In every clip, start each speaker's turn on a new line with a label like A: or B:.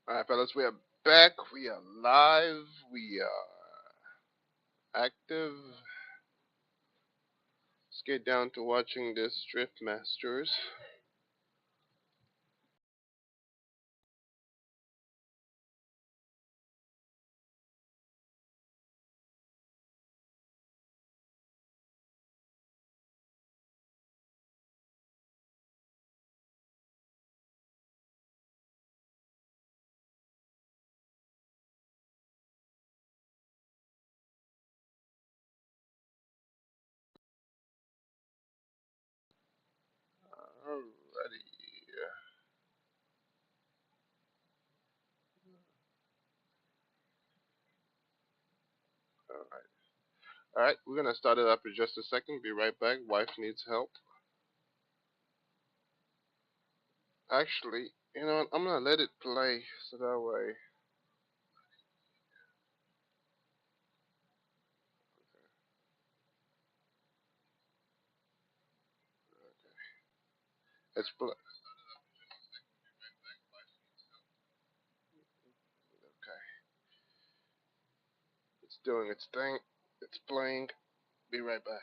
A: Alright, fellas, we are back. We are live. We are active. Let's get down to watching this Drift Masters. Alrighty. Alright. Alright, we're gonna start it up in just a second. Be right back. Wife needs help. Actually, you know what? I'm gonna let it play so that way. It's okay. It's doing its thing. It's playing. Be right back.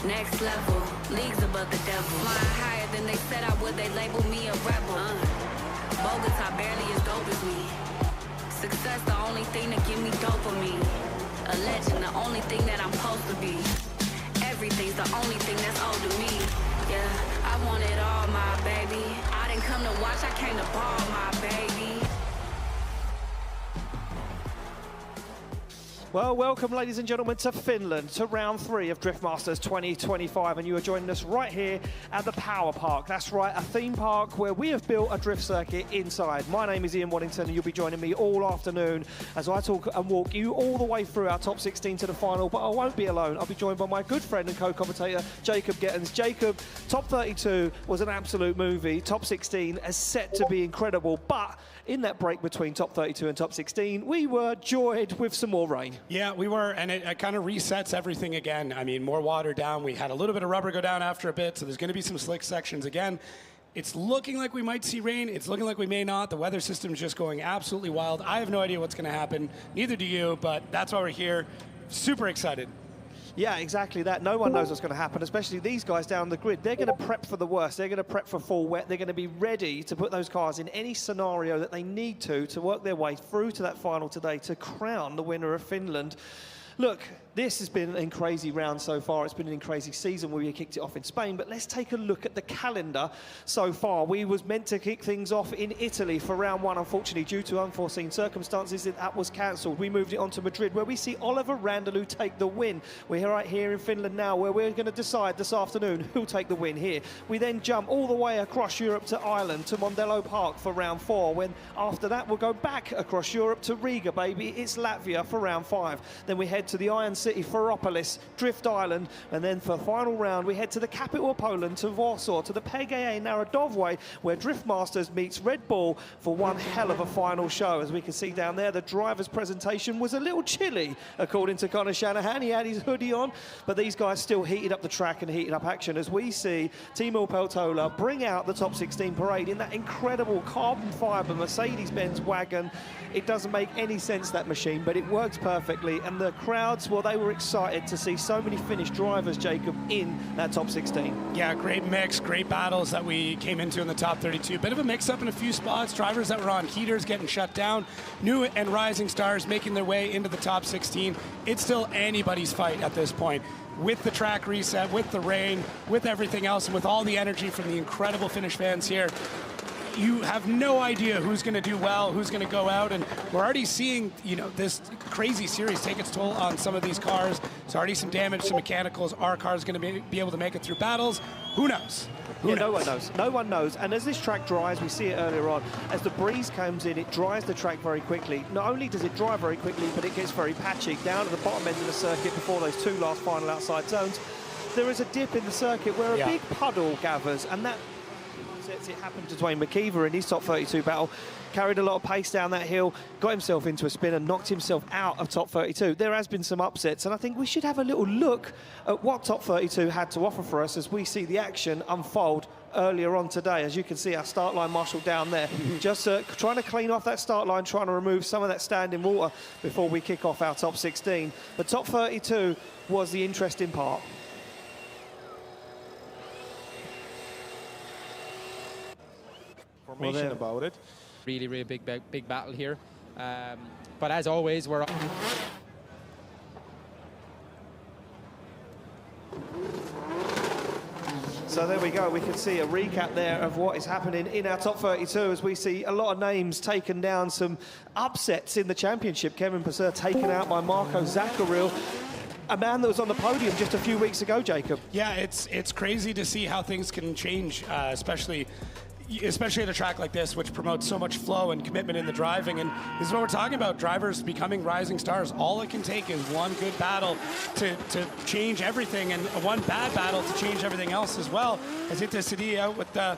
B: Next level, leagues above the devil. Flying higher than they said I would, they label me a rebel. Bogota barely as dope as me. Success the only thing that give me dopamine. A legend, the only thing that I'm supposed to be. Everything's the only thing that's owed to me. Yeah, I want it all, my baby. I didn't come to watch, I came to ball, my baby.
C: Well, welcome, ladies and gentlemen, to Finland, to round 3 of Drift Masters 2025, and you are joining us right here at the Power Park. That's right, a theme park where we have built a drift circuit inside. My name is Ian Waddington, and you'll be joining me all afternoon as I talk and walk you all the way through our top 16 to the final, but I won't be alone. I'll be joined by my good friend and co-commentator, Jacob Gettens. Jacob, top 32 was an absolute movie. Top 16 is set to be incredible, but in that break between top 32 and top 16, we were joyed with some more rain.
D: Yeah, we were, and it kind of resets everything again. I mean, more water down. We had a little bit of rubber go down after a bit, so there's going to be some slick sections again. It's looking like we might see rain. It's looking like we may not. The weather system is just going absolutely wild. I have no idea what's going to happen. Neither do you, but that's why we're here. Super excited.
C: Yeah, exactly that. No one knows what's going to happen, especially these guys down the grid. They're going to prep for the worst. They're going to prep for full wet. They're going to be ready to put those cars in any scenario that they need to work their way through to that final today to crown the winner of Finland. Look, this has been a crazy round so far. It's been a crazy season where we kicked it off in Spain, but let's take a look at the calendar so far. We was meant to kick things off in Italy for round 1. Unfortunately, due to unforeseen circumstances, that was cancelled. We moved it on to Madrid, where we see Oliver Randalou take the win. We're right here in Finland now, where we're going to decide this afternoon who'll take the win here. We then jump all the way across Europe to Ireland, to Mondello Park for round 4, when after that we'll go back across Europe to Riga, baby. It's Latvia for round 5. Then we head to the Iron City, Ferropolis, Drift Island, and then for the final round we head to the capital of Poland, to Warsaw, to the PGA Narodowe, where Drift Masters meets Red Bull for one hell of a final show. As we can see down there, the driver's presentation was a little chilly, according to Connor Shanahan. He had his hoodie on, but these guys still heated up the track and heated up action as we see Timo Peltola bring out the top 16 parade in that incredible carbon fibre Mercedes-Benz wagon. It doesn't make any sense, that machine, but it works perfectly, and the crowds, well, they were excited to see so many Finnish drivers, Jacob, in that top 16.
D: Yeah, great mix, great battles that we came into in the top 32. Bit of a mix-up in a few spots. Drivers that were on heaters getting shut down. New and rising stars making their way into the top 16. It's still anybody's fight at this point. With the track reset, with the rain, with everything else, and with all the energy from the incredible Finnish fans here, you have no idea who's going to do well, who's going to go out, and we're already seeing, you know, this crazy series take its toll on some of these cars. There's already some damage to mechanicals. Our car's going to be able to make it through battles. Who knows? Who knows?
C: No one knows. No one knows. And as this track dries, we see it earlier on, as the breeze comes in, it dries the track very quickly. Not only does it dry very quickly, but it gets very patchy. Down at the bottom end of the circuit, before those 2 last final outside zones, there is a dip in the circuit where a big puddle gathers, and that it happened to Dwayne McKeever in his top 32 battle. Carried a lot of pace down that hill, got himself into a spin and knocked himself out of top 32. There has been some upsets, and I think we should have a little look at what top 32 had to offer for us as we see the action unfold earlier on today. As you can see, our start line marshal down there, just trying to clean off that start line, trying to remove some of that standing water before we kick off our top 16. But top 32 was the interesting part.
E: Information about it.
F: Really big battle here. But as always, we're...
C: So there we go, we can see a recap there of what is happening in our top 32 as we see a lot of names taken down, some upsets in the championship. Kevin Passer taken out by Marco Zaccaril, a man that was on the podium just a few weeks ago, Jacob.
D: Yeah, it's crazy to see how things can change, especially at a track like this, which promotes so much flow and commitment in the driving. And this is what we're talking about, drivers becoming rising stars. All it can take is one good battle to change everything, and one bad battle to change everything else as well. As City out with the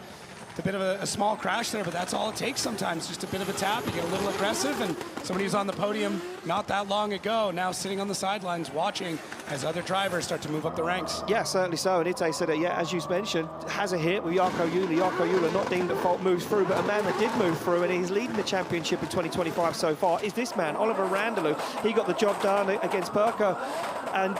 D: bit of a small crash there, but that's all it takes sometimes, just a bit of a tap. You get a little aggressive, and somebody who's on the podium not that long ago now sitting on the sidelines watching as other drivers start to move up the ranks.
C: Yeah, certainly so. And Ite said it, yeah, as you mentioned, has a hit with Jarkko Juli. Jarkko Juli not deemed at fault, moves through, but a man that did move through, and he's leading the championship in 2025 so far, is this man, Oliver Randalou. He got the job done against Perka, and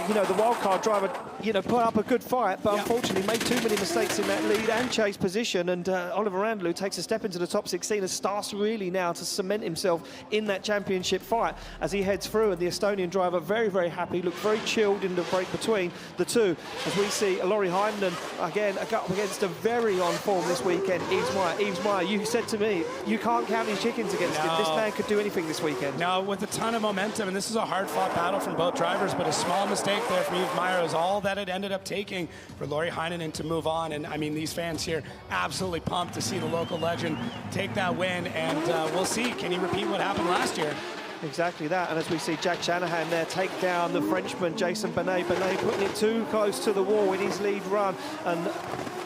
C: you know, the wildcard driver, you know, put up a good fight, but unfortunately made too many mistakes in that lead and chase position. And Oliver Randalou takes a step into the top 16 and starts really now to cement himself in that championship fight as he heads through. And the Estonian driver very, very happy, looked very chilled in the break between the two. As we see Laurie Heinen again up against a very on form this weekend. Yves Meyer, you said to me, you can't count his chickens against him. This man could do anything this weekend.
D: No, with a ton of momentum, and this is a hard-fought battle from both drivers, but a small mistake there from Yves Meyer is all that it ended up taking for Laurie Heinen to move on. And I mean, these fans here absolutely pumped to see the local legend take that win, and we'll see, can he repeat what happened last year?
C: Exactly that, and as we see Jack Shanahan there take down the Frenchman Jason Benet putting it too close to the wall in his lead run and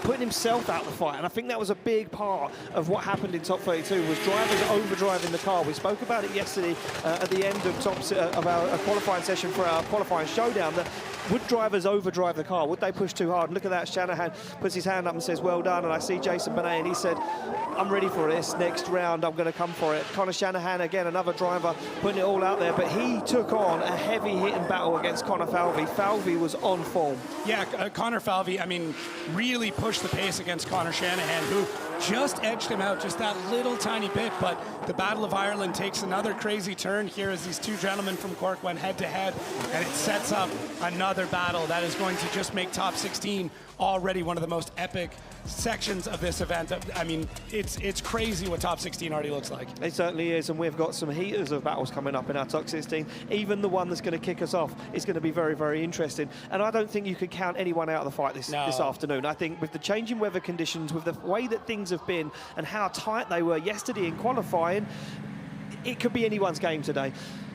C: putting himself out of the fight. And I think that was a big part of what happened in top 32 was drivers overdriving the car. We spoke about it yesterday at the end of our qualifying session for our qualifying showdown, that would drivers overdrive the car? Would they push too hard? And look at that, Shanahan puts his hand up and says, well done. And I see Jason Benet, and he said, I'm ready for this next round, I'm going to come for it. Connor Shanahan, again, another driver putting it all out there, but he took on a heavy hitting battle against Connor Falvey. Falvey was on form.
D: Yeah, Connor Falvey, I mean, really pushed the pace against Connor Shanahan, who just edged him out just that little tiny bit. But the Battle of Ireland takes another crazy turn here as these two gentlemen from Cork went head to head, and it sets up another battle that is going to just make top 16 already one of the most epic sections of this event. I mean, it's crazy what top 16 already looks like.
C: It certainly is, and we've got some heaters of battles coming up in our top 16. Even the one that's going to kick us off is going to be very, very interesting. And I don't think you can count anyone out of the fight this afternoon. I think with the changing weather conditions, with the way that things have been and how tight they were yesterday in qualifying, it could be anyone's game today.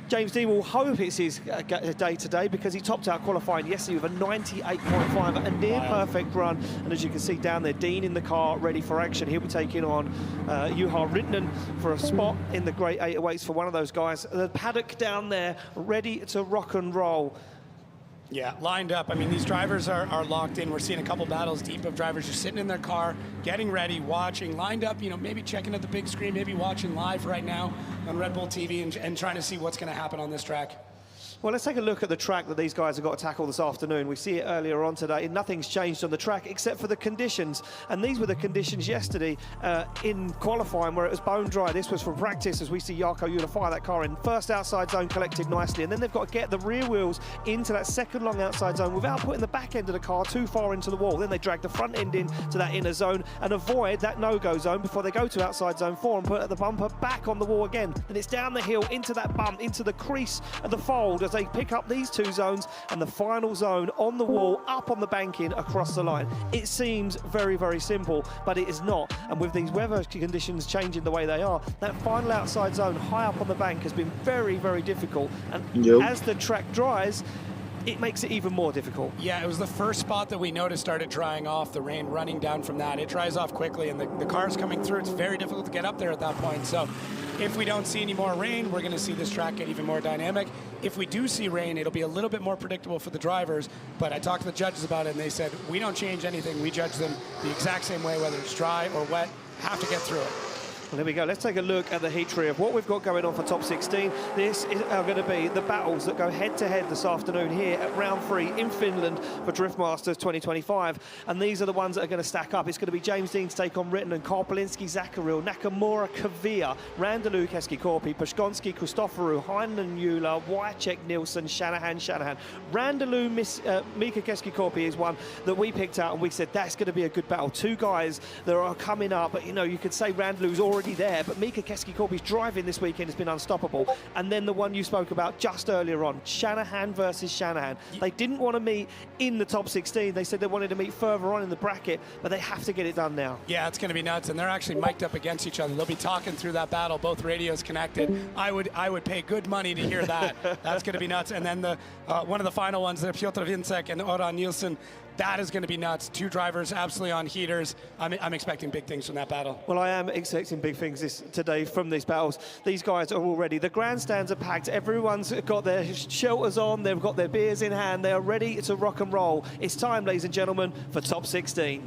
C: James Dean will hope it's his day today because he topped out qualifying yesterday with a 98.5, a near perfect run. And as you can see down there, Dean in the car ready for action. He'll be taking on Juha Rintanen for a spot in the Great 808s for one of those guys. The paddock down there ready to rock and roll.
D: Yeah, lined up. I mean, these drivers are locked in. We're seeing a couple battles deep of drivers just sitting in their car, getting ready, watching, lined up, you know, maybe checking at the big screen, maybe watching live right now on Red Bull TV and trying to see what's going to happen on this track.
C: Well, let's take a look at the track that these guys have got to tackle this afternoon. We see it earlier on today. Nothing's changed on the track except for the conditions. And these were the conditions yesterday in qualifying where it was bone dry. This was from practice as we see Jarkko Juhla fire that car in. First outside zone collected nicely. And then they've got to get the rear wheels into that second long outside zone without putting the back end of the car too far into the wall. Then they drag the front end into that inner zone and avoid that no-go zone before they go to outside zone 4 and put the bumper back on the wall again. And it's down the hill into that bump, into the crease of the fold as they pick up these two zones and the final zone on the wall, up on the banking, across the line. It seems very, very simple, but it is not. And with these weather conditions changing the way they are, that final outside zone high up on the bank has been very, very difficult. And as the track dries, it makes it even more difficult.
D: Yeah, it was the first spot that we noticed started drying off, the rain running down from that. It dries off quickly, and the cars coming through, it's very difficult to get up there at that point. So if we don't see any more rain, we're going to see this track get even more dynamic. If we do see rain, it'll be a little bit more predictable for the drivers. But I talked to the judges about it, and they said, we don't change anything. We judge them the exact same way, whether it's dry or wet, have to get through it.
C: Well, there we go. Let's take a look at the heat tree of what we've got going on for top 16. This are going to be the battles that go head-to-head this afternoon here at round 3 in Finland for Drift Masters 2025. And these are the ones that are going to stack up. It's going to be James Dean to take on Rintanen, Karpolinski, Zakaril, Nakamura, Kavia, Randalou, Keski-Korpi, Pashkonski, Christoforou, Heinen, Juhla, Wycheck, Nilsson, Shanahan. Randalou, Mika Keski-Korpi is one that we picked out and we said that's going to be a good battle. Two guys that are coming up, but you know, you could say Randalou's already there, but Mika Keski-Korpi's driving this weekend has been unstoppable. And then the one you spoke about just earlier on, Shanahan versus Shanahan. They didn't want to meet in the top 16. They said they wanted to meet further on in the bracket, but they have to get it done now. Yeah, it's going to be nuts, and they're actually mic'd up against each other. They'll be talking through that battle, both radios connected. I would pay good money to hear that. That's going to be nuts. And then the one of the final ones, Piotr Vincek and Oran Nielsen, that is going to be nuts. Two drivers absolutely on heaters. I'm expecting big things from that battle. Well, I am expecting big things today from these battles. These guys are all ready. The grandstands are packed. Everyone's got their shelters on. They've got their beers in hand. They are ready to rock and roll. It's time, ladies and gentlemen, for top 16.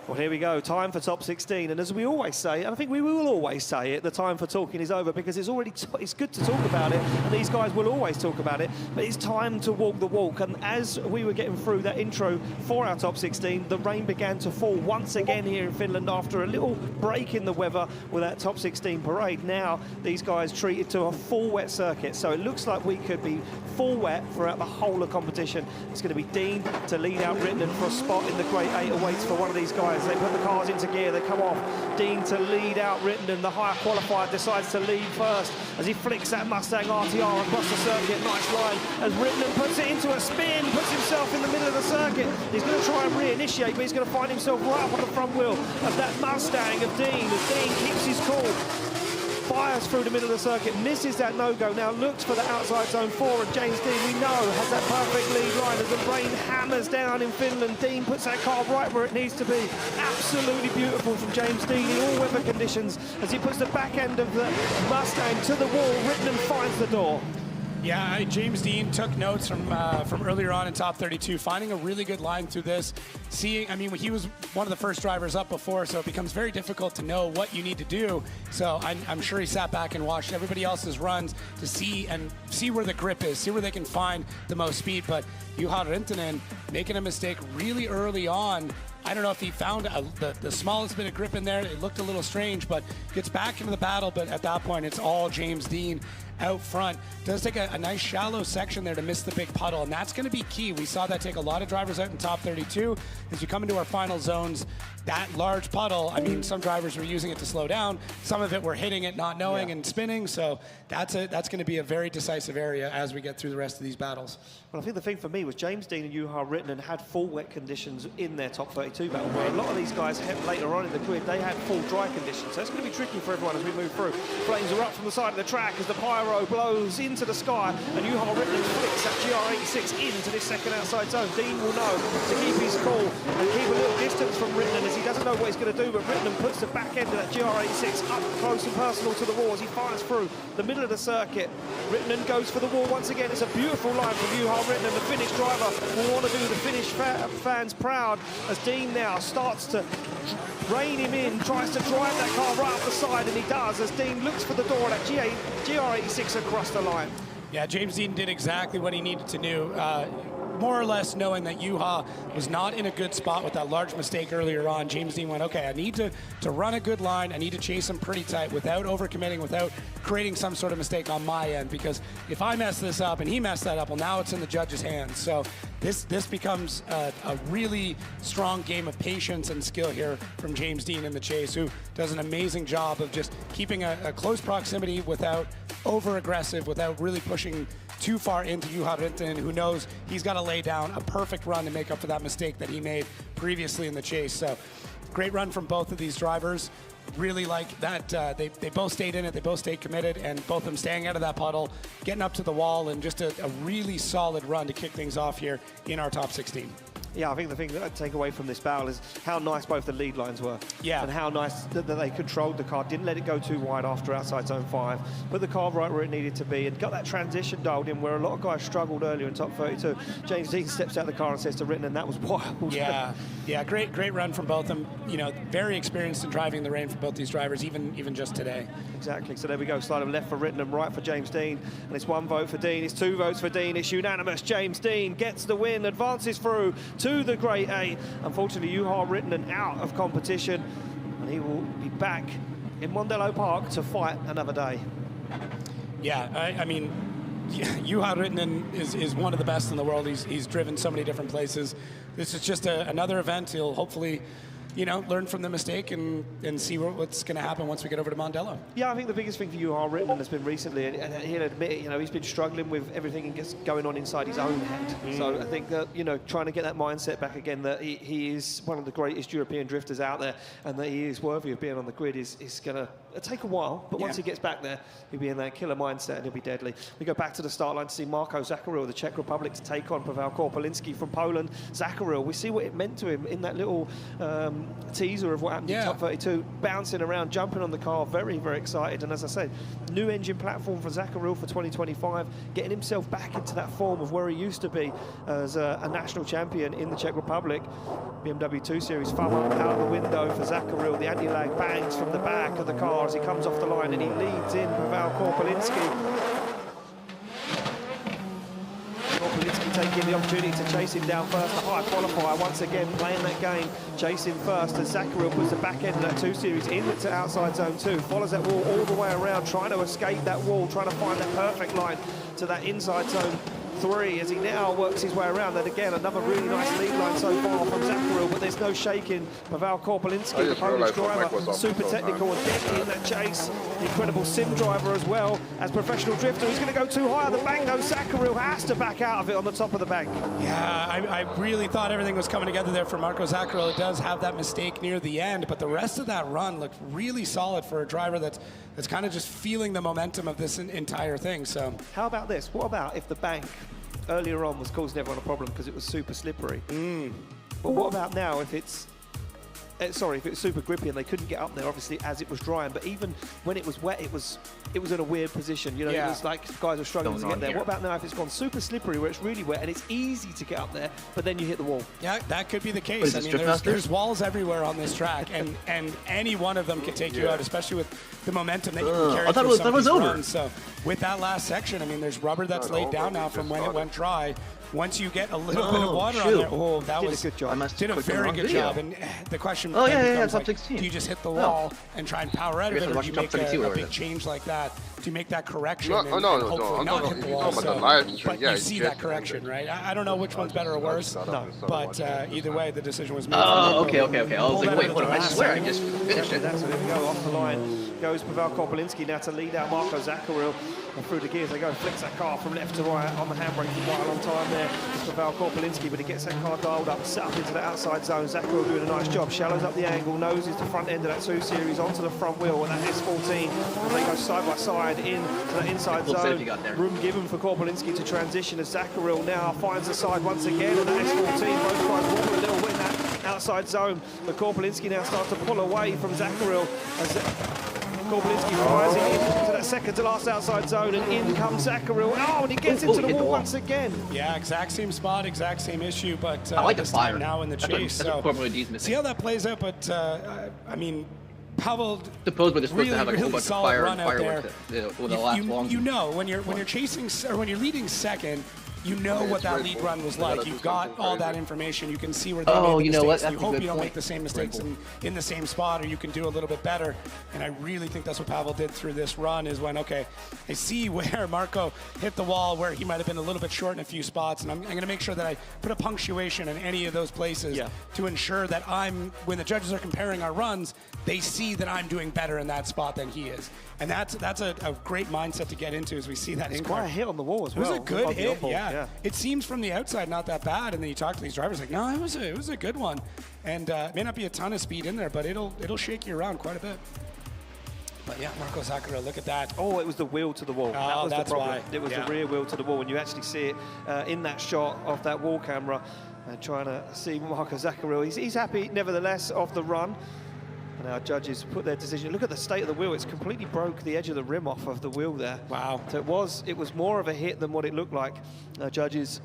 C: Well, here we go. Time for top 16. And as we always say, and I think we will always say it, the time for talking is over because it's already it's good to talk about it. And these guys will always talk about it. But it's time to walk the walk. And as we were getting through that intro for our top 16, the rain began to fall once again here in Finland after a little break in the weather with that top 16 parade. Now, these guys treated to a full wet circuit. So it looks like we could be full wet throughout the whole of competition. It's going to be Dean to lead out Rittnen for a spot in the Great 8 awaits for one of these guys. They put the cars into gear, they come off. Dean to lead out Rittnen, the higher qualifier decides to lead first as he flicks that Mustang RTR across the circuit. Nice line as Rittnen puts it into a spin, puts himself in the middle of the circuit. He's going to try and re-initiate, but he's going to find himself right up on the front wheel of that Mustang of Dean as Dean keeps his cool. Fires through the middle of the circuit, misses that no-go, now looks for the outside zone 4, and James Dean, we know, has that perfect lead line as the rain hammers down in Finland. Dean puts that car right where it needs to be. Absolutely beautiful from James Dean in all weather conditions as he puts the back end of the Mustang to the wall. Rittnen finds the door.
D: Yeah, James Dean took notes from earlier on in top 32, finding a really good line through this. Seeing, I mean, he was one of the first drivers up before, so it becomes very difficult to know what you need to do. So I'm sure he sat back and watched everybody else's runs to see where the grip is, see where they can find the most speed. But Juha Rintanen making a mistake really early on. I don't know if he found the smallest bit of grip in there. It looked a little strange, but gets back into the battle. But at that point, it's all James Dean out front. Does take a nice shallow section there to miss the big puddle, and that's going to be key. We saw that take a lot of drivers out in top 32. As you come into our final zones, that large puddle, I mean, some drivers were using it to slow down. Some of it were hitting it, not knowing, and spinning. So that's going to be a very decisive area as we get through the rest of these battles.
C: Well, I think the thing for me was James Dean and Juha Rintanen had full wet conditions in their top 32 battle, where a lot of these guys later on in the grid, they had full dry conditions. So it's going to be tricky for everyone as we move through. Flames are up from the side of the track as the pyro blows into the sky, and Juha Rintanen flicks that GR86 into this second outside zone. Dean will know to keep his cool and keep a little distance from Rintanen as he doesn't know what he's going to do, but Rintanen puts the back end of that GR86 up close and personal to the wall as he fires through the middle of the circuit. Rintanen goes for the wall once again. It's a beautiful line from Juha Rintanen. The Finnish driver will want to do the Finnish fans proud as Dean now starts to rein him in, tries to drive that car right up the side, and he does as Dean looks for the door of that GR86 across the line.
D: Yeah, James Dean did exactly what he needed to do. More or less knowing that Juha was not in a good spot with that large mistake earlier on. James Dean went, okay, I need to run a good line. I need to chase him pretty tight without overcommitting, without creating some sort of mistake on my end, because if I mess this up and he messed that up, well, now it's in the judge's hands. So this becomes a really strong game of patience and skill here from James Dean in the chase, who does an amazing job of just keeping a close proximity without over-aggressive, without really pushing too far into Juha Rintanen, who knows he's got to lay down a perfect run to make up for that mistake that he made previously in the chase. So great run from both of these drivers. Really like that they both stayed in it, they both stayed committed, and both of them staying out of that puddle, getting up to the wall, and just a really solid run to kick things off here in our top 16.
C: Yeah, I think the thing that I take away from this battle is how nice both the lead lines were.
D: Yeah.
C: And how nice that they controlled the car, didn't let it go too wide after outside zone 5, put the car right where it needed to be, and got that transition dialed in where a lot of guys struggled earlier in top 32. James Dean steps out of the car and says to Rintanen, that was wild.
D: Yeah, great run from both of them. You know, very experienced in driving the rain for both these drivers, even just today.
C: Exactly. So there we go. Slide of left for Rintanen, right for James Dean. And it's 1 vote for Dean. It's 2 votes for Dean. It's unanimous. James Dean gets the win, advances through to the Great 8. Unfortunately, Juha Rintanen out of competition, and he will be back in Mondello Park to fight another day.
D: Yeah, I mean, Juha Rintanen is one of the best in the world. He's driven so many different places. This is just another event. He'll hopefully, you know, learn from the mistake and see what's going to happen once we get over to Mondello.
C: Yeah, I think the biggest thing for Juha Rintanen has been recently, and he'll admit it, you know, he's been struggling with everything going on inside his own head. So I think that, you know, trying to get that mindset back again, that he is one of the greatest European drifters out there, and that he is worthy of being on the grid is going to take a while, but once he gets back there, he'll be in that killer mindset and he'll be deadly. We go back to the start line to see Marko Zakaril, the Czech Republic, to take on Pavel Korpolinski from Poland. Zakaril, we see what it meant to him in that little teaser of what happened in top 32, bouncing around, jumping on the car, very, very excited. And as I said, new engine platform for Zakharil for 2025, getting himself back into that form of where he used to be as a national champion in the Czech Republic. BMW 2 Series thumb up out of the window for Zakharil. The anti-lag bangs from the back of the car as he comes off the line, and he leads in Pavel Korpolinski. Korpolinski taking the opportunity to chase him down first. The high qualifier once again playing that game, chasing first as Zakharil puts the back end of that 2 Series into outside zone 2, follows that wall all the way around, trying to escape that wall, trying to find that perfect line to that inside zone 3 as he now works his way around. And again, another really nice lead line so far from Zakharil, but there's no shaking. Pavel Korpolinski, the Polish driver, super technical and deadly in that chase. Incredible sim driver as well as professional drifter. He's going to go too high on the bank though. Zakharil has to back out of it on the top of the bank.
D: Yeah, I really thought everything was coming together there for Marco Zakharil. It does have that mistake near the end, but the rest of that run looked really solid for a driver that's kind of just feeling the momentum of this entire thing. So
C: how about this? What about if the bank earlier on was causing everyone a problem because it was super slippery? But what about now if it's sorry, if it was super grippy and they couldn't get up there, obviously, as it was drying. But even when it was wet, it was in a weird position. You know, it was like guys are struggling to get there. What about now if it's gone super slippery where it's really wet and it's easy to get up there, but then you hit the wall?
D: Yeah, that could be the case. I mean, there's walls everywhere on this track, and any one of them can take you out, especially with the momentum that you can carry through some of these runs. So with that last section, I mean, there's rubber that's laid down now from when it went dry. Once you get a little bit of water on there, that was
C: a good job.
D: Did a very good job. And the question becomes, like, do you just hit the wall and try and power out of it, or do you make a big change like that? Do you make that correction and hopefully not hit the wall? But you see that correction, right? I don't know which one's better or worse, but either way, the decision was made.
E: Oh, okay. I was like, wait, what? I swear I just finished it.
C: That's it. Go off the line. Goes Pavel Korpolinski now to lead out Marco Zakharil. And through the gears they go, flicks that car from left to right on the handbrake for quite a long time there. It's Pavel Korpolinski, but he gets that car dialed up, set up into the outside zone. Zakharil doing a nice job, shallows up the angle, noses the front end of that 2 Series onto the front wheel, and that S14. And they go side by side into the inside zone. Room given for Korpolinski to transition as Zakharil now finds the side once again, and that S14, both guys wobble a little bit in that outside zone. But Korpolinski now starts to pull away from Zakharil as Korpolinski rising into that second to last outside zone, and in comes Zakharil. Oh, and he gets into the wall once again.
D: Yeah, exact same spot, exact same issue, but
E: I like the fire
D: now in the chase. So see how that plays out, but I mean, Pavel
E: suppose they're supposed to have like a whole bunch of fire and
D: fireworks
E: that will last long.
D: You know, when you're chasing or when you're leading second, you know what that lead run was like. You've got all that information. You can see where they made the mistakes. You hope you don't make the same mistakes in the same spot, or you can do a little bit better. And I really think that's what Pavel did through this run, is when, okay, I see where Marco hit the wall, where he might have been a little bit short in a few spots, and I'm going to make sure that I put a punctuation in any of those places to ensure that when the judges are comparing our runs, they see that I'm doing better in that spot than he is. And that's a great mindset to get into as we see that.
C: It's quite a hit on the wall as well.
D: It was a good hit, yeah. It seems from the outside not that bad, and then you talk to these drivers like, no, it was a good one. And it may not be a ton of speed in there, but it'll shake you around quite a bit. But yeah, Marco Zakharil, look at that.
C: Oh, it was the wheel to the wall. That was the problem. Why. It was the rear wheel to the wall, and you actually see it in that shot of that wall camera. Trying to see Marco Zakharil. He's happy, nevertheless, of the run. And our judges put their decision. Look at the state of the wheel. It's completely broke the edge of the rim off of the wheel there.
D: Wow.
C: So it was more of a hit than what it looked like. Judges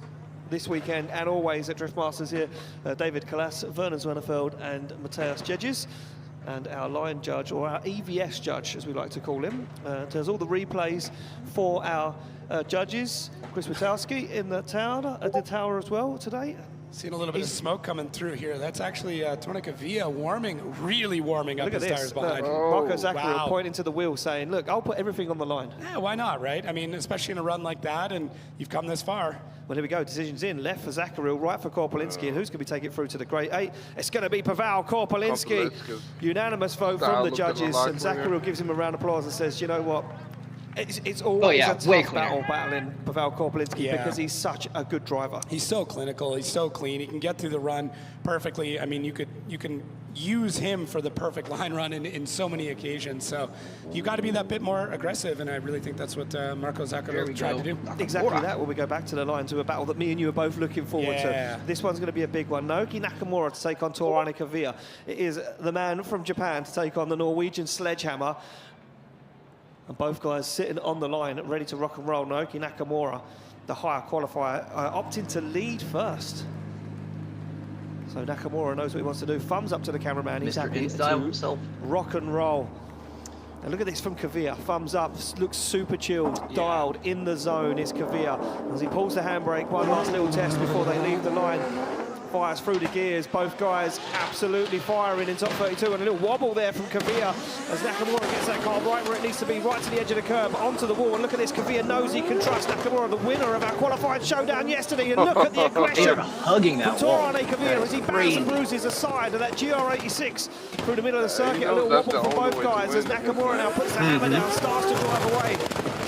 C: this weekend and always at Drift Masters here, David Kalas, Vernon Zwenefeld and Matthias Jedges. And our line judge, or our EVS judge, as we like to call him, does all the replays for our judges. Chris Witowski in the tower as well today.
D: Seeing a little bit of smoke coming through here. That's actually Tonica Villa really warming up his tires behind.
C: Marco Zakharil pointing to the wheel saying, look, I'll put everything on the line.
D: Yeah, why not, right? I mean, especially in a run like that, and you've come this far.
C: Well, here we go. Decisions in. Left for Zakharil, right for Korpolinski. And who's going to be taking it through to the Great 8? It's going to be Pavel Korpolinski. Unanimous vote from the judges. And Zakharil gives him a round of applause and says, you know what? It's always
E: yeah,
C: a
E: way
C: tough
E: cleaner.
C: battling Pavel Korpolinski
D: Yeah.
C: because he's such a good driver.
D: He's so clinical. He's so clean. He can get through the run perfectly. I mean, you can use him for the perfect line run in so many occasions. So you've got to be that bit more aggressive, and I really think that's what Marko Zakharov tried to do.
C: Exactly that. When we go back to the line to a battle that me and you are both looking forward
D: Yeah.
C: to. This one's going to be a big one. Naoki Nakamura to take on Torane Kavia. It is the man from Japan to take on the Norwegian sledgehammer. And both guys sitting on the line, ready to rock and roll. Naoki Nakamura, the higher qualifier, opting to lead first. So Nakamura knows what he wants to do. Thumbs up to the cameraman. He's
E: Mr.
C: happy
E: InStyle
C: to
E: himself.
C: rock and roll. And look at this from Kavia. Thumbs up, looks super chilled, dialed, in the zone is Kavia. As he pulls the handbrake, one last little test before they leave the line. Fires through the gears, both guys absolutely firing in top 32, and a little wobble there from Kavia as Nakamura gets that car right where it needs to be, right to the edge of the curb, onto the wall. And look at this, Kavia knows he can trust Nakamura, the winner of our qualified showdown yesterday, and look at the
E: They
C: aggression
E: are hugging that
C: from
E: wall.
C: Torane Kavia as he bangs and bruises aside of that GR86 through the middle of the circuit. A little
A: that's
C: wobble
A: the
C: for
A: only
C: both
A: way to
C: guys as
A: win.
C: Nakamura now puts the hammer down, starts to drive away.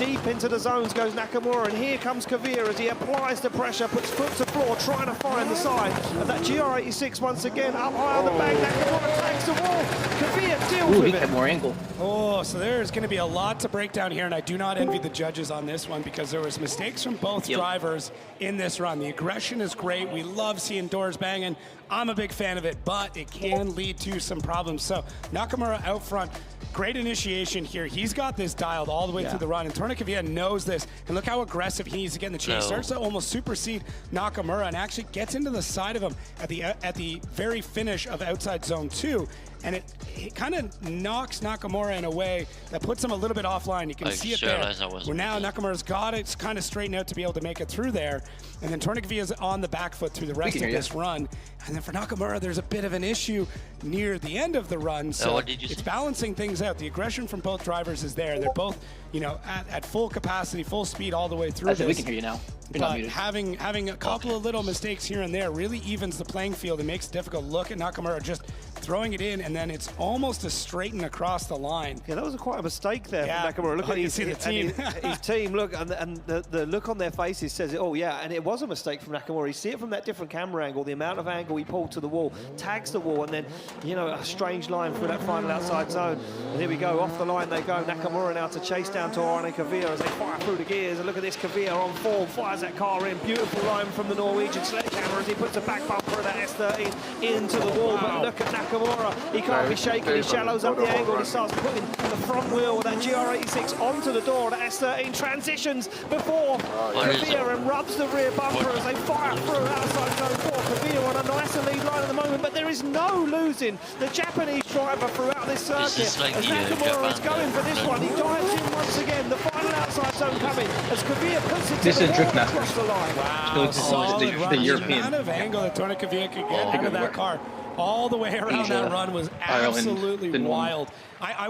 C: Deep into the zones goes Nakamura, and here comes Kavia as he applies the pressure, puts foot to floor, trying to find the side of that GR86 once again, up high on the bank. Nakamura tags the wall. Kavia deals
E: Ooh,
C: with
E: he
C: it.
E: had more angle.
D: Oh, so there's going to be a lot to break down here, and I do not envy the judges on this one because there was mistakes from both drivers in this run. The aggression is great. We love seeing doors banging. I'm a big fan of it, but it can lead to some problems. So Nakamura out front. Great initiation here. He's got this dialed all the way through the run, and Torane Kavia knows this. And look how aggressive he needs to get in the chase. Starts to almost supersede Nakamura and actually gets into the side of him at the very finish of outside zone 2. And it kind of knocks Nakamura in a way that puts him a little bit offline. You can see it there. Where now Nakamura's got it kind of straightened out to be able to make it through there. And then Torane Kavia is on the back foot through the rest of this run. And then for Nakamura, there's a bit of an issue near the end of the run. So it's balancing things out. The aggression from both drivers is there. They're both, at full capacity, full speed all the way through this.
E: We can hear you now.
D: But having a couple of little mistakes here and there really evens the playing field and makes it difficult. Look at Nakamura just throwing it in, and then it's almost a straighten across the line.
C: Yeah, that was quite a mistake there from Nakamura. Look at
D: his team.
C: his team, look, and the look on their faces says it all. Yeah, and it was a mistake from Nakamura. You see it from that different camera angle, the amount of angle he pulled to the wall, tags the wall, and then, a strange line through that final outside zone. And here we go, off the line they go. Nakamura now to chase down Torane Kavia as they fire through the gears. And look at this, Kavia on form, fires that car in. Beautiful line from the Norwegian sledgehammer as he puts a back bumper of that S13 into the wall. But look at Nakamura, he can't be shaken. He shallows up the angle. He starts putting the front wheel with that GR86 onto the door. That S13 transitions before Kavia and rubs the rear bumper as they fire through outside zone 4. Kavia on a nice lead line at the moment, but there is no losing the Japanese driver throughout this circuit. As Nakamura is going for this one, he dives in once again. The final outside zone coming as Kavia puts it to the wall across the line.
D: Wow, solid run. The amount of angle that Torane Kavia could get out of that car all the way around that run was absolutely wild. I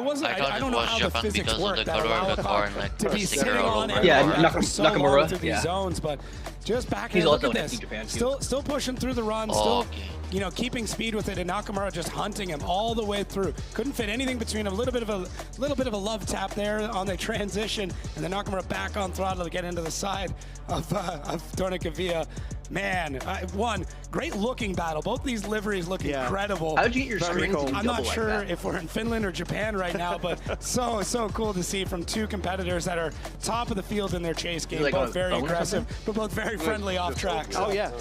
D: don't know how the physics work that allow a car to be sitting on and for so long through these zones, but just back in, look at this. Still pushing through the run, still keeping speed with it, and Nakamura just hunting him all the way through. Couldn't fit anything between them. A little bit of a love tap there on the transition, and then Nakamura back on throttle to get into the side of Torane Kavia. Man, one great looking battle. Both these liveries look incredible.
E: How'd you get your screen?
D: I'm not sure if we're in Finland or Japan right now, but so cool to see from two competitors that are top of the field in their chase game. Both very aggressive, but both very friendly off track. So.
C: Oh yeah,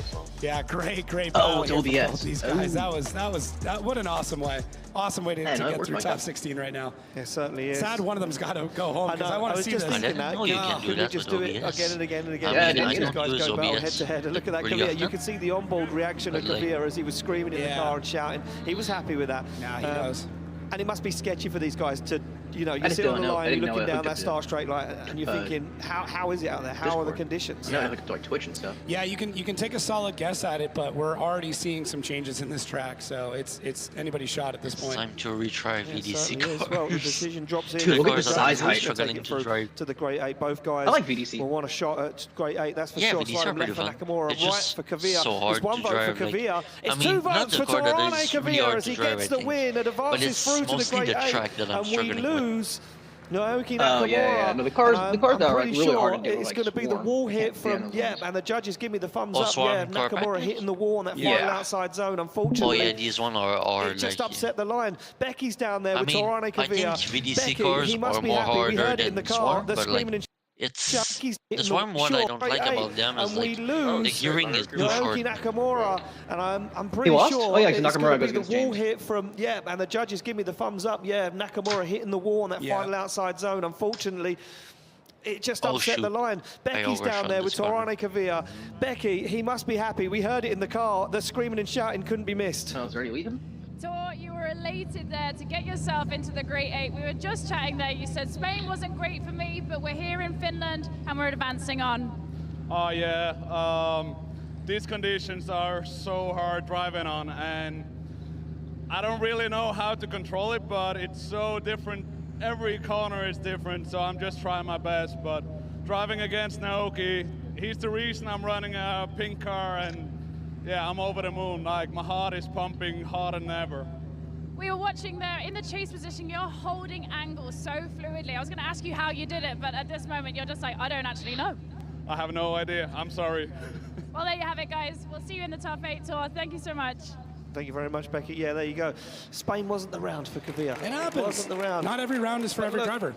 D: yeah, great battle
E: it's OBS.
D: Both these guys. That what an awesome way to get through top 16 right now.
C: It certainly is.
D: Sad one of them's got to go home because I want to see this.
A: I didn't know you can do that
C: just
A: with
C: do it
A: OBS.
C: again and again and again.
A: I
C: These
A: don't
C: guys
A: use
C: go battle
A: OBS.
C: head to head. And look at that Kavia. You can see the onboard reaction of Kavia as he was screaming in the car and shouting. He was happy with that.
D: Nah, he knows.
C: And it must be sketchy for these guys to, you sit on the line, you're looking down that star straight line, and you're thinking, how is it out there? How are the conditions?
E: Yeah, like Twitch and stuff.
D: Yeah, you can take a solid guess at it, but we're already seeing some changes in this track, so it's anybody's shot at this point.
A: Time to retry VDC cars.
C: Well, the decision drops in.
E: Look at the size height.
A: Struggling to drive.
C: To the Grade 8, both guys.
E: I like VDC.
C: Will want a shot at Grade 8, that's for sure.
A: VDC are
C: Left
A: pretty
C: for
A: fun.
C: Nakamura,
A: It's
C: right
A: just
C: for Kavia.
A: so hard
C: It's one
A: to
C: vote
A: drive,
C: for Kavia. It's two
A: not
C: votes
A: the
C: for
A: car that
C: Torane
A: is really
C: Kavia
A: hard
C: as
A: to
C: he
A: drive,
C: gets
A: I
C: the
A: think.
C: win and
A: But
C: advances
A: it's
C: through to the
A: mostly
C: Grade
A: the
C: 8.
A: track that I'm
C: And we
A: struggling with.
C: lose Naoki Nakamura.
E: Oh, yeah. No, the cars
C: I'm
E: that are like,
C: pretty
E: really
C: sure
E: hard to do.
C: it's
E: Like,
C: going to be the
E: Swarm.
C: wall hit
E: Can't stand
C: from,
E: those
C: yeah,
E: ones.
C: and the judges give me the thumbs
G: Oh,
C: up.
G: Swarm
C: Yeah,
G: car
C: Nakamura
G: package?
C: hitting the wall on that
E: Yeah.
C: final outside zone,
G: Oh
C: unfortunately.
G: yeah, these one are
C: It just
G: like.
C: upset the line. Becky's down there
G: I
C: with
G: mean,
C: Torane
G: I think
C: Kavia.
G: VDC
C: Becky,
G: cars
C: he must
G: are
C: be
G: more
C: happy. We
G: harder
C: heard it in the
G: than
C: car.
G: Swarm,
C: The
G: but like
C: screaming and
G: it's
C: Chucky's
G: the
C: hitting
G: Swarm one I don't
C: straight
G: like
C: eight,
G: about them is
C: and we
G: like the
C: lose
G: gearing is too short.
C: Naoki Nakamura, and I'm pretty
E: lost?
C: sure
E: Oh, yeah, 'cause
C: it's
E: Nakamura
C: going to be
E: goes
C: the
E: against
C: wall
E: James.
C: hit from, yeah, and the judges give me the thumbs up. Yeah, Nakamura hitting the wall on that
D: Yeah.
C: final outside zone. Unfortunately, it just
G: Oh,
C: upset
G: shoot.
C: the line. Becky's down
G: overshot
C: there
G: the
C: with
G: spotter.
C: Torane Kavia. Becky, he must be happy. We heard it in the car. The screaming and shouting couldn't be missed.
E: Oh, is there any lead him?
H: Tor, you were elated there to get yourself into the Great Eight. We were just chatting there. You said Spain wasn't great for me, but we're here in Finland and we're advancing on.
I: Oh yeah, these conditions are so hard driving on, and I don't really know how to control it, but it's so different. Every corner is different, so I'm just trying my best. But driving against Naoki, he's the reason I'm running a pink car, and yeah, I'm over the moon. Like, my heart is pumping harder than ever.
H: We were watching there in the chase position. You're holding angles so fluidly. I was going to ask you how you did it, but at this moment, you're just like, I don't actually know.
I: I have no idea. I'm sorry.
H: Well, there you have it, guys. We'll see you in the top 8 Tor. Thank you so much.
C: Thank you very much, Becky. Yeah, there you go. Spain wasn't the round for Kavia.
D: It happens.
C: Wasn't the round.
D: Not every round is for every
C: look,
D: driver.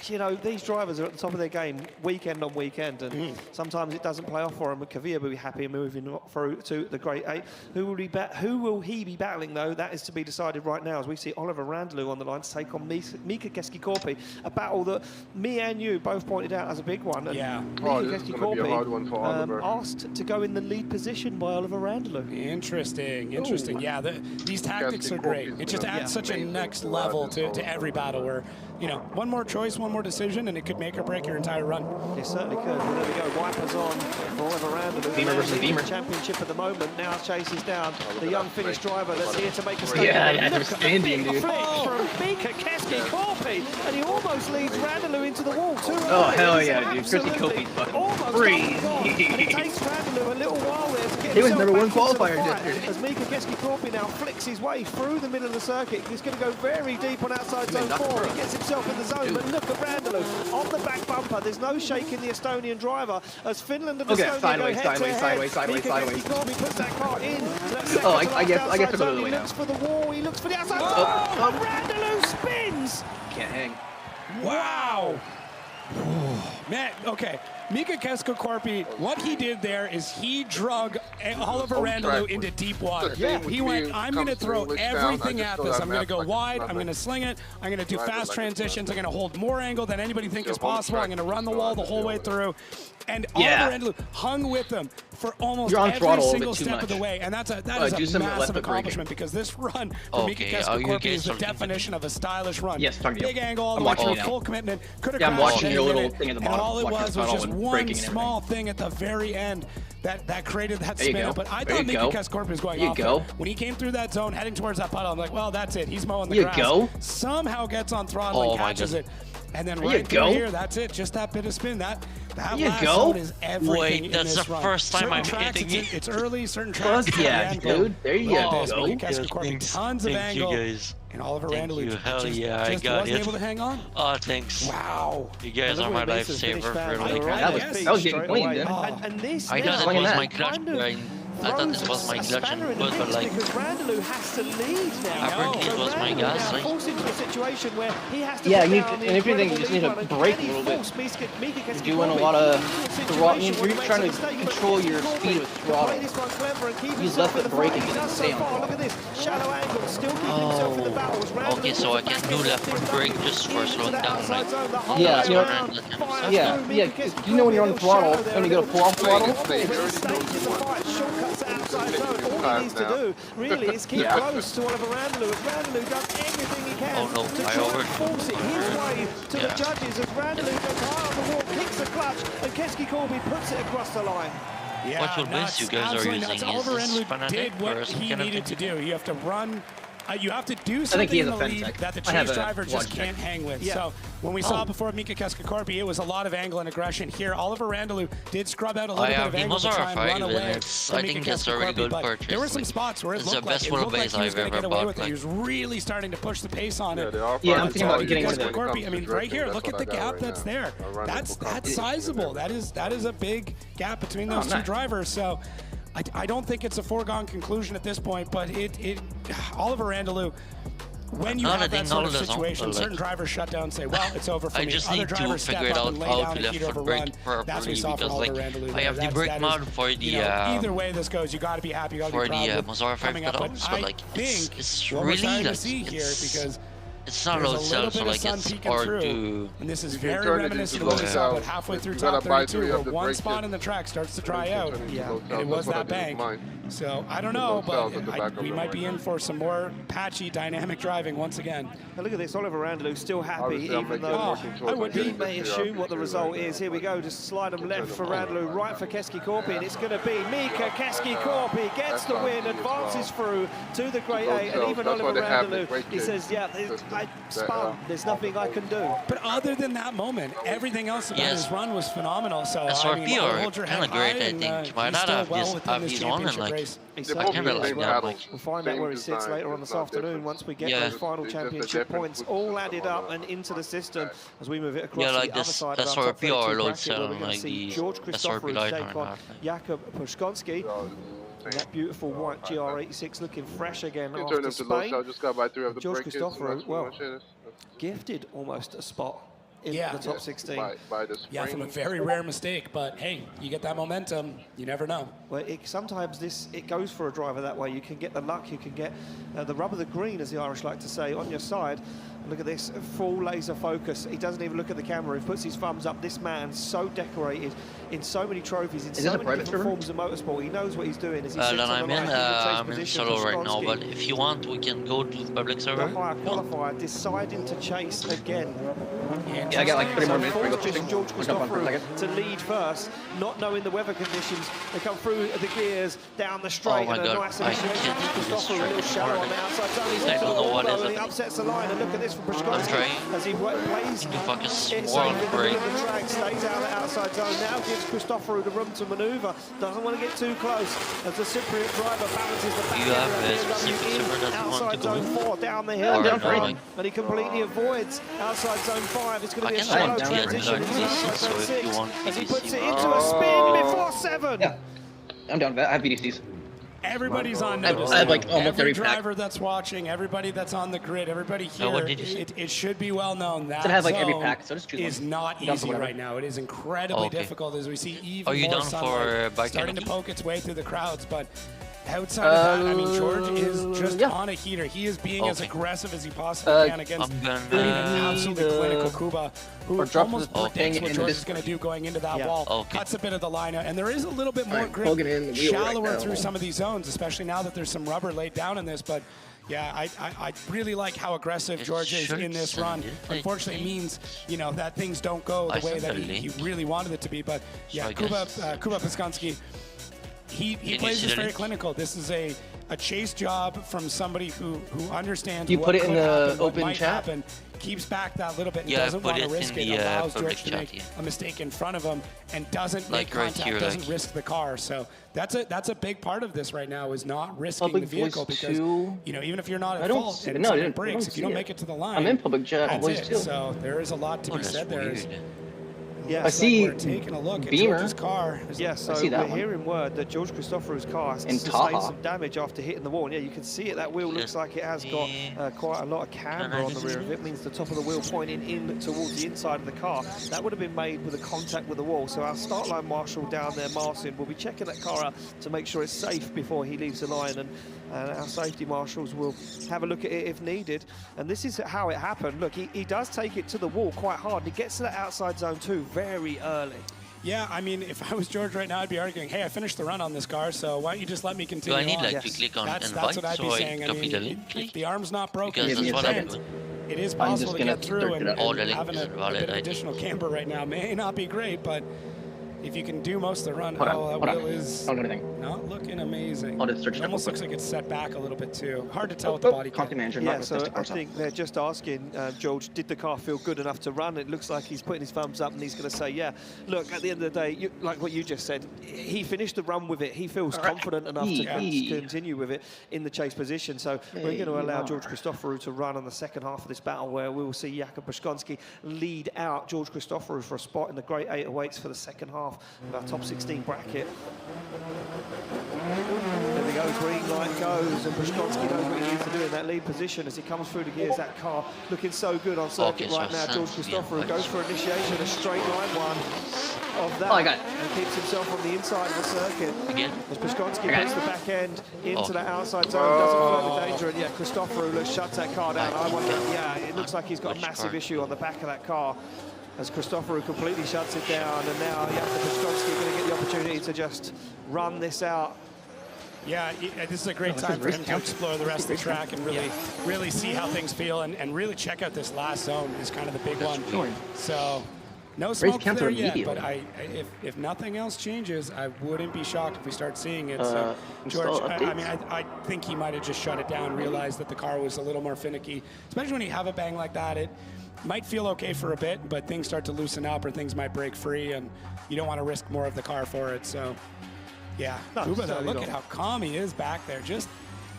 C: You know, these drivers are at the top of their game weekend on weekend, and sometimes it doesn't play off for them. But Kavia will be happy moving through to the Great Eight. Who will he be battling, though? That is to be decided right now, as we see Oliver Randlew on the line to take on Mika Keskikorpi, a battle that me and you both pointed out as a big one. And
D: Yeah.
A: Oh,
C: Mika
A: this is gonna be a hard one for Oliver.
C: asked to go in the lead position by Oliver Randlew.
D: Interesting. Yeah, these tactics are great. It just adds such a next level to every battle where, you know, one more choice, one more decision, and it could make or break your entire run.
C: It certainly could. Well, there we go. Wipers on for Oliver Randlew.
E: Beamer versus Beamer.
C: Championship at the moment. Now chases down the young Finnish driver that's here to make a statement.
E: Yeah, they're
C: Look at the
E: standing,
C: big
E: dude.
C: flick from Mika Keskikorpi, and he almost leads Randlew into the wall.
E: Oh, hell yeah, dude. Keskikorpi's fucking crazy.
C: And it takes Randlew a little while there to get
E: He was
C: himself
E: number one
C: back into the
E: qualifier
C: fight.
E: yesterday.
C: As Mika Keskikorpi now flicks his way through the middle of the circuit. He's going to go very deep on outside zone 4. He gets himself in the zone, but look at Randlew on the back bumper. There's no shake in the Estonian driver as Finland and Estonia
E: sideways,
C: go head to
E: sideways,
C: head. Mika
E: sideways.
C: Keskikorpi puts that car in.
E: Oh, I guess to go the other way
C: He
E: now.
C: looks for the wall. He looks for the outside.
E: Oh,
C: And Randlew spins.
E: Can't hang.
D: Wow. Man, okay. Mika Keskikorpi, what he did there is he drug Oliver Randlew into deep water.
A: Yeah.
D: He went, I'm going to throw everything at this. I'm going to go
A: like
D: wide.
A: nothing.
D: I'm going to sling it. I'm going to do
A: Drive it
D: fast
A: like
D: transitions. I'm going to hold more angle than anybody think is
A: Still hold
D: possible. I'm
A: track.
D: going to run the
A: Still
D: wall
A: on
D: the
A: the
D: whole way
A: field.
D: through. And
E: Yeah.
D: Oliver Randlew hung with him for almost
E: You're on
D: every
E: throttle a
D: single
E: bit too
D: step of the
E: much.
D: way. And that is
E: do
D: a
E: some
D: massive
E: left foot braking.
D: accomplishment because this run for Mika
G: Okay, you
D: Keskikorpi
G: guys
D: is the
G: something.
D: definition of a stylish run.
E: Yes, talking to you.
D: Big angle all the
E: I'm
D: way
E: watching
D: through,
E: you now.
D: full commitment. Could have
E: Yeah, I'm
D: crashed
E: watching
D: any
E: your little
D: minute,
E: thing at the
D: and
E: bottom,
D: all it
E: watching
D: was
E: the throttle
D: just
E: and
D: one
E: braking and
D: small thing at the very end that created that
E: There you
D: spin
E: go.
D: up. But I
E: There
D: thought
E: you
D: Mika
E: go.
D: Keskikorpi was going
E: There you
D: off
E: go.
D: there. When he came through that zone, heading towards that puddle, I'm like, well, that's it. He's mowing the
E: There you
D: grass.
E: go.
D: Somehow gets on throttle
G: Oh,
D: and
G: my
D: catches it.
G: goodness.
D: And then
E: There you
D: right through
E: go.
D: here, that's it. Just that bit of spin. That
E: you
D: last
E: go.
D: zone is everything
G: Wait,
D: in
G: that's
D: this
G: the
D: run.
G: first time
D: Certain
G: I'm
D: tracks,
G: hitting
D: it's,
G: it.
D: it's early, certain tracks.
E: Fuck
D: it's at the
E: yeah,
D: end, but
E: dude. There you
D: look at this,
E: go.
D: Mika Keskikorpi, tons of
G: Thank you
D: angle.
G: guys.
D: And Oliver
G: Thank
D: Randlew
G: you.
D: just,
G: Hell yeah, I
D: just
G: got
D: wasn't
G: it.
D: able to hang on.
G: Oh, thanks.
D: Wow.
G: You guys are my lifesaver for like.
E: That was getting clean, dude.
C: And this
G: I
C: now
G: thought it was my
C: kind
G: clutch,
C: of
G: but I thought this
C: throws
G: was my
C: a
G: clutch
C: spanner in
G: and
C: the
G: put, but
C: mix
G: like.
C: because Randlew has to lead now.
G: Apparently it was my
C: Randlew
G: gas,
C: now
G: like-
C: forced into a situation where he has to
E: Yeah,
C: put
E: you need
C: down
E: to-
C: the
E: and if anything, you
C: incredible
E: just need
C: lead
E: to
C: run, and
E: brake
C: can
E: a
C: he
E: little bit.
C: force Mika
E: You're
C: Keskikorpi
E: doing a lot of
C: into a
E: throttle.
C: situation where he
E: You're
C: makes
E: trying
C: a
E: to
C: mistake, but
E: control your
C: Keskikorpi
E: speed with
C: can
E: throttle.
C: play this one clever and keep
E: Use
C: himself
E: left
C: in the
E: foot braking
C: fight. He
E: and
C: does
E: stay
C: so
E: on
C: far.
E: throttle.
C: Look at this shallow angle, still keeping himself in the battle. As Randlew
G: Okay, so I
C: puts
G: can
C: it
G: do
C: back
G: left
C: into
G: foot
C: the
G: brake
C: battle,
G: just for
C: into
G: slowing
C: the
G: down,
C: outside
G: like.
C: zone, the whole
E: Yeah,
C: way
E: you know,
C: around. Fires
E: Yeah,
C: through
E: yeah.
C: Mika Keskikorpi,
E: You know when you're on
C: a
E: the
C: little
E: throttle,
C: shadow there,
E: when you go to pull off
C: a little
E: throttle.
C: bit.
A: He
C: But he
A: already
C: stays
A: knows
C: in the
A: you
C: fight, shortcuts to outside zone. All he needs to do really is keep
E: Yeah.
C: close to Oliver Randlew. As Randlew does everything he can
G: Oh, no,
C: to
G: I
C: try and
G: over-
C: force it his way to the
G: Yeah.
C: judges. As Randlew goes high on the wall, kicks the clutch, and Keskikorpi puts it across the line.
D: Yeah,
G: What your
D: nuts,
G: best you guys are
D: absolutely
G: using
D: nuts.
G: is
D: Oliver
G: this
D: Randlew
G: fanatic
D: did
G: or
D: what
G: some
D: he
G: kind of
D: needed to
G: thing?
D: do. You have to run You have to do
E: think
D: something
E: he
D: in
E: has
D: the
E: a fence
D: lead
E: tech.
D: that the
E: I have
D: chase
E: a
D: driver just
E: watch tech.
D: can't hang with.
C: Yeah.
D: So when we saw before Mika Keskakorpi, it was a lot of angle and aggression. Here, Oliver Randalou did scrub out a little bit of
G: the
D: angle to
G: MOZA
D: try and
G: are
D: run
G: fine,
D: away
G: and it's,
D: from
G: I
D: Mika
G: think it's a really
D: Keskakorpi,
G: good
D: but
G: purchase.
D: there were some
G: Like,
D: spots where it
G: it's the
D: looked like
G: best
D: he was
G: wheelbase
D: going to
G: I've
D: get
G: ever
D: away
G: bought,
D: with it. He
G: like-
D: was really starting to push the pace on it.
E: Yeah, I'm thinking about getting
D: Mika
E: into it.
D: Keskakorpi, I mean, right here, look at the gap that's there. That's sizable. That is a big gap between those two
E: nice.
D: drivers. So I don't think it's a foregone conclusion at this point, but Oliver Randalou, when you have that sort of situation, certain drivers shut down and say, well, it's over for
G: I
D: me.
G: just
D: Other
G: need to
D: drivers step
G: figure it
D: up
G: out
D: and lay
G: how
D: down
G: to
D: a
G: left
D: heat over
G: foot
D: run.
G: brake
D: That's what we
G: properly,
D: saw from
G: because
D: Oliver
G: like
D: Randalou.
G: I have the
D: That
G: brake
D: is,
G: mod for the
D: you know, either way this goes, you got to be happy, you got to be proud with
G: MOZA 5
D: coming up. But
G: pedals,
D: I
G: but like
D: think
G: it's
D: what we're
G: really
D: starting to
G: like
D: see here, because
G: it's not
D: there's
G: low
D: a little
G: cell,
D: bit
G: so
D: of
G: like
D: sun
G: it's
D: peeking
G: hard
D: through,
G: to.
D: and this is
A: You can
D: very
A: turn it
D: reminiscent
A: into
D: of what we
A: low
D: saw
A: cell.
D: about halfway through
A: You
D: top
A: gotta buy
D: 32,
A: 3
D: where
A: of the
D: one
A: brake
D: spot
A: kits.
D: in the track starts to dry
A: You can
D: out,
A: turn it into
C: Yeah.
A: low cell.
D: and it was
A: That's what I
D: that
A: did with
D: bank.
A: mine.
D: So I don't
A: The
D: know,
A: low
D: but
A: cells at the back of
D: we
A: the
D: might be
A: line.
D: in for some more patchy, dynamic driving once again.
C: Now look at this, Oliver Randalou still happy,
A: Obviously, I'm
C: even
A: making
C: though
A: working towards
C: I would
A: my
C: he may
A: distance
C: assume what the
A: here,
C: result
A: right now.
C: is. Here we go, just slide them left for Randalou, right for Keskakorpi, and it's going to be Mika Keskakorpi gets the win, advances through to the Grade A, and even
A: That's why
C: Oliver
A: they have the
C: Randalou,
A: brake
C: he
A: kit.
C: says, yeah, I spun, there's nothing I can do.
D: But other than that moment, everything else about
G: Yes.
D: his run was phenomenal. So I
G: SRP
D: mean,
G: are
D: hold your head
G: kinda great,
D: high,
G: I
D: and,
G: think. Why
D: he's
G: not
D: still
G: have
D: well
G: this-
D: within
G: have
D: this
G: his own and,
D: championship
G: like,
D: race.
C: He
A: They're
C: certainly
A: both
G: kinda
C: is.
G: like
C: Well,
G: that, like-
C: we'll find out where he sits later on this afternoon once we get those final championship points all added up and into the system as we move it across
G: like
C: the other
G: this
C: side of our top
G: SRP
C: 32
G: are load
C: bracket,
G: cell
C: where we're
G: and
C: going
G: like
C: to see
G: the
C: George
G: SRP
C: Christopher
G: light
C: take
G: iron
C: on
G: are.
C: Jakub Puszkonski. That beautiful white GR86 looking fresh again
A: You can
C: after
A: turn them to low
C: Spain.
A: cell. Just got by 3 of the
C: George
A: brake kits.
C: Christopher,
A: That's
C: well,
A: pretty much it.
C: gifted almost a spot in
D: Yeah.
C: the top 16.
A: By the
D: Yeah, from a
A: spring.
D: very rare mistake, but hey, you get that momentum, you never know.
C: Well, sometimes it goes for a driver that way. You can get the luck, you can get the rub of the green, as the Irish like to say, on your side. And look at this, full laser focus. He doesn't even look at the camera. He puts his thumbs up. This man's so decorated in so many trophies, in so many different forms of motorsport. He knows what he's doing. As he sits
G: Then
C: on
G: I'm
C: the
G: in,
C: right chase
G: I'm in
C: position
G: solo
C: for
G: right now,
C: Skronsky.
G: but if you want, we can go to the public
C: The
G: server.
C: higher qualifier deciding to chase again.
E: Yeah, I got like 3 more minutes before we go
C: Forced
E: fishing.
C: George
E: I'll jump on for a
C: Christopher
E: second.
C: to lead first, not knowing the weather conditions. They come through the gears, down the straight,
G: Oh my
C: and a
G: God,
C: nice
G: I
C: initiation
G: can't
C: from
G: do this
C: Christopher, a little
G: track
C: shallow on
G: hard.
C: the outside zone. He's
G: I
C: into
G: don't
C: the
G: know
C: wall
G: what
C: though,
G: is
C: and he
G: it.
C: upsets the line. And look at this from
G: I'm
C: Puszkonski
G: trying.
C: as he plays
G: The fuck is
C: it
G: more
C: safe
G: on
C: in the
G: break.
C: middle of the track, stays out of the outside zone. Now gives Christopher the room to manoeuvre. Doesn't want to get too close as the Cypriot driver balances the back
G: You have
C: end
G: a
C: of the
G: specific
C: BMW
G: server that
C: in
G: you want
C: outside
G: to go
C: zone
G: in?
C: 4 down the hill.
G: Or
C: down
G: no,
C: front,
G: like-
C: and he completely avoids outside zone 5. It's going to
G: I
C: be a
G: can
C: shallow
G: like
C: transition
G: like
C: into
G: this,
C: outside
G: so
C: zone
G: if you
C: 6
G: want
C: as he
G: VDC,
C: puts it into a spin before 7.
E: Yeah, I'm down with that. I have VDCs.
D: Everybody's on
E: I
D: notice.
E: have like almost
D: Every
E: every pack.
D: driver that's watching, everybody that's on the grid, everybody here,
G: what did you say?
D: it should be well known that
E: Said I have, like, every
D: zone
E: pack, so just choose
D: is
E: one.
D: not
E: Down for
D: easy
E: whatever.
D: right now. It is incredibly
G: Okay.
D: difficult as we see even
G: Are you
D: more
G: done for,
D: sunlight
G: bike
D: starting to
G: energy?
D: poke its way through the crowds. But outside of that, I mean, George is just
E: yeah.
D: on a heater. He is being as
G: Okay.
D: aggressive as he possibly can against
G: I'm gonna
D: an absolutely
E: need,
D: clinical Kuba, who
E: or drop
D: almost
E: the thing
D: predicts what
E: in
D: George
E: this-
D: is going to do going into that
C: Yeah.
D: wall.
G: Okay.
D: Cuts a bit of the line out, and there is a little bit more
E: I'm
D: grip,
E: plugging in the wheel right
D: shallower
E: now.
D: through some of these zones, especially now that there's some rubber laid down in this. But yeah, I really like how aggressive
G: It
D: George is
G: should
D: in this
G: send
D: run.
G: it, I
D: Unfortunately, it
G: think.
D: means that things don't go
G: I
D: the way
G: sent
D: that
G: the
D: he
G: link.
D: really wanted it to be. But yeah,
G: So I
D: Kuba
G: guess-
D: Puszkonski, he
G: you
D: plays
G: see
D: this
G: the
D: very
G: link?
D: clinical. This is a chase job from somebody who understands
E: You
D: what
E: put it in
D: could
E: the
D: happen, what
E: open
D: might
E: chat?
D: happen, keeps back that little bit and
G: Yeah, I
D: doesn't
G: put
D: want to
G: it
D: risk
G: in
D: it,
G: the,
D: allows
G: public
D: George to
G: chat,
D: make
G: yeah.
D: a mistake in front of him and doesn't
G: Like
D: make
G: right
D: contact,
G: here,
D: doesn't
G: like-
D: risk the car. So that's a big part of this right now, is not risking
E: Public
D: the vehicle,
E: voice
D: because
E: two.
D: even if you're not
E: I
D: at
E: don't
D: fault
E: see-
D: and
E: no, I
D: something
E: didn't- I
D: breaks,
E: don't
D: if you don't
E: see
D: make
E: it.
D: it to the line,
E: I'm in public chat,
D: that's
E: voice
D: it.
E: two.
D: So there is a lot to
G: Oh,
D: be
G: that's
D: said there.
G: weird.
C: Yeah.
E: I see
D: We're taking a look at
E: Beamer.
D: George's car.
C: Yeah, so
E: see
C: we're
E: that one.
C: hearing word that George Christopher's car has
E: In
C: sustained
E: Taha.
C: some damage after hitting the wall. And yeah, you can see it. That wheel looks like it has got quite a lot of camber on the rear of it. Means the top of the wheel pointing in towards the inside of the car. That would have been made with a contact with the wall. So our start line marshal down there, Marcin, will be checking that car out to make sure it's safe before he leaves the line. And our safety marshals will have a look at it if needed. And this is how it happened. Look, he does take it to the wall quite hard. And he gets to that outside zone 2 very early.
D: Yeah, I mean, if I was George right now, I'd be arguing, hey, I finished the run on this car, so why don't you just let me
G: Do
D: continue
G: I need
D: on?
G: like
C: Yes.
G: to click on
D: That's
G: invite
D: what I'd
G: so
D: be
G: I
D: saying. I
G: copy
D: mean,
G: the link?
D: if the arm's not broken,
G: Because
E: Give me
G: that's
E: a
G: what I'm
E: second.
G: doing.
D: it is
E: I'm
D: possible
E: just
D: to
E: gonna
D: get through,
E: search
D: and
E: it up.
G: Oh, the link
D: having a
G: isn't valid,
D: bit of
G: I think.
D: additional camber right now may not be great, but if you can do most of the run,
E: Hold
D: that
E: on.
D: wheel is
E: Don't do anything.
D: not looking amazing.
E: I'll just search
D: It
E: that
D: almost
E: real
D: looks
E: quick.
D: like it's set back a little bit too. Hard to tell with the body kit.
E: Content manager,
C: Yeah,
E: not
C: so
E: with
C: I think they're just asking George, did the car feel good enough to run? It looks like he's putting his thumbs up and he's going to say, yeah. Look, at the end of the day, like what you just said, he finished the run with it. He feels confident enough to continue with it in the chase position. So we're going to allow George Christoforou to run on the second half of this battle, where we will see Jakub Brzezowski lead out George Christoforou for a spot in the Great 8 awaits for the second half of our top 16 bracket. There we go, green light goes, and Brzezowski knows what he needs to do in that lead position as he comes through the gears. That car looking so good on circuit right now. George Christoforou goes for initiation, a straight line one of that, and keeps himself on the inside of the circuit.
G: Again.
C: As Brzezowski puts the back end into the outside zone, doesn't feel the danger, and yeah, Christoforou shuts that car down. I wonder, yeah, it looks like he's got a massive issue on the back of that car, as Christoforou completely shuts it down, and now Brzezowski going to get the opportunity to just run this out.
D: Yeah, this is a great time for him to explore the rest of the track and really see how things feel, and really check out this last zone is kind of the big one. So no smoke there yet, but if nothing else changes, I wouldn't be shocked if we start seeing it. So George, I think he might have just shut it down, realized that the car was a little more finicky, especially when you have a bang like that. It might feel okay for a bit, but things start to loosen up or things might break free, and you don't want to risk more of the car for it. So yeah, Kuba, though, look at how calm he is back there, just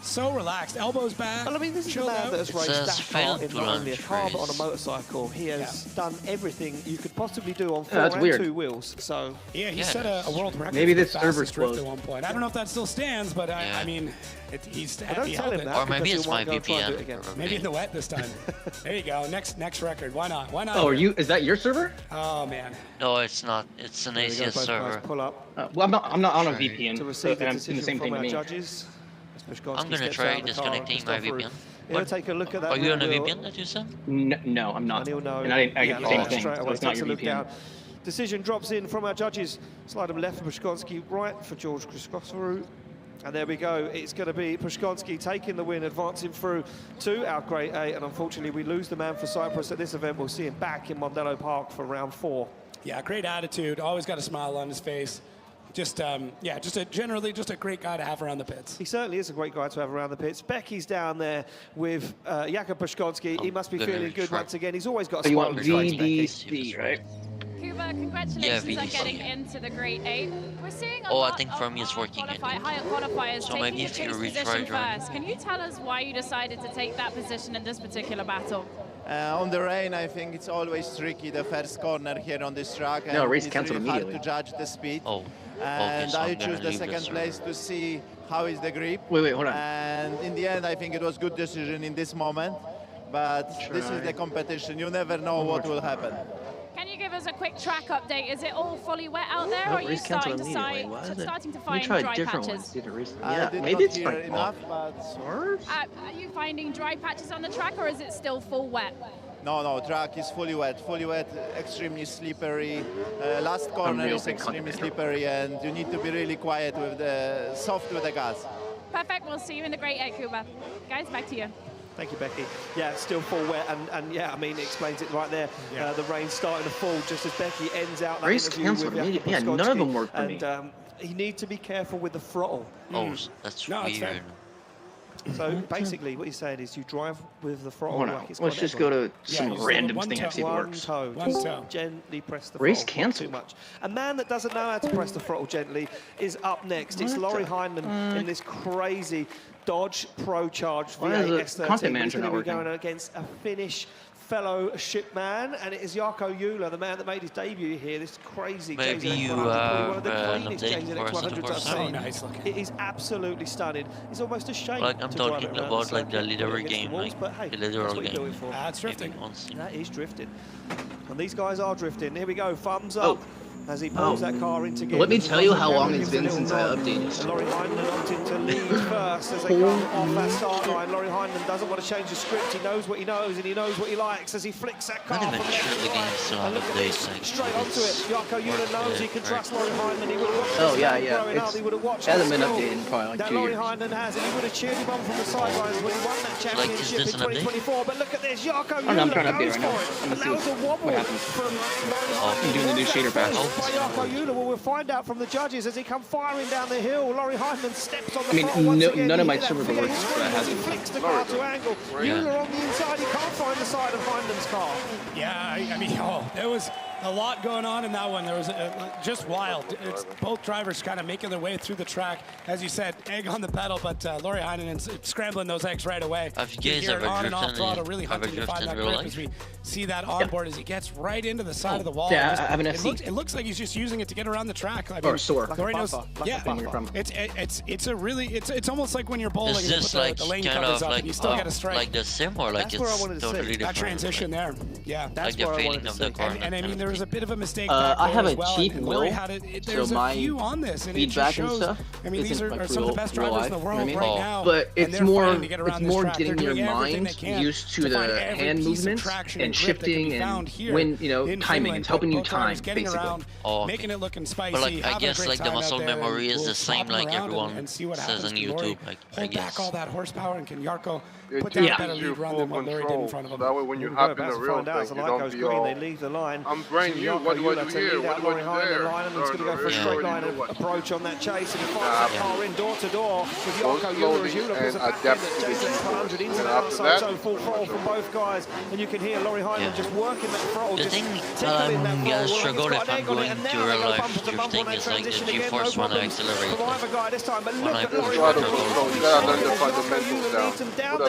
D: so relaxed, elbows back.
C: Well, I mean, this is a man that has raced that car in not only a car but on a motorcycle. He has done everything you could possibly do on 4 and 2 wheels. So
D: yeah, he set a world record.
E: Maybe
D: for
E: this
D: the
E: server's
D: fastest drift
E: closed
D: at one point. I don't know if that still stands, but I mean, he's
C: don't tell him that,
G: or maybe it's my
C: VPN.
G: VPN.
D: Maybe in the wet this time. There you go. Next record. Why not? Why not?
E: Oh, is that your server?
D: Oh man.
G: No, it's not. It's an ACS server.
C: Pull up.
E: Well, I'm not on a VPN,
C: To receive the
E: and I'm doing the same
C: decision
E: thing
C: from
E: to
C: our
E: me.
C: judges.
G: I'm gonna try disconnecting my VPN.
C: He'll take a look at that.
G: Are you on a VPN that you said?
E: No, I'm not.
C: And he'll know.
E: And I get the same thing,
C: straight
E: so
C: away
E: it's not
C: takes
E: your
C: a look
E: VPN.
C: down. Decision drops in from our judges. Slide him left for Brzezowski, right for George Christoforou. And there we go. It's going to be Brzezowski taking the win, advancing through to our Great 8. And unfortunately, we lose the man for Cyprus at this event. We'll see him back in Mondello Park for round 4.
D: Yeah, great attitude. Always got a smile on his face. Just, generally a great guy to have around the pits.
C: He certainly is a great guy to have around the pits. Becky's down there with Jakub Brzezowski. He must be feeling good once again. He's always got a smile on his face,
E: VDC, right?
H: Kuba, congratulations on getting into the Great 8. We're seeing a
G: I
H: lot
G: think
H: of
G: for me it's working.
H: higher qualifiers
G: So
H: taking
G: maybe
H: the
G: if you
H: chase
G: retry
H: position
G: driving.
H: first. Can you tell us why you decided to take that position in this particular battle?
J: On the rain, I think it's always tricky, the first corner here on this track. And
E: No, race
J: it's
E: canceled
J: really hard
E: immediately.
J: to judge the speed.
G: Oh.
J: And
G: so
J: I
G: I'm gonna
J: choose the
G: leave
J: second
G: this
J: place to see how is the grip.
E: Wait, hold on.
J: And in the end, I think it was good decision in this moment. But this is the competition. You never know what will happen.
H: Can you give us a quick track update? Is it all fully wet out there, or are you starting to find dry patches?
E: Yeah,
J: did
E: maybe
J: not
E: it's
J: hear
E: fine.
J: enough, but
H: Are you finding dry patches on the track, or is it still full wet?
J: no, track is fully wet, extremely slippery. Last corner is extremely slippery, and you need to be really quiet with the soft with the gas.
H: Perfect. We'll see you in the Great 8, Kuba. Guys, back to you.
C: Thank you, Becky. Yeah, it's still full wet, and yeah, I mean, it explains it right there. The rain's starting to fall just as Becky ends out that
E: Race
C: interview
E: cancelled
C: with
E: immediately. Yeah,
C: Jakub
E: none of them
C: Brzezowski.
E: worked for me.
C: And you need to be careful with the throttle.
G: Oh, that's weird.
C: So basically, what he's saying is you drive with the throttle
E: Hold on.
C: like it's
E: Let's
C: got
E: just
C: ever.
E: go to some random thing and see if it
C: One
E: works.
C: toe.
D: One
C: Just
D: toe.
C: gently press the
E: Race
C: throttle. Not too
E: cancelled.
C: much. A man that doesn't know how to press the throttle gently is up next. It's Laurie Heinemann in this crazy Dodge Pro Charge
E: Why is
C: V8
E: the
C: S13.
E: content
C: He's
E: manager
C: going to
E: not
C: be
E: working?
C: going against a Finnish fellow shipman, and it is Jarkko Juhla, the man that made his debut here. This crazy
G: Maybe
C: JZX100,
G: you
C: probably one of the
G: have an
C: cleanest
G: update for us on the
C: JZX100s I've
G: course.
C: seen.
D: Nice looking.
C: It is absolutely stunning. It's almost a shame
G: Like I'm
C: to drive
G: talking
C: it around
G: about like the
C: circuit,
G: literal
C: against the
G: game,
C: walls,
G: like
C: but hey,
G: the
C: that's
G: literal
C: what you do
G: game.
C: it for.
D: That's drifting.
C: That is drifting. And these guys are drifting. Here we go, thumbs up. As he pulls that car into gear.
E: Let me tell you how long it's been since I updated.
C: And Laurie Heinemann opted to lead first as they come off that start line. Laurie Heinemann doesn't want to change the script. He knows what he knows and he knows what he likes as he flicks that car
G: Not
C: from
G: even
C: left
G: sure
C: to
G: the
C: right.
G: game's still
C: And
G: on
C: look at
G: updates,
C: this,
G: like,
C: straight onto it.
G: it's
C: Jarkko Juhla
G: worth
C: knows
G: it,
C: he can
G: right?
C: trust Laurie Heinemann. He would have watched
E: Oh,
C: this
E: yeah,
C: man
E: yeah.
C: growing up. He would have watched
E: It hasn't
C: the
E: been
C: skill
E: updated in probably like
C: that
E: 2
C: Laurie
E: years.
C: Heinemann has, and he would have cheered him on from the sidelines when he won that championship
G: this
C: in
G: an update?
C: 2024. But look at this, Jarkko
E: I'm trying to
C: Juhla
E: update
C: goes
E: right now.
C: for it.
E: Let me
C: And that
E: see
C: was a wobble
E: what happens.
C: from Laurie
E: I'm doing the new shader pass.
C: by Jarkko Ulla. Well, we'll find out from the judges as he comes firing down the hill. Laurie Heinemann steps on the throttle once again.
K: None of my server boards
C: he flicks the car to angle. Ulla on the inside, he can't find the side of Heinemann's car.
D: Yeah, I mean, there was a lot going on in that one. There was just wild. It's both drivers kind of making their way through the track. As you said, egg on the pedal, but Laurie Heinenen's scrambling those eggs right away.
G: Have you guys ever
D: on and off
G: drifted
D: throttle, really hunting to find that grip as we see that onboard as he gets right into the side of the wall.
K: Yeah, I have an FC.
D: It looks like he's just using it to get around the track. I mean,
K: or sore.
D: Laurie knows. Yeah, it's almost like when you're bowling and you put the lane covers up and you still get a strike.
G: Like the sim or like it's totally different?
D: That transition there. Yeah,
G: that's like the feeling of the corner.
D: And I mean, there was a bit of a mistake.
K: I have a cheap wheel,
D: there's a few on this, and it just shows. I mean, these are some of the best drivers in the world right now.
K: But it's more getting your mind used to the hand movements and shifting and when timing. It's helping you time basically.
D: Making it looking spicy.
G: But like I guess like the muscle memory is the same like everyone says on YouTube. Like I guess.
D: Back all that horsepower, and can Jarkko put down a better lead run than what Laurie did in front of him.
A: That way when you hop in the real thing, you don't be all,
C: they leave the line.
A: I'm brand new, what do I do here? What do I do there?
C: And it's going to go for a straight line approach on that chase, and he finds the car in door to door with Jarkko Ulla as Ulla was back in at Jason 100 into the outside zone, full throttle from both guys, and you can hear Laurie Heinemann just working that throttle, just tickling that throttle.
G: Struggle if I'm going to real life drifting is like the G-force when I accelerate.
C: From either guy this time, but look at Laurie down the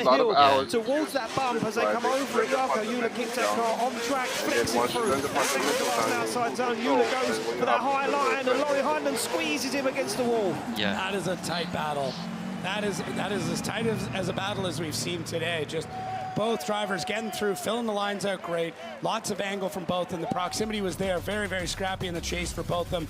C: hill towards that bump as they come over it. Jarkko Ulla kicks that car on track, flicks it through. Outside zone, Ulla goes for that high line, and Laurie Heinemann squeezes him against the wall.
D: Yeah, that is a tight battle. That is as tight as a battle as we've seen today. Just both drivers getting through, filling the lines out great. Lots of angle from both, and the proximity was there. Very, very scrappy in the chase for both of them.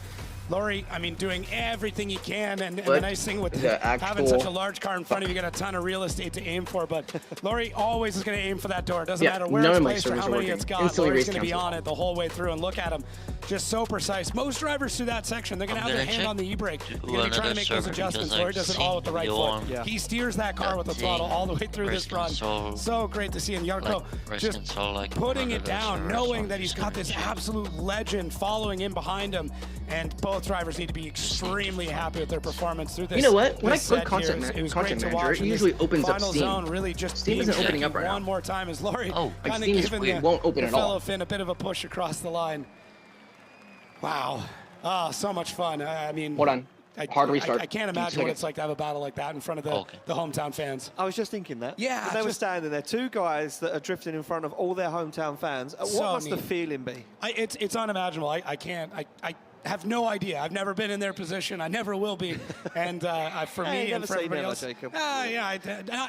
D: Laurie, I mean, doing everything he can, and the nice thing with having such a large car in front of you, you got a ton of real estate to aim for, but Laurie always is going to aim for that door. It doesn't matter where it's placed or how many it's got. Laurie's going to be on it the whole way through, and look at him, just so precise. Most drivers through that section, they're going to have their hand on the e-brake. They're going to be trying to make those adjustments. Laurie does it all with the right foot. He steers that car with the throttle all the way through this run. So great to see him. Jarkko just putting it down, knowing that he's got this absolute legend following in behind him, and both drivers need to be extremely happy with their performance through this.
K: You know what? When I click
D: Content
K: Manager, it usually opens up Steam.
D: Zone really just
K: Steam isn't opening up right now.
D: One more time as Laurie kind of
K: giving
D: the
K: won't open at all.
D: fellow Finn a bit of a push across the line. Wow. Oh, so much fun. I mean,
K: hold on. Hard restart.
D: I can't imagine what it's like to have a battle like that in front of the hometown fans.
C: I was just thinking that.
D: Yeah.
C: They were standing there, two guys that are drifting in front of all their hometown fans. What must the feeling be?
D: It's unimaginable. I can't. I have no idea. I've never been in their position. I never will be. And for me and for everybody else,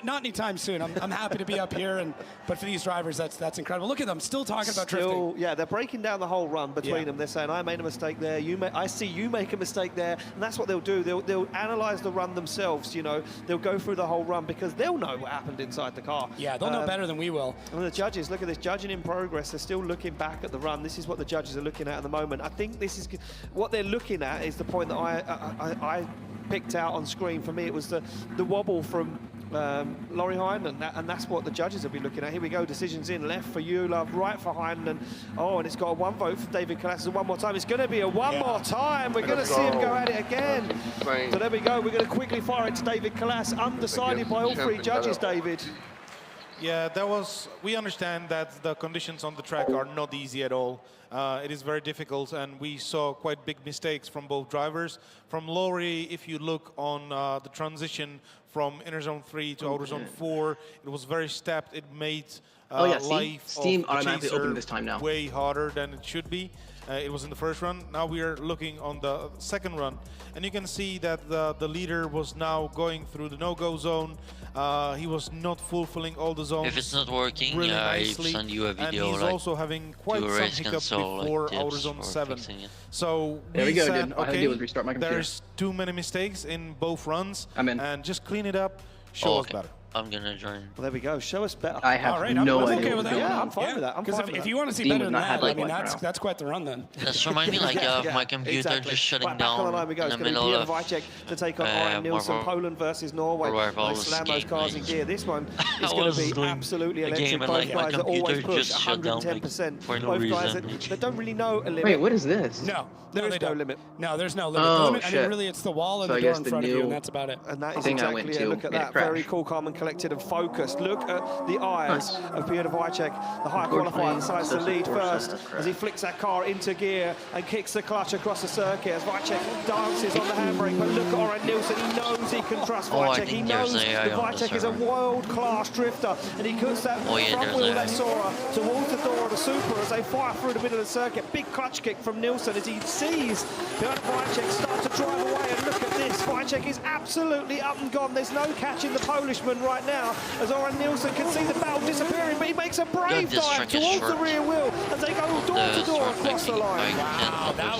D: not anytime soon. I'm happy to be up here. But for these drivers, that's incredible. Look at them, still talking about drifting.
C: Yeah, they're breaking down the whole run between them. They're saying, I made a mistake there. I see you make a mistake there. And that's what they'll do. They'll analyze the run themselves. They'll go through the whole run because they'll know what happened inside the car.
D: Yeah, they'll know better than we will.
C: And the judges, look at this, judging in progress. They're still looking back at the run. This is what the judges are looking at the moment. I think this is what they're looking at is the point that I picked out on screen. For me, it was the wobble from Laurie Heinemann, and that's what the judges will be looking at. Here we go, decisions in, left for Ulla, right for Heinemann. Oh, and it's got a one vote for David Kalas. One more time. It's going to be a one more time. We're going to see him go at it again. So there we go. We're going to quickly fire it to David Kalas, undecided by all three judges, David.
L: Yeah, we understand that the conditions on the track are not easy at all. It is very difficult, and we saw quite big mistakes from both drivers. From Laurie, if you look on the transition from inner zone 3 to outer zone 4, it was very stepped. It made life
K: Steam
L: of
K: automatically opened this time now.
L: Way harder than it should be. It was in the first run. Now we are looking on the second run, and you can see that the leader was now going through the no-go zone. He was not fulfilling all the zones.
G: If it's not working,
L: really
G: I
L: nicely,
G: send you a video.
L: And he's also having quite some hiccups before outer zone 7. So
K: there we go. All I had to do was restart my computer.
L: There's too many mistakes in both runs,
K: I'm in.
L: and just clean it up. Show us better.
G: I'm gonna join.
C: Well, there we go. Show us better.
K: I have
D: right,
K: no
D: I'm
K: idea.
D: okay with that.
C: Yeah, I'm fine with that.
D: Because if you want to see better than that, I mean, that's quite the run then.
G: That's reminding me like of my computer
C: exactly.
G: just shutting
C: Back on the line we go.
G: in
C: It's
G: the
C: going to
G: middle
C: be
G: of
C: Wojciech to take on Ryan Nielsen. Poland versus Norway. They slam those cars in gear. This one is going to be absolutely electric. Both guys that always push 110%. Both guys that don't really know a limit.
K: Wait, what is this?
D: No,
C: there is no limit.
D: No, there's no limit.
K: Oh,
D: the limit,
K: shit.
D: I mean, really, it's the wall and the door in front of you, and that's about it.
C: And that is exactly it. Look at that. Very cool, calm and collected and focused. Look at the eyes of Piotr Wojciech. The high qualifier decides to lead first as he flicks that car into gear and kicks the clutch across the circuit as Wojciech dances on the handbrake. But look at Oren Nielsen. He knows he can trust Wojciech. He knows that Wojciech is a world-class drifter, and he cuts that front wheel, that Sora, towards the door of the Super as they fire through the middle of the circuit. Big clutch kick from Nielsen as he sees Piotr Wojciech start to drive away. And look at this. Wojciech is absolutely up and gone. There's no catching the Polishman right now as Oren Nielsen can see the battle disappearing, but he makes a brave dive towards the rear wheel as they go door to door across the line.
D: Wow, that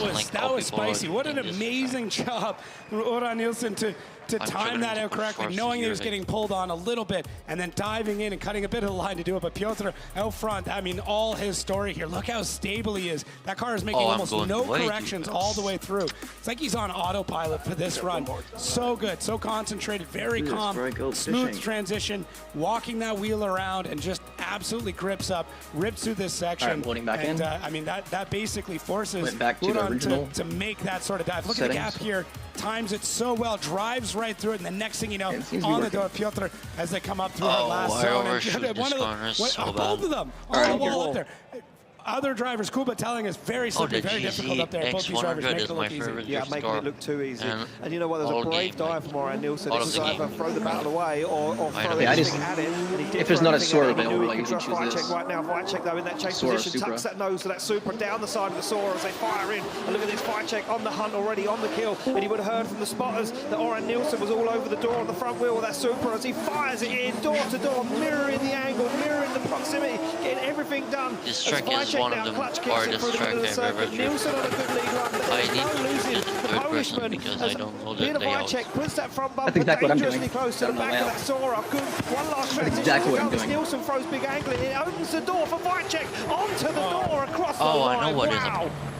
D: was spicy. What an amazing job from Oren Nielsen to time that out correctly, knowing he was getting pulled on a little bit and then diving in and cutting a bit of the line to do it. But Piotr out front, I mean, all his story here. Look how stable he is. That car is making almost no corrections all the way through. It's like he's on autopilot for this run. So good, so concentrated, very calm, smooth transition, walking that wheel around and just absolutely grips up, rips through this section.
K: And
D: I mean, that basically forces
K: Uran
D: to make that sort of dive. Look at the gap here. Times it so well, drives right through it, and the next thing you know, on the door, Piotr, as they come up through our last zone. Both of them, on the wall up there. Other drivers, Kuba telling us very simply, very difficult up there. Both these drivers make it look easy.
C: Yeah, making it look too easy. And you know what? There's a brave dive from Oren Nielsen. This is either throw the battle away or throw anything at it.
K: If there's not a Sora available, I usually choose this.
C: Right now, Wojciech though in that chase position tucks that nose to that Supra down the side of the Sora as they fire in. And look at this, Wojciech on the hunt already, on the kill. And he would have heard from the spotters that Oren Nielsen was all over the door on the front wheel of that Supra as he fires it in door to door, mirroring the angle, mirroring the proximity, getting everything done.
G: This track is one of the hardest track I've ever driven. I need to use it third person because I don't know the layout.
C: Puts that front bumper
K: That's exactly what I'm doing.
C: dangerously close to the back of that Sora. Good. One last transition.
K: Exactly what I'm doing.
C: Nielsen throws big angle in. It opens the door for Wojciech onto the door across the line.
G: I know what is it.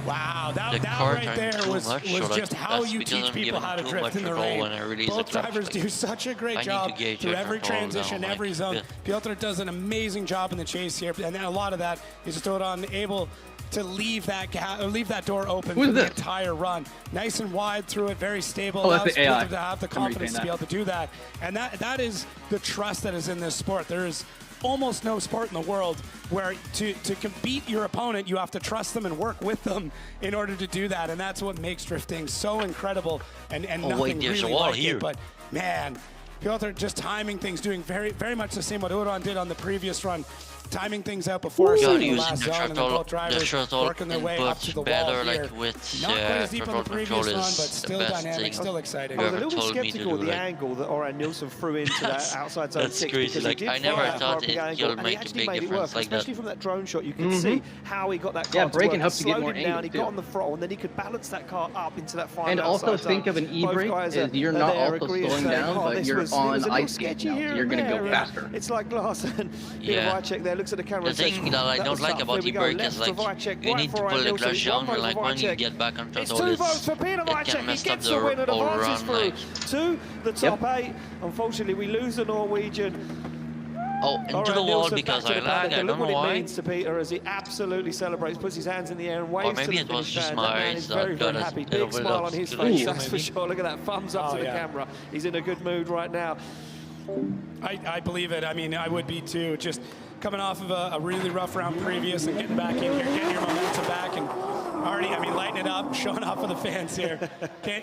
D: Wow, that right there was just how you teach people how to drift in the rain. Both drivers do such a great job through every transition, every zone. Piotr does an amazing job in the chase here, and a lot of that is just able to leave that door open for the entire run. Nice and wide through it, very stable.
K: Oh, that's the AI.
D: To have the confidence to be able to do that. And that is the trust that is in this sport. There is almost no sport in the world where to beat your opponent, you have to trust them and work with them in order to do that. And that's what makes drifting so incredible and nothing really like it. But man, Piotr just timing things, doing very, very much the same what Uran did on the previous run. Timing things out before the last zone, and then both drivers working their way up to the wall here. Not quite as deep on the previous run, but still dynamic, still exciting.
C: I was a little bit skeptical of the angle that Oren Nielsen threw into that outside zone 6 because he did
G: I never thought
C: it
G: would make a big difference like that.
C: Especially from that drone shot, you could see how he got that car
K: to work. Braking helps you get more
C: angle. He got on the throttle, and then he could balance that car up into that final.
K: And also think of an e-brake as you're not also slowing down, but you're on ice skate now. You're going to go faster.
C: It's like glass. And Wojciech there looks at the camera.
G: That I don't like about e-brake is like you need to pull the clutch down, like when you get back on throttle, it can mess up the whole run. Like.
C: To the top 8. Unfortunately, we lose the Norwegian.
G: Into the wall because I lag. I don't know why.
C: Look what it means to Peter as he absolutely celebrates, puts his hands in the air and waves to the finish line.
G: Or maybe it was just
C: my eyes. He's very, very happy. Big smile on his face, that's for sure. Look at that, thumbs up to the camera. He's in a good mood right now.
D: I believe it. I mean, I would be too. Just coming off of a really rough round previous and getting back in here, getting your momentum back, and already, I mean, lighting it up, showing off for the fans here.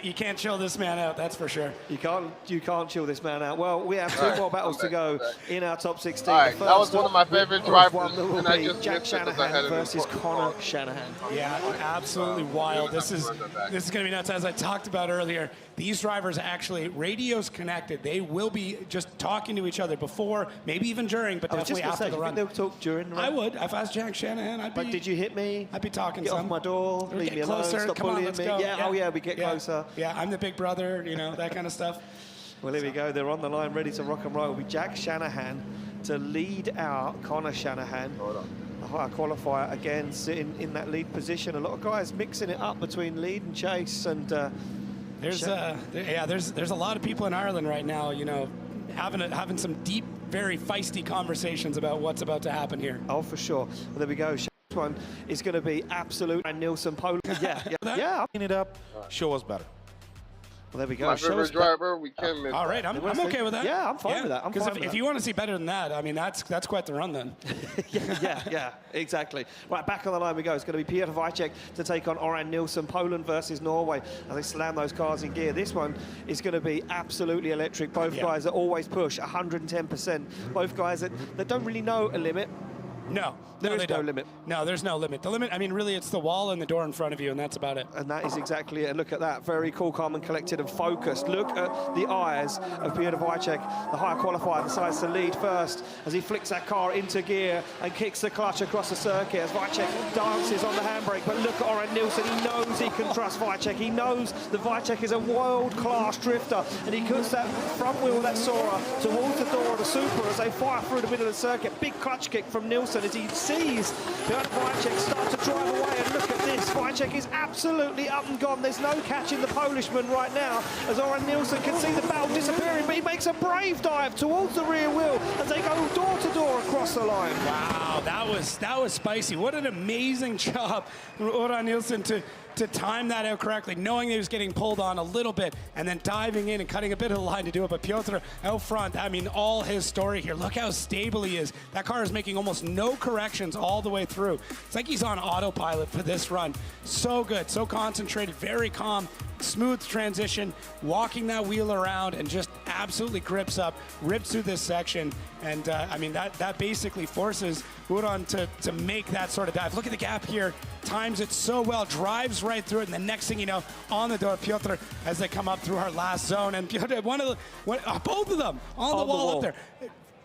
D: You can't chill this man out, that's for sure.
C: You can't chill this man out. Well, we have two more battles to go in our top 16.
A: All right, that was one of my favorite drivers,
C: and I just Jack Shanahan versus Connor Shanahan.
D: Yeah, absolutely wild. This is going to be nuts. As I talked about earlier, these drivers actually, radios connected. They will be just talking to each other before, maybe even during, but definitely after the run.
C: They'll talk during the run?
D: I would. If I was Jack Shanahan, I'd be...
C: Like, did you hit me?
D: I'd be talking
C: Get
D: some.
C: off my door, leave me alone,
D: closer.
C: stop bullying me.
D: Go.
C: Yeah, oh yeah, we get closer.
D: Yeah, I'm the big brother, you know, that kind of stuff.
C: Well, here we go. They're on the line, ready to rock and roll. It'll be Jack Shanahan to lead out Connor Shanahan. The higher qualifier, again, sitting in that lead position. A lot of guys mixing it up between lead and chase. And
D: there's a lot of people in Ireland right now, you know, having some deep, very feisty conversations about what's about to happen here.
C: Oh, for sure. Well, there we go. This one is going to be absolute. And Nilsson, Poland. Yeah.
L: Clean it up. Show us better.
C: Well, there we go.
A: My favorite driver, we can miss.
D: All right, I'm okay with that.
C: Yeah, I'm fine with that.
D: Because if you want to see better than that, I mean, that's quite the run then.
C: yeah, exactly. Right, back on the line we go. It's going to be Peter Wojciech to take on Oran Nilsson, Poland versus Norway, as they slam those cars in gear. This one is going to be absolutely electric. Both guys that always push 110%. Both guys that don't really know a limit.
D: No,
C: there is no limit.
D: No, there's no limit. The limit, I mean, really, it's the wall and the door in front of you, and that's about it.
C: And that is exactly it. Look at that. Very cool, calm and collected and focused. Look at the eyes of Peter Wojciech. The higher qualifier decides to lead first as he flicks that car into gear and kicks the clutch across the circuit as Wojciech dances on the handbrake. But look at Oran Nilsson. He knows he can trust Wojciech. He knows that Wojciech is a world-class drifter, and he puts that front wheel of that Sora towards the door of the Super as they fire through the middle of the circuit. Big clutch kick from Nilsson as he sees Wojciech start to drive away, and look at this. Wojciech is absolutely up and gone. There's no catching the Polishman right now as Oran Nilsson can see the battle disappearing, but he makes a brave dive towards the rear wheel as they go door to door across the line.
D: Wow, that was spicy. What an amazing job from Oran Nilsson to time that out correctly, knowing he was getting pulled on a little bit and then diving in and cutting a bit of the line to do it. But Piotr out front, I mean, all his story here. Look how stable he is. That car is making almost no corrections all the way through. It's like he's on autopilot for this run. So good, so concentrated, very calm, smooth transition, walking that wheel around and just absolutely grips up, rips through this section. And I mean, that basically forces Oran to make that sort of dive. Look at the gap here, times it so well, drives right through it, and the next thing you know, on the door, Piotr, as they come up through our last zone. And Piotr, both of them on the wall up there.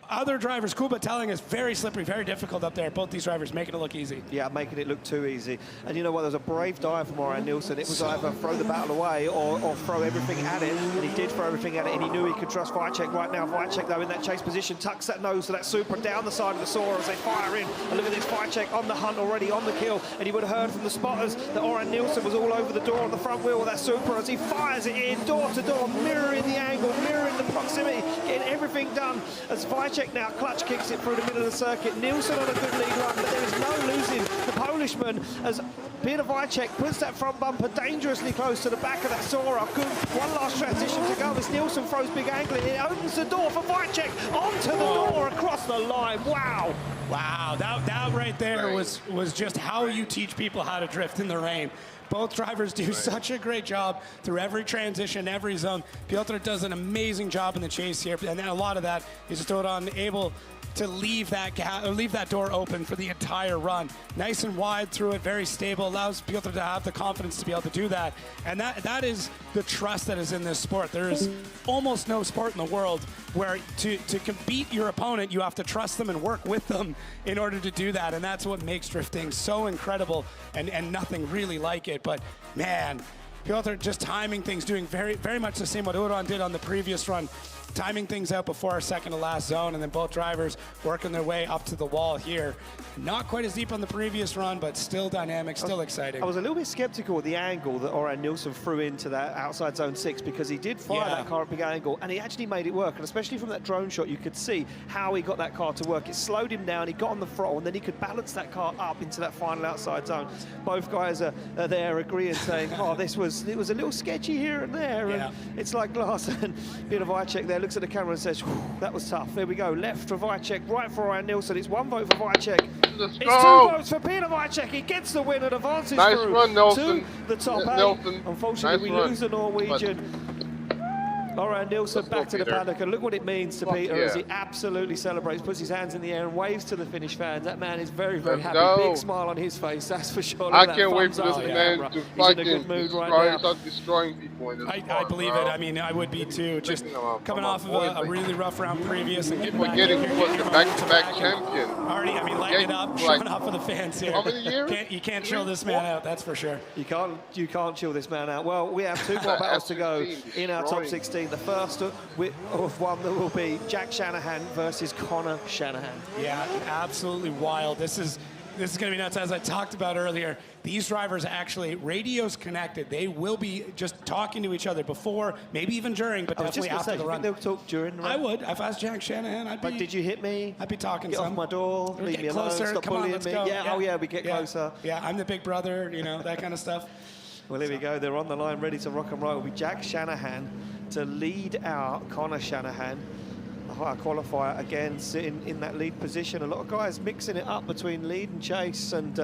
D: Other drivers, Kuba telling us, very slippery, very difficult up there. Both these drivers making it look easy.
C: Yeah, making it look too easy. And you know what, there was a brave dive from Oran Nilsson. It was either throw the battle away or throw everything at it. And he did throw everything at it, and he knew he could trust Wojciech right now. Wojciech, though, in that chase position, tucks that nose to that Super down the side of the Sora as they fire in. And look at this, Wojciech on the hunt already, on the kill. And he would have heard from the spotters that Oran Nilsson was all over the door on the front wheel of that Super as he fires it in, door to door, mirroring the angle, mirroring the proximity, getting everything done. As Wojciech now clutch kicks it through the middle of the circuit. Nilsson on a good lead run, but there is no losing the Polishman as Peter Wojciech puts that front bumper dangerously close to the back of that Sora. Good, one last transition to go as Nilsson throws big angle in. It opens the door for Wojciech onto the door across the line. Wow.
D: Wow, that right there was just how you teach people how to drift in the rain. Both drivers do such a great job through every transition, every zone. Piotr does an amazing job in the chase here, and then a lot of that is just Oran able to leave that door open for the entire run. Nice and wide through it, very stable, allows Piotr to have the confidence to be able to do that. And that is the trust that is in this sport. There is almost no sport in the world where to beat your opponent, you have to trust them and work with them in order to do that. And that's what makes drifting so incredible and nothing really like it. But man, Piotr just timing things, doing very, very much the same what Oran did on the previous run. Timing things out before our second to last zone, and then both drivers working their way up to the wall here. Not quite as deep on the previous run, but still dynamic, still exciting.
C: I was a little bit skeptical of the angle that Oran Nilsson threw into that outside zone 6 because he did fire that car at big angle, and he actually made it work. And especially from that drone shot, you could see how he got that car to work. It slowed him down, he got on the throttle, and then he could balance that car up into that final outside zone. Both guys are there agreeing, saying, oh, it was a little sketchy here and there. And it's like glass. And Peter Wojciech there looks at the camera and says, that was tough. There we go. Left for Wojciech, right for Oran Nilsson. It's one vote for Wojciech.
A: Let's
C: it's
A: go.
C: 2 votes for Peter Wojciech. He gets the win and advances
A: nice
C: through
A: run, Nelson.
C: to the top 8.
A: Nelson.
C: Unfortunately,
A: nice
C: we lose the Norwegian. Oran Nilsson back to the paddock, and look what it means to Peter as he absolutely celebrates, puts his hands in the air and waves to the Finnish fans. That man is very, very happy. Big smile on his face, that's for sure.
A: I can't wait for this man to fight
C: in a good mood right now.
A: Destroying people in this
D: I believe it. I mean, I would be too. Just coming off of a really rough round previous and
A: getting the back-to-back champion.
D: Already, I mean, lighting it up, showing off for the fans here.
A: How many years?
D: You can't chill this man out, that's for sure.
C: You can't chill this man out. Well, we have 2 more battles to go in our top 16. seen, the first of one that will be Jack Shanahan versus Connor Shanahan.
D: Yeah, absolutely wild. This is going to be nuts. As I talked about earlier, these drivers actually, radios connected. They will be just talking to each other before, maybe even during, but definitely after the run.
C: They'll talk during the run?
D: I would. If I was Jack Shanahan, I'd be...
C: Like, did you hit me?
D: I'd be talking
C: Get
D: some.
C: off my door, leave me alone,
D: closer.
C: stop
D: Come on,
C: bullying
D: let's
C: me.
D: go.
C: Yeah, oh yeah, we get closer.
D: Yeah, I'm the big brother, you know, that kind of stuff.
C: Well, here we go. They're on the line, ready to rock and roll. It'll be Jack Shanahan to lead out Connor Shanahan. The higher qualifier, again, sitting in that lead position. A lot of guys mixing it up between lead and chase. And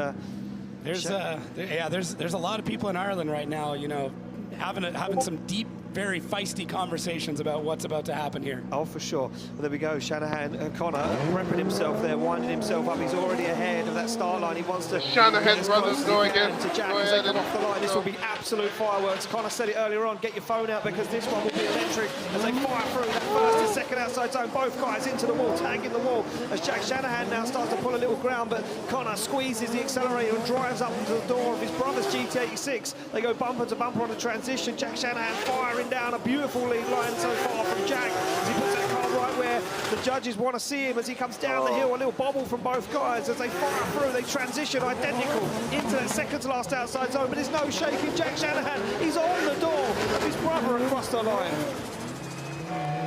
D: there's a lot of people in Ireland right now, you know, having some deep, very feisty conversations about what's about to happen here.
C: Oh, for sure. Well, there we go. Shanahan, Connor prepping himself there, winding himself up. He's already ahead of that start line. He wants to...
A: Shanahan brothers go again.
C: To Jack as they come off the line. This will be absolute fireworks. Connor said it earlier on, get your phone out because this one will be electric as they fire through that first and second outside zone. Both guys into the wall, tagging the wall as Jack Shanahan now starts to pull a little ground, but Connor squeezes the accelerator and drives up to the door of his brother's GT86. They go bumper to bumper on the transition. Jack Shanahan firing down a beautiful lead line so far from Jack as he puts that car right where the judges want to see him as he comes down the hill. A little bobble from both guys as they fire through. They transition identical into that second to last outside zone, but there's no shaking Jack Shanahan. He's on the door of his brother across the line.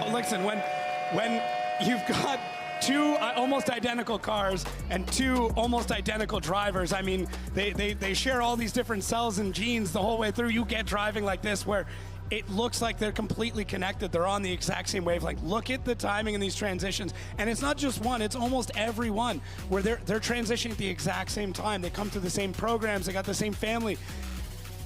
D: Oh, listen, when you've got two almost identical cars and two almost identical drivers, I mean, they share all these different cells and genes the whole way through. You get driving like this where it looks like they're completely connected. They're on the exact same wavelength. Look at the timing in these transitions. And it's not just one, it's almost every one where they're transitioning at the exact same time. They come through the same programs, they got the same family.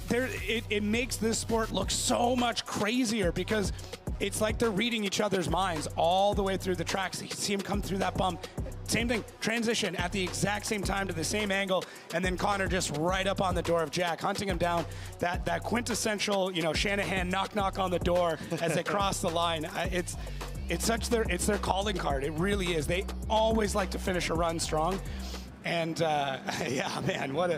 D: It makes this sport look so much crazier because it's like they're reading each other's minds all the way through the tracks. You see them come through that bump. Same thing, transition at the exact same time to the same angle, and then Connor just right up on the door of Jack, hunting him down. That quintessential, you know, Shanahan knock on the door as they cross the line. It's their calling card. It really is. They always like to finish a run strong. And yeah, man, what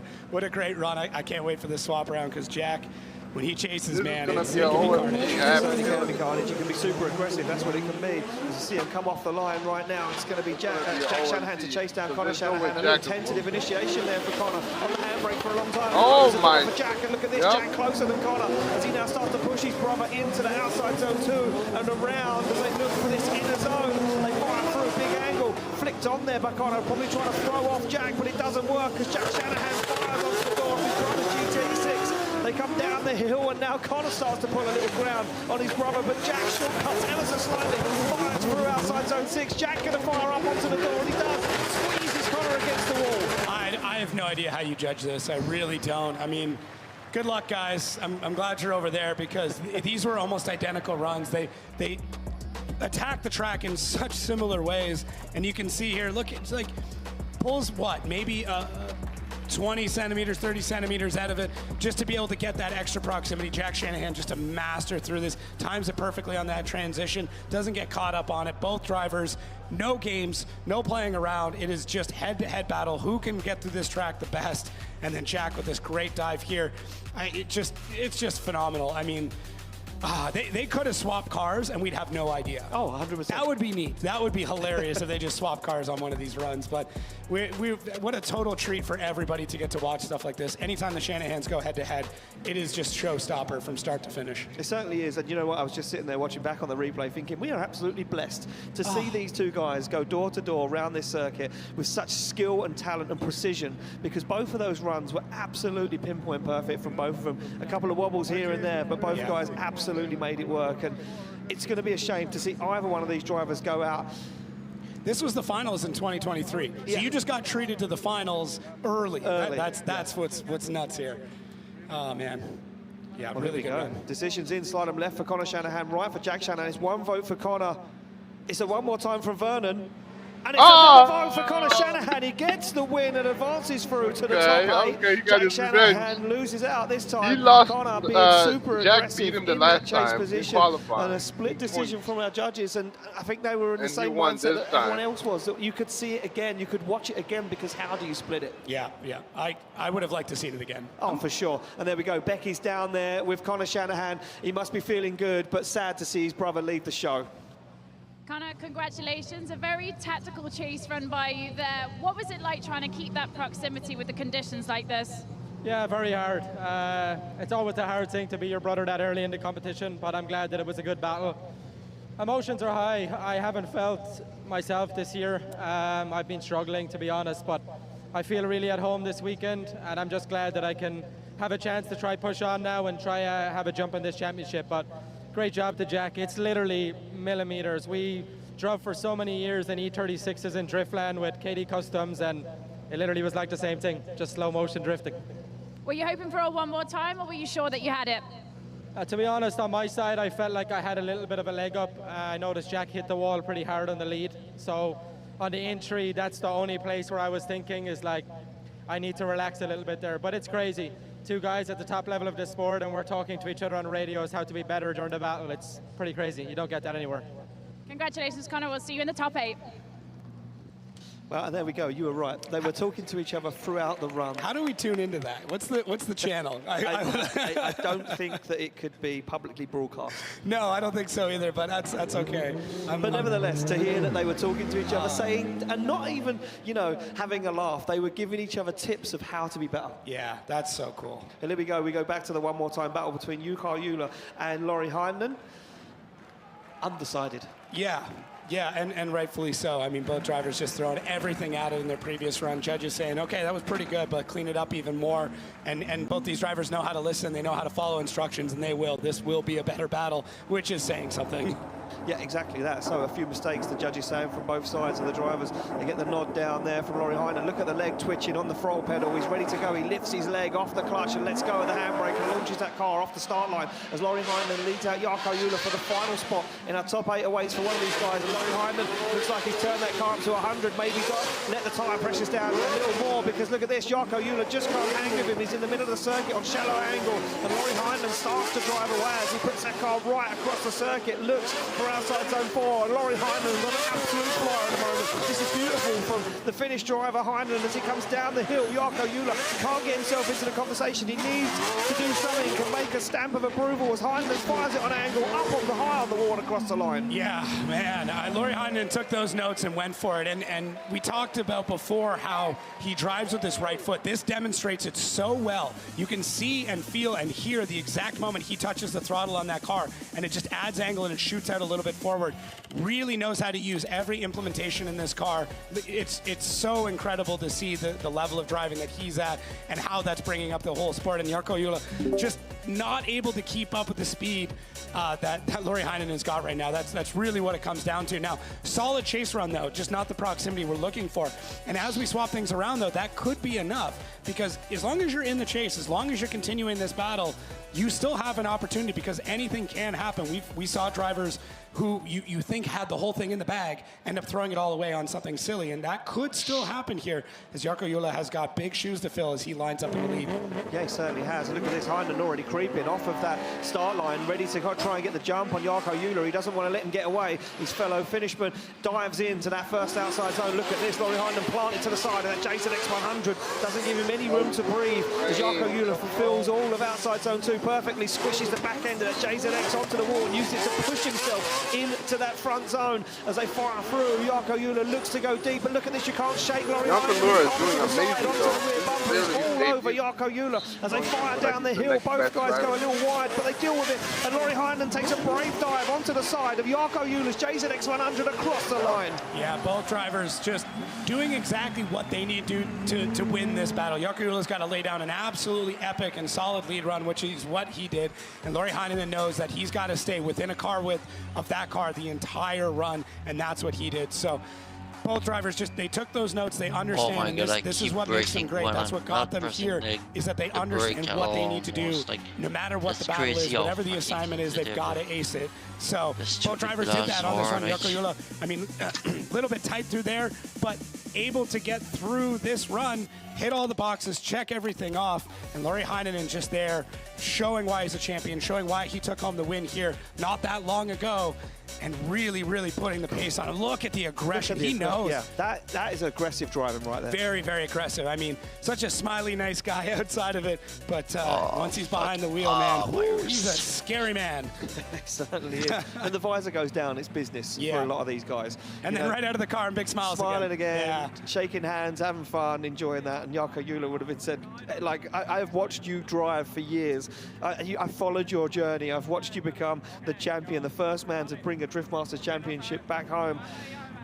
D: a great run. I can't wait for this swap around because Jack, when he chases, man, it's going to be carnage.
C: It's certainly going to be carnage. It can be super aggressive. That's what it can be. As you see him come off the line right now, it's going to be Jack Shanahan to chase down Connor Shanahan. A little tentative initiation there for Connor on the handbrake for a long time.
A: Oh my!
C: For Jack, and look at this, Jack closer than Connor as he now starts to push his brother into the outside zone 2 and around as they look for this inner zone. They fire through a big angle, flicked on there by Connor, probably trying to throw off Jack, but it doesn't work because Jack Shanahan fires onto the door of his brother's GT86. They come down the hill and now Connor starts to pull a little ground on his brother, but Jack shortcuts ever so slightly, fires through outside zone 6. Jack gonna fire up onto the door, and he does. Squeezes Connor against the wall.
D: I have no idea how you judge this. I really don't. I mean, good luck, guys. I'm glad you're over there because these were almost identical runs. They attack the track in such similar ways, and you can see here, look, it's like pulls what, maybe 20 centimeters, 30 centimeters out of it just to be able to get that extra proximity. Jack Shanahan just a master through this, times it perfectly on that transition, doesn't get caught up on it. Both drivers, no games, no playing around. It is just head-to-head battle. Who can get through this track the best? And then Jack with this great dive here. It's just phenomenal. I mean, they could have swapped cars and we'd have no idea.
C: Oh, 100%.
D: That would be neat. That would be hilarious if they just swapped cars on one of these runs. But what a total treat for everybody to get to watch stuff like this. Anytime the Shanahans go head-to-head, it is just showstopper from start to finish.
C: It certainly is. And you know what? I was just sitting there watching back on the replay thinking we are absolutely blessed to see these two guys go door to door around this circuit with such skill and talent and precision, because both of those runs were absolutely pinpoint perfect from both of them. A couple of wobbles here and there, but both guys absolutely made it work. And it's going to be a shame to see either one of these drivers go out.
D: This was the finals in 2023. So you just got treated to the finals early. That's what's nuts here. Oh, man. Yeah,
C: well,
D: really good.
C: Decisions in, slide them left for Connor Shanahan, right for Jack Shanahan. It's one vote for Connor. It's a one more time from Vernon. And it's another vote for Conor Shanahan. He gets the win and advances through to the top 8.
A: Okay, he got his
C: Shanahan
A: revenge.
C: loses out this time.
A: He lost.
C: Conor being super
A: Jack
C: aggressive
A: beat him the
C: in
A: last
C: that chase
A: time.
C: position. And a split decision from our judges. And I think they were in the same mindset that everyone else was. That you could see it again. You could watch it again because how do you split it?
D: Yeah. I would have liked to see it again.
C: Oh, for sure. And there we go. Becky's down there with Conor Shanahan. He must be feeling good, but sad to see his brother leave the show.
H: Conor, congratulations. A very tactical chase run by you there. What was it like trying to keep that proximity with the conditions like this?
F: Yeah, very hard. It's always a hard thing to be your brother that early in the competition, but I'm glad that it was a good battle. Emotions are high. I haven't felt myself this year. I've been struggling, to be honest, but I feel really at home this weekend, and I'm just glad that I can have a chance to try push on now and try have a jump in this championship. But great job to Jack. It's literally millimeters. We drove for so many years in E36s in Driftland with KD Customs, and it literally was like the same thing, just slow motion drifting.
H: Were you hoping for a one more time, or were you sure that you had it?
F: To be honest, on my side, I felt like I had a little bit of a leg up. I noticed Jack hit the wall pretty hard on the lead. So on the entry, that's the only place where I was thinking is like, I need to relax a little bit there. But it's crazy. Two guys at the top level of this sport, and we're talking to each other on radios how to be better during the battle. It's pretty crazy. You don't get that anywhere.
H: Congratulations, Conor. We'll see you in the top 8.
C: Well, and there we go. You were right. They were talking to each other throughout the run.
D: How do we tune into that? What's the channel?
C: I don't think that it could be publicly broadcast.
D: No, I don't think so either, but that's okay.
C: But nevertheless, to hear that they were talking to each other, saying, and not even, having a laugh, they were giving each other tips of how to be better.
D: Yeah, that's so cool.
C: And here we go. We go back to the one more time battle between Jukka Jula and Laurie Heinonen. Undecided.
D: Yeah, and rightfully so. I mean, both drivers just throwing everything at it in their previous run. Judges saying, okay, that was pretty good, but clean it up even more. And both these drivers know how to listen. They know how to follow instructions, and they will. This will be a better battle, which is saying something.
C: Yeah, exactly that. So a few mistakes the judges saying from both sides of the drivers. They get the nod down there from Laurie Heinonen. Look at the leg twitching on the throttle pedal. He's ready to go. He lifts his leg off the clutch and lets go of the handbrake and launches that car off the start line as Laurie Heinonen leads out Jukka Jula for the final spot in our top 8 awaits for one of these guys. And Laurie Heinonen looks like he's turned that car up to 100, maybe let the tyre pressures down a little more, because look at this, Jukka Jula just can't hang with him. He's in the middle of the circuit on shallow angle, and Laurie Heinonen starts to drive away as he puts that car right across the circuit, looks for outside zone 4, and Laurie Heinenen's on an absolute flyer at the moment. This is beautiful from the Finnish driver Heinonen as he comes down the hill. Jukka Jula can't get himself into the conversation. He needs to do something, can make a stamp of approval as Heinonen fires it on angle, up on the high on the wall across the line.
D: Yeah, man, Laurie Heinonen took those notes and went for it, and we talked about before how he drives with his right foot. This demonstrates it so well. You can see and feel and hear the exact moment he touches the throttle on that car, and it just adds angle and it shoots out a little bit forward. Really knows how to use every implementation in this car. It's so incredible to see the level of driving that he's at and how that's bringing up the whole sport. And Jukka Jula just not able to keep up with the speed that Laurie Heinonen has got right now. That's really what it comes down to. Now, solid chase run though, just not the proximity we're looking for. And as we swap things around though, that could be enough, because as long as you're in the chase, as long as you're continuing this battle, you still have an opportunity, because anything can happen. We saw drivers who you think had the whole thing in the bag end up throwing it all away on something silly, and that could still happen here, as Jukka Jula has got big shoes to fill as he lines up in the lead.
C: Yeah, he certainly has. Look at this, Heinonen already creeping off of that start line, ready to try and get the jump on Jukka Jula. He doesn't want to let him get away. His fellow Finishman dives into that first outside zone. Look at this, Laurie Heinonen planted to the side of that Jason X100. Doesn't give him any room to breathe as Jukka Jula fulfills all of outside zone 2 perfectly, squishes the back end of that JZX onto the wall and uses it to push himself into that front zone as they fire through. Jukka Jula looks to go deep, but look at this, you can't shake Laurie Heinonen.
A: Jukka is doing amazing though.
C: All over Jukka Jula as they fire down the hill. Both guys go a little wide, but they deal with it. And Laurie Heinonen takes a brave dive onto the side of Jukka Jula's JZX100 across the line.
D: Yeah, both drivers just doing exactly what they need to win this battle. Jukka Jula's got to lay down an absolutely epic and solid lead run, which is what he did. And Laurie Heinonen knows that he's got to stay within a car width of that car the entire run, and that's what he did. So both drivers they took those notes, they understand, and this is what makes them great. That's what got them here, is that they understand what they need to do, no matter what the battle is, whatever the assignment is, they've got to ace it. So both drivers did that on this run. Jarkko Juhla, I mean, a little bit tight through there, but able to get through this run, hit all the boxes, check everything off, and Lauri Heinonen just there showing why he's a champion, showing why he took home the win here not that long ago, and really, really putting the pace on him. Look at the aggression. He knows.
C: Yeah, that is aggressive driving right there.
D: Very, very aggressive. I mean, such a smiley, nice guy outside of it, but once he's behind the wheel, man, he's a scary man.
C: He certainly is. And the visor goes down, it's business for a lot of these guys.
D: And then right out of the car and big smiles
C: smiling again, shaking hands, having fun, enjoying that. And Jarkko Juhla would have been said, like, I have watched you drive for years. I followed your journey. I've watched you become the champion, the first man to bring a Drift Masters Championship back home.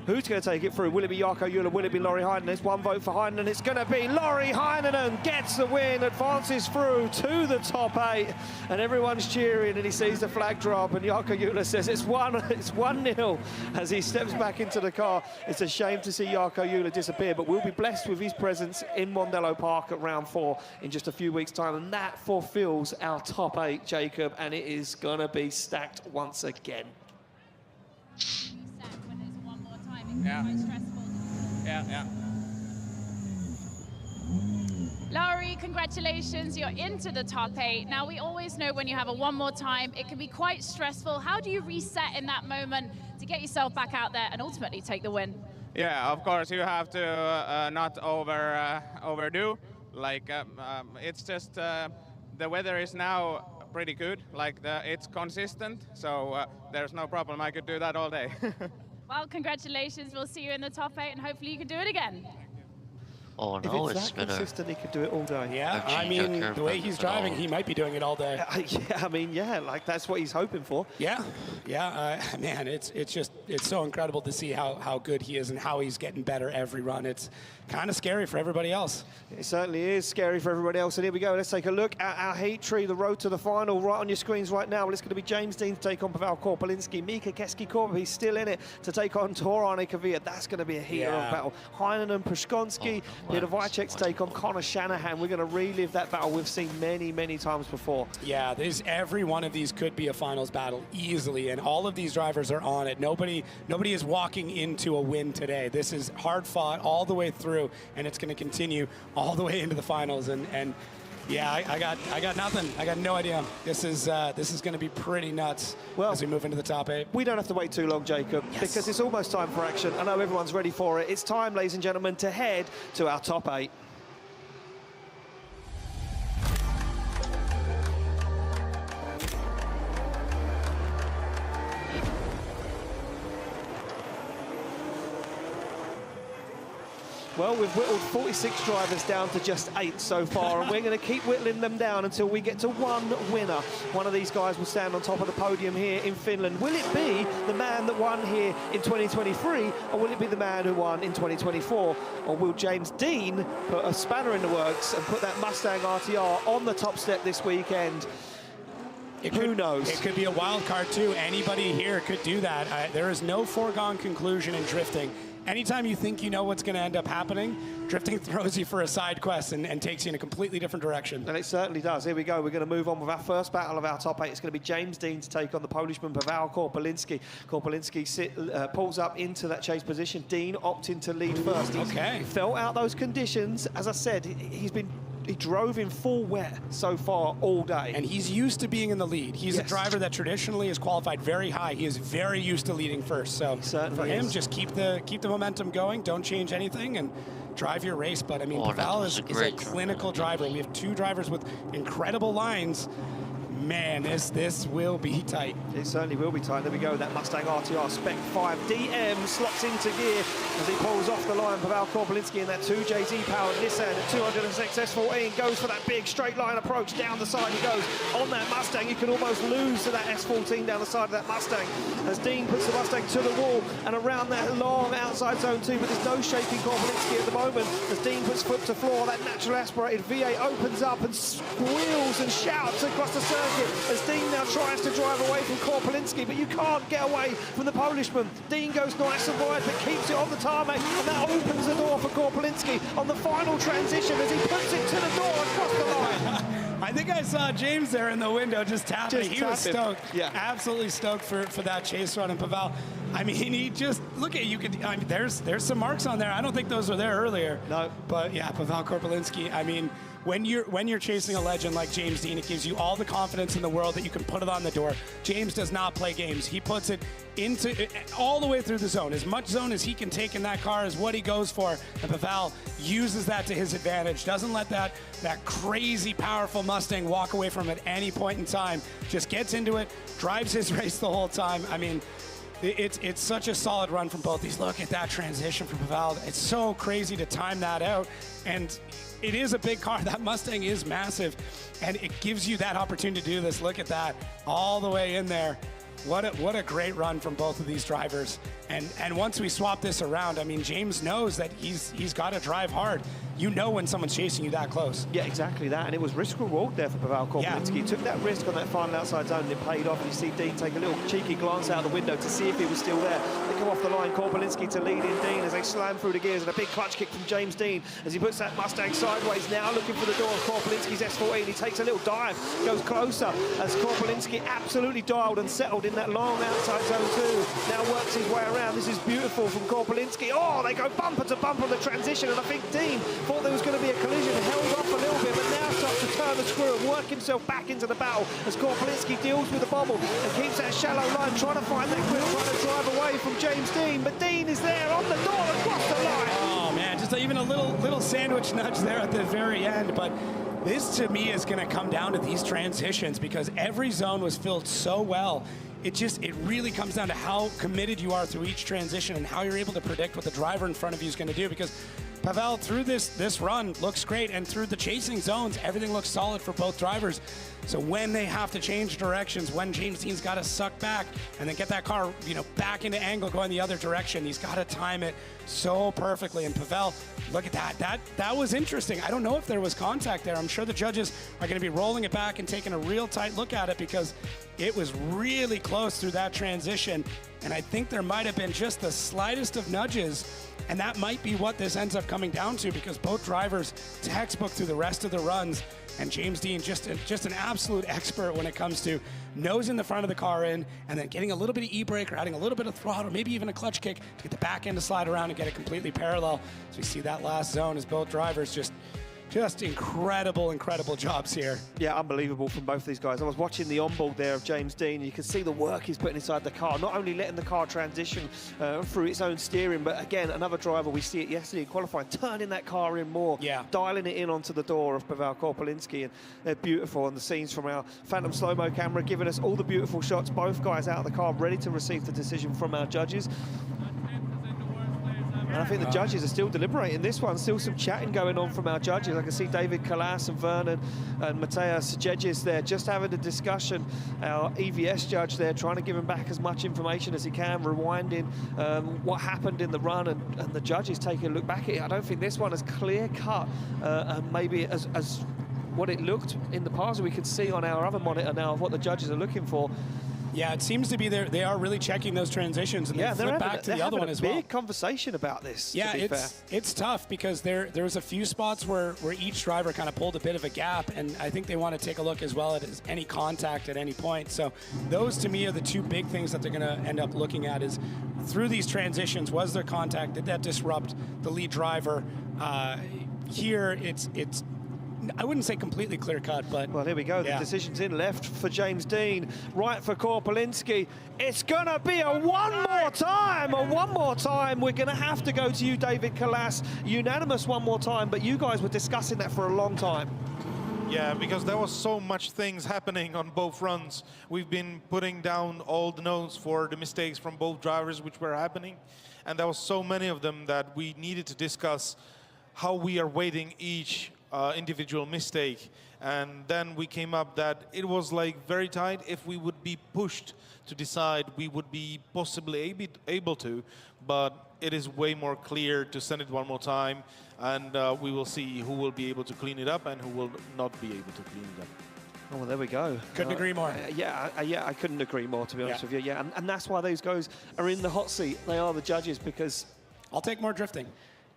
C: Who's going to take it through? Will it be Jarkko Juhla? Will it be Lauri Heinonen? It's one vote for Heinonen. It's going to be Lauri Heinonen gets the win, advances through to the top 8, and everyone's cheering, and he sees the flag drop, and Jarkko Juhla says it's 1-0 as he steps back into the car. It's a shame to see Jarkko Juhla disappear, but we'll be blessed with his presence in Mondello Park at round 4 in just a few weeks' time, and that fulfills our top 8, Jacob, and it is going to be stacked once again.
H: Yeah. Lauri, congratulations, you're into the top 8. Now, we always know when you have a one more time, it can be quite stressful. How do you reset in that moment to get yourself back out there and ultimately take the win?
M: Yeah, of course, you have to not overdo. Like, it's just the weather is now pretty good. Like, it's consistent, so there's no problem. I could do that all day.
H: Well, congratulations. We'll see you in the top 8, and hopefully you can do it again.
G: Oh no,
C: if it's that consistent, he could do it all day.
D: Yeah, I mean, the way he's driving, he might be doing it all day.
C: Yeah, I mean, yeah, like that's what he's hoping for.
D: Yeah, man, it's so incredible to see how good he is and how he's getting better every run. It's kind of scary for everybody else.
C: It certainly is scary for everybody else. And here we go. Let's take a look at our heat tree, the road to the final, right on your screens right now. Well, it's going to be James Dean to take on Pavel Korpelinski. Mika Keski-Korp, he's still in it, to take on Torane Kavia. That's going to be a heater of battle. Heinonen, Pruskonski, Peter Vicek to take on Connor Shanahan. We're going to relive that battle we've seen many, many times before.
D: Yeah, every one of these could be a finals battle easily, and all of these drivers are on it. Nobody is walking into a win today. This is hard fought all the way through, and it's going to continue all the way into the finals. And yeah, I got nothing. I got no idea. This is going to be pretty nuts as we move into the top 8.
C: We don't have to wait too long, Jacob, because it's almost time for action. I know everyone's ready for it. It's time, ladies and gentlemen, to head to our top 8. Well, we've whittled 46 drivers down to just 8 so far, and we're going to keep whittling them down until we get to one winner. One of these guys will stand on top of the podium here in Finland. Will it be the man that won here in 2023, or will it be the man who won in 2024? Or will James Dean put a spanner in the works and put that Mustang RTR on the top step this weekend? Who knows?
D: It could be a wild card too. Anybody here could do that. There is no foregone conclusion in drifting. Anytime you think you know what's going to end up happening, drifting throws you for a side quest and takes you in a completely different direction.
C: And it certainly does. Here we go. We're going to move on with our first battle of our top 8. It's going to be James Dean to take on the Polishman Pavel Korpelinski. Korpelinski pulls up into that chase position. Dean opting to lead first. He felt out those conditions. As I said, he drove in full wet so far all day.
D: And he's used to being in the lead. He's a driver that traditionally is qualified very high. He is very used to leading first. So for him, just keep the momentum going. Don't change anything and drive your race. But I mean, Pavel is a clinical driver. We have 2 drivers with incredible lines. Man, this will be tight.
C: It certainly will be tight. There we go. That Mustang RTR Spec 5 DM slots into gear as he pulls off the line. Pavel Korpelinski in that 2JZ powered Nissan at 206 S14 goes for that big straight line approach down the side. He goes on that Mustang. You can almost lose to that S14 down the side of that Mustang as Dean puts the Mustang to the wall and around that long outside zone 2. But there's no shaking Korpelinski at the moment as Dean puts foot to floor. That natural aspirated V8 opens up and squeals and shouts across the circuit. it as Dean now tries to drive away from Korpolinski, but you can't get away from the Polishman. Dean goes nice and wide, but keeps it on the tarmac, and that opens the door for Korpolinski on the final transition as he puts it to the door across the line.
D: I think I saw James there in the window just tapping. He was stoked.
C: Yeah.
D: Absolutely stoked for that chase run. And Pavel, I mean, he just, look at you. I mean, there's some marks on there. I don't think those were there earlier.
C: No.
D: But yeah, Pavel Korpolinski, I mean, when you're chasing a legend like James Dean, it gives you all the confidence in the world that you can put it on the door. James does not play games. He puts it into all the way through the zone. As much zone as he can take in that car is what he goes for. And Pavel uses that to his advantage. Doesn't let that crazy, powerful Mustang walk away from it at any point in time. Just gets into it, drives his race the whole time. I mean, it's such a solid run from both these. Look at that transition from Pavel. It's so crazy to time that out. And it is a big car. That Mustang is massive, and it gives you that opportunity to do this. Look at that, all the way in there. What a great run from both of these drivers. And once we swap this around, I mean, James knows that he's got to drive hard. You know when someone's chasing you that close.
C: Yeah, exactly that. And it was risk reward there for Pavel Korpolinski.
D: Yeah.
C: He took that risk on that final outside zone and it paid off. And you see Dean take a little cheeky glance out the window to see if he was still there. They come off the line, Korpolinski to lead in Dean as they slam through the gears, and a big clutch kick from James Dean as he puts that Mustang sideways now, looking for the door of Korpolinski's S14. He takes a little dive, goes closer as Korpolinski absolutely dialed and settled in that long outside zone too. Now works his way around. This is beautiful from Korpolinski. Oh, they go bumper to bumper on the transition, and I think Dean thought there was going to be a collision, held off a little bit, but now starts to turn the screw and work himself back into the battle as Korpolinski deals with the bobble and keeps that shallow line, trying to find that grip, trying to drive away from James Dean, but Dean is there on the door across the line.
D: Oh man, just even a little sandwich nudge there at the very end, but this to me is going to come down to these transitions because every zone was filled so well. It really comes down to how committed you are through each transition and how you're able to predict what the driver in front of you is going to do, because Pavel, through this run, looks great, and through the chasing zones, everything looks solid for both drivers. So when they have to change directions, when James Dean's got to suck back and then get that car, back into angle going the other direction, he's got to time it so perfectly. And Pavel, look at that. That was interesting. I don't know if there was contact there. I'm sure the judges are going to be rolling it back and taking a real tight look at it because it was really close through that transition. And I think there might have been just the slightest of nudges. And that might be what this ends up coming down to, because both drivers textbook through the rest of the runs, and James Dean just an absolute expert when it comes to nosing the front of the car in and then getting a little bit of e-brake or adding a little bit of throttle, maybe even a clutch kick to get the back end to slide around and get it completely parallel. So we see that last zone as both drivers just incredible jobs here.
C: Yeah, unbelievable from both these guys. I was watching the onboard there of James Dean. You can see the work he's putting inside the car, not only letting the car transition through its own steering, but again, another driver, we see it yesterday in qualifying, turning that car in more, dialing it in onto the door of Pavel Korpolinski, and they're beautiful. And the scenes from our Phantom slow-mo camera giving us all the beautiful shots, both guys out of the car, ready to receive the decision from our judges. And I think the judges are still deliberating this one. Still some chatting going on from our judges. I can see David Kalas and Vernon and Mateus Sejedis there just having a discussion. Our EVS judge there trying to give him back as much information as he can, rewinding what happened in the run, and the judges taking a look back at it. I don't think this one is clear cut, maybe as what it looked in the past. We can see on our other monitor now of what the judges are looking for.
D: Yeah, it seems to be they are really checking those transitions, and they flip back to the other one as well.
C: Big conversation about this.
D: Yeah, it's tough because there's a few spots where each driver kind of pulled a bit of a gap, and I think they want to take a look as well at any contact at any point. So those to me are the two big things that they're going to end up looking at is through these transitions, was there contact? Did that disrupt the lead driver? Here it's I wouldn't say completely clear-cut, but...
C: Well, here we go. The decision's in left for James Dean, right for Korpolinski. It's going to be a one more time. We're going to have to go to you, David Kalas. Unanimous one more time, but you guys were discussing that for a long time.
L: Yeah, because there was so much things happening on both runs. We've been putting down all the notes for the mistakes from both drivers which were happening. And there was so many of them that we needed to discuss how we are weighting each individual mistake, and then we came up that it was like very tight. If we would be pushed to decide, we would be possibly able to, but it is way more clear to send it one more time, and we will see who will be able to clean it up and who will not be able to clean it up.
C: Oh, well, there we go.
D: Couldn't agree more.
C: Yeah, I couldn't agree more, to be honest with you. Yeah, and that's why those guys are in the hot seat. They are the judges because...
D: I'll take more drifting.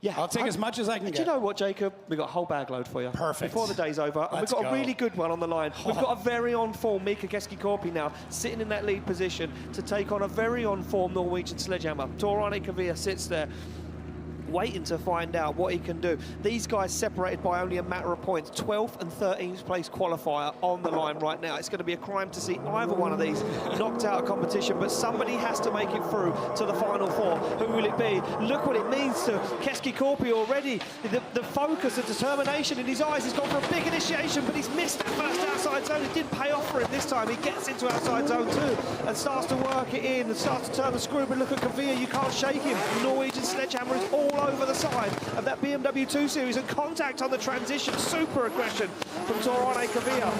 C: Yeah,
D: I'll take as much as I can get.
C: Do you know what, Jacob? We've got a whole bag load for you.
D: Perfect.
C: Before the day's over. And we've got a really good one on the line. We've got a very on-form Mika Keskikorpi now, sitting in that lead position to take on a very on-form Norwegian sledgehammer. Torane Kavia sits there, waiting to find out what he can do. These guys separated by only a matter of points. 12th and 13th place qualifier on the line right now. It's going to be a crime to see either one of these knocked out of competition, but somebody has to make it through to the final four. Who will it be? Look what it means to Keskikorpi already. The focus, the determination in his eyes. He's gone for a big initiation, but he's missed that first outside zone. It didn't pay off for him this time. He gets into outside zone 2 and starts to work it in and starts to turn the screw. But look at Kavia, you can't shake him. The Norwegian sledgehammer is all over the side of that BMW 2 Series, and contact on the transition. Super aggression from Torane Kavia.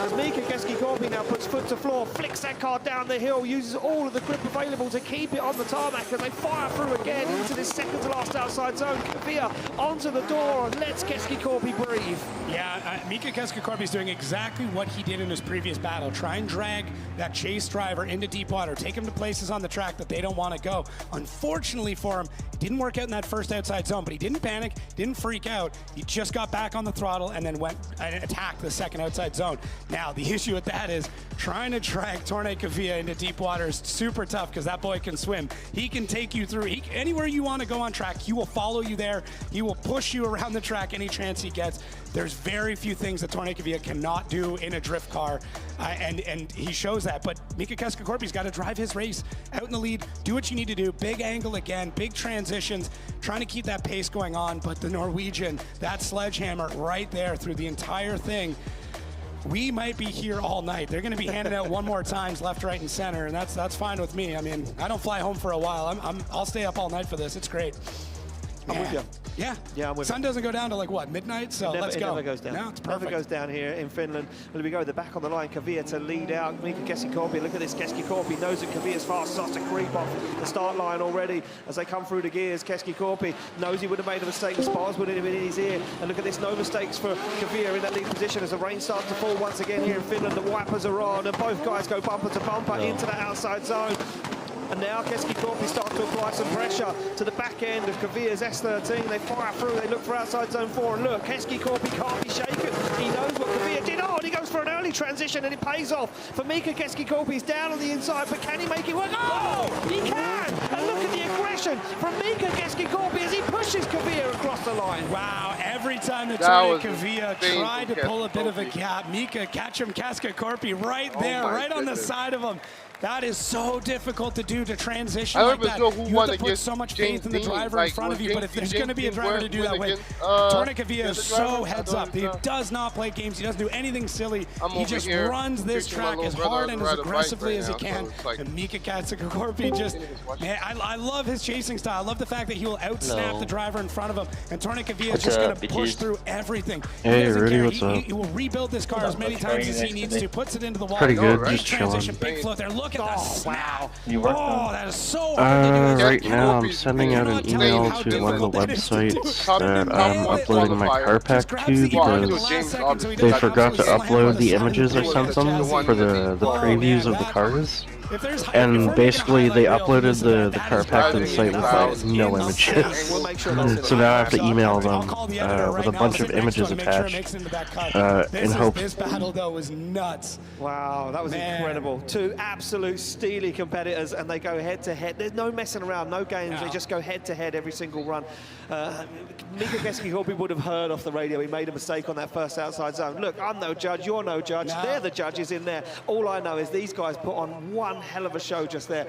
C: As Mika Keskikorpi now puts foot to floor, flicks that car down the hill, uses all of the grip available to keep it on the tarmac as they fire through again into this second to last outside zone. Kavia onto the door and lets Keskikorpi breathe.
D: Yeah, Mika Keskikorpi is doing exactly what he did in his previous battle. Try and drag that chase driver into deep water, take him to places on the track that they don't want to go. Unfortunately for him, it didn't work out in that first outside zone, but he didn't panic, didn't freak out. He just got back on the throttle and then went and attacked the second outside zone. Now, the issue with that is trying to drag Torane Kavia into deep water is super tough because that boy can swim. He can take you through anywhere you want to go on track. He will follow you there. He will push you around the track any chance he gets. There's very few things that Torane Kavia cannot do in a drift car, and he shows that. But Mika Keskikorpi's got to drive his race out in the lead, do what you need to do, big angle again, big transitions, trying to keep that pace going on. But the Norwegian, that sledgehammer right there through the entire thing, we might be here all night. They're going to be handing out one more times left, right, and center, and that's fine with me. I mean, I don't fly home for a while. I'll stay up all night for this. It's great.
C: I'm with you.
D: Yeah.
C: Yeah, I'm with
D: Sun doesn't go down to like what, midnight? So let's go.
C: It never goes down.
D: No, it's perfect.
C: Never goes down here in Finland. There we go. They're back on the line. Kavia to lead out. Mika Keskikorpi. Look at this. Keskikorpi knows that Kavia's fast. Starts to creep off the start line already as they come through the gears. Keskikorpi knows he would have made a mistake. The spars would have been in his ear. And look at this. No mistakes for Kavia in that lead position as the rain starts to fall once again here in Finland. The wipers are on and both guys go bumper to bumper into that outside zone. And now Keskikorpi starts to apply some pressure to the back end of Kavia's S13. They fire through, they look for outside zone 4, and look, Keskikorpi can't be shaken. He knows what Kavia did. Oh, and he goes for an early transition, and it pays off for Mika Keskikorpi. He's down on the inside, but can he make it work? Oh, he can! And look at the aggression from Mika Keskikorpi as he pushes Kavia across the line.
D: Wow, every time that Torane Kavia tried to pull a bit of a gap, Mika catch him Keskikorpi right there, right on the side of him. That is so difficult to do, to transition like that. You have to put so much faith in the driver in front of you, but if there's going to be a driver to do that with, Torane Kavia is so heads up. He does not play games. He doesn't do anything silly. He just runs this track as hard and as aggressively as he can. And Mika Keskikorpi just, man, I love his chasing style. I love the fact that he will outsnap the driver in front of him. And Torane Kavia is just going to push through everything.
N: Hey, Rudy, what's up?
D: He will rebuild this car as many times as he needs to, puts it into the wall.
N: Pretty good, just
D: transition,
N: chilling.
D: big float there. Look at that snap.
N: Oh,
D: that is so hard to do.
N: Right now, I'm sending out an email to one of the websites that I'm uploading my car pack to because they forgot to upload the images I sent them for the previews of the cars. And basically, they uploaded the car pack to the site with like no images. So now I have to email them with a bunch of images attached in hopes.
D: This battle though was nuts.
C: Wow, that was incredible. Two absolute steely competitors, and they go head to head. There's no messing around, no games. They just go head to head every single run. Mika Keskikorpi would have heard off the radio he made a mistake on that first outside zone. Look, I'm no judge, you're no judge. They're the judges in there. All I know is these guys put on one hell of a show just there.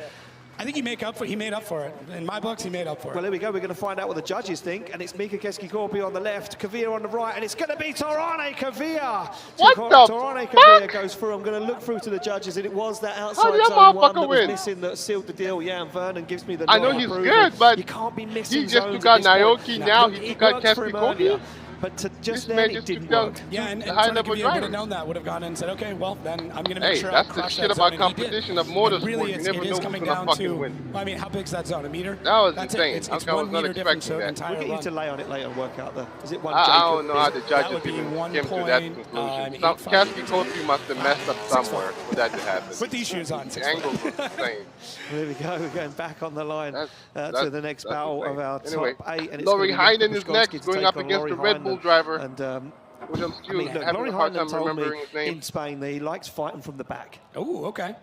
D: I think he made up for it. In my books, he made up for it.
C: Well, here we go. We're going to find out what the judges think. And it's Mika Keskikorpi on the left, Kavia on the right, and it's going to be Torane Kavia. Torane Kavia goes through. I'm going to look through to the judges, and it was that outside zone one that was missing that sealed the deal. Yeah, and Vernon gives me the
A: I know he's good, but
C: you can't be missing
A: he just took out Naoki, now he took out Keskikorpi.
C: but to just then it didn't work.
D: Yeah, and
A: high level
D: would have known that, would have gone in and said, okay, well, then I'm going to make sure I
A: that's the
D: crush
A: shit
D: that
A: about
D: zone.
A: competition of motorsport.
D: Really,
A: You never know who's
D: coming
A: gonna
D: down
A: fucking
D: to,
A: win.
D: well, I mean, how big's that zone? A meter?
A: That was
D: That's
A: insane.
D: It's
A: I
D: 1
A: was not
D: meter difference, so
A: expecting that.
D: entire
C: We'll get you
D: run.
C: to lay on it later and work out the. Is it one?
A: I don't know how the judges
D: would be
A: even
D: 1
A: came to that conclusion. Kasky Kofi must have messed up somewhere for that to happen.
D: Put these shoes on.
A: The angle was insane.
C: There we go. We're going back on the line to the next battle
A: insane.
C: of our
A: Anyway,
C: top 8. And it's
A: Laurie Heinen is
C: Kubiszkonski
A: next, going up against the Red Bull driver.
C: And
A: which I'm still
C: look,
A: having
C: Laurie
A: a hard
C: Heinen
A: time
C: told
A: remembering
C: me
A: his name.
C: in Spain that he likes fighting from the back.
D: Oh, okay.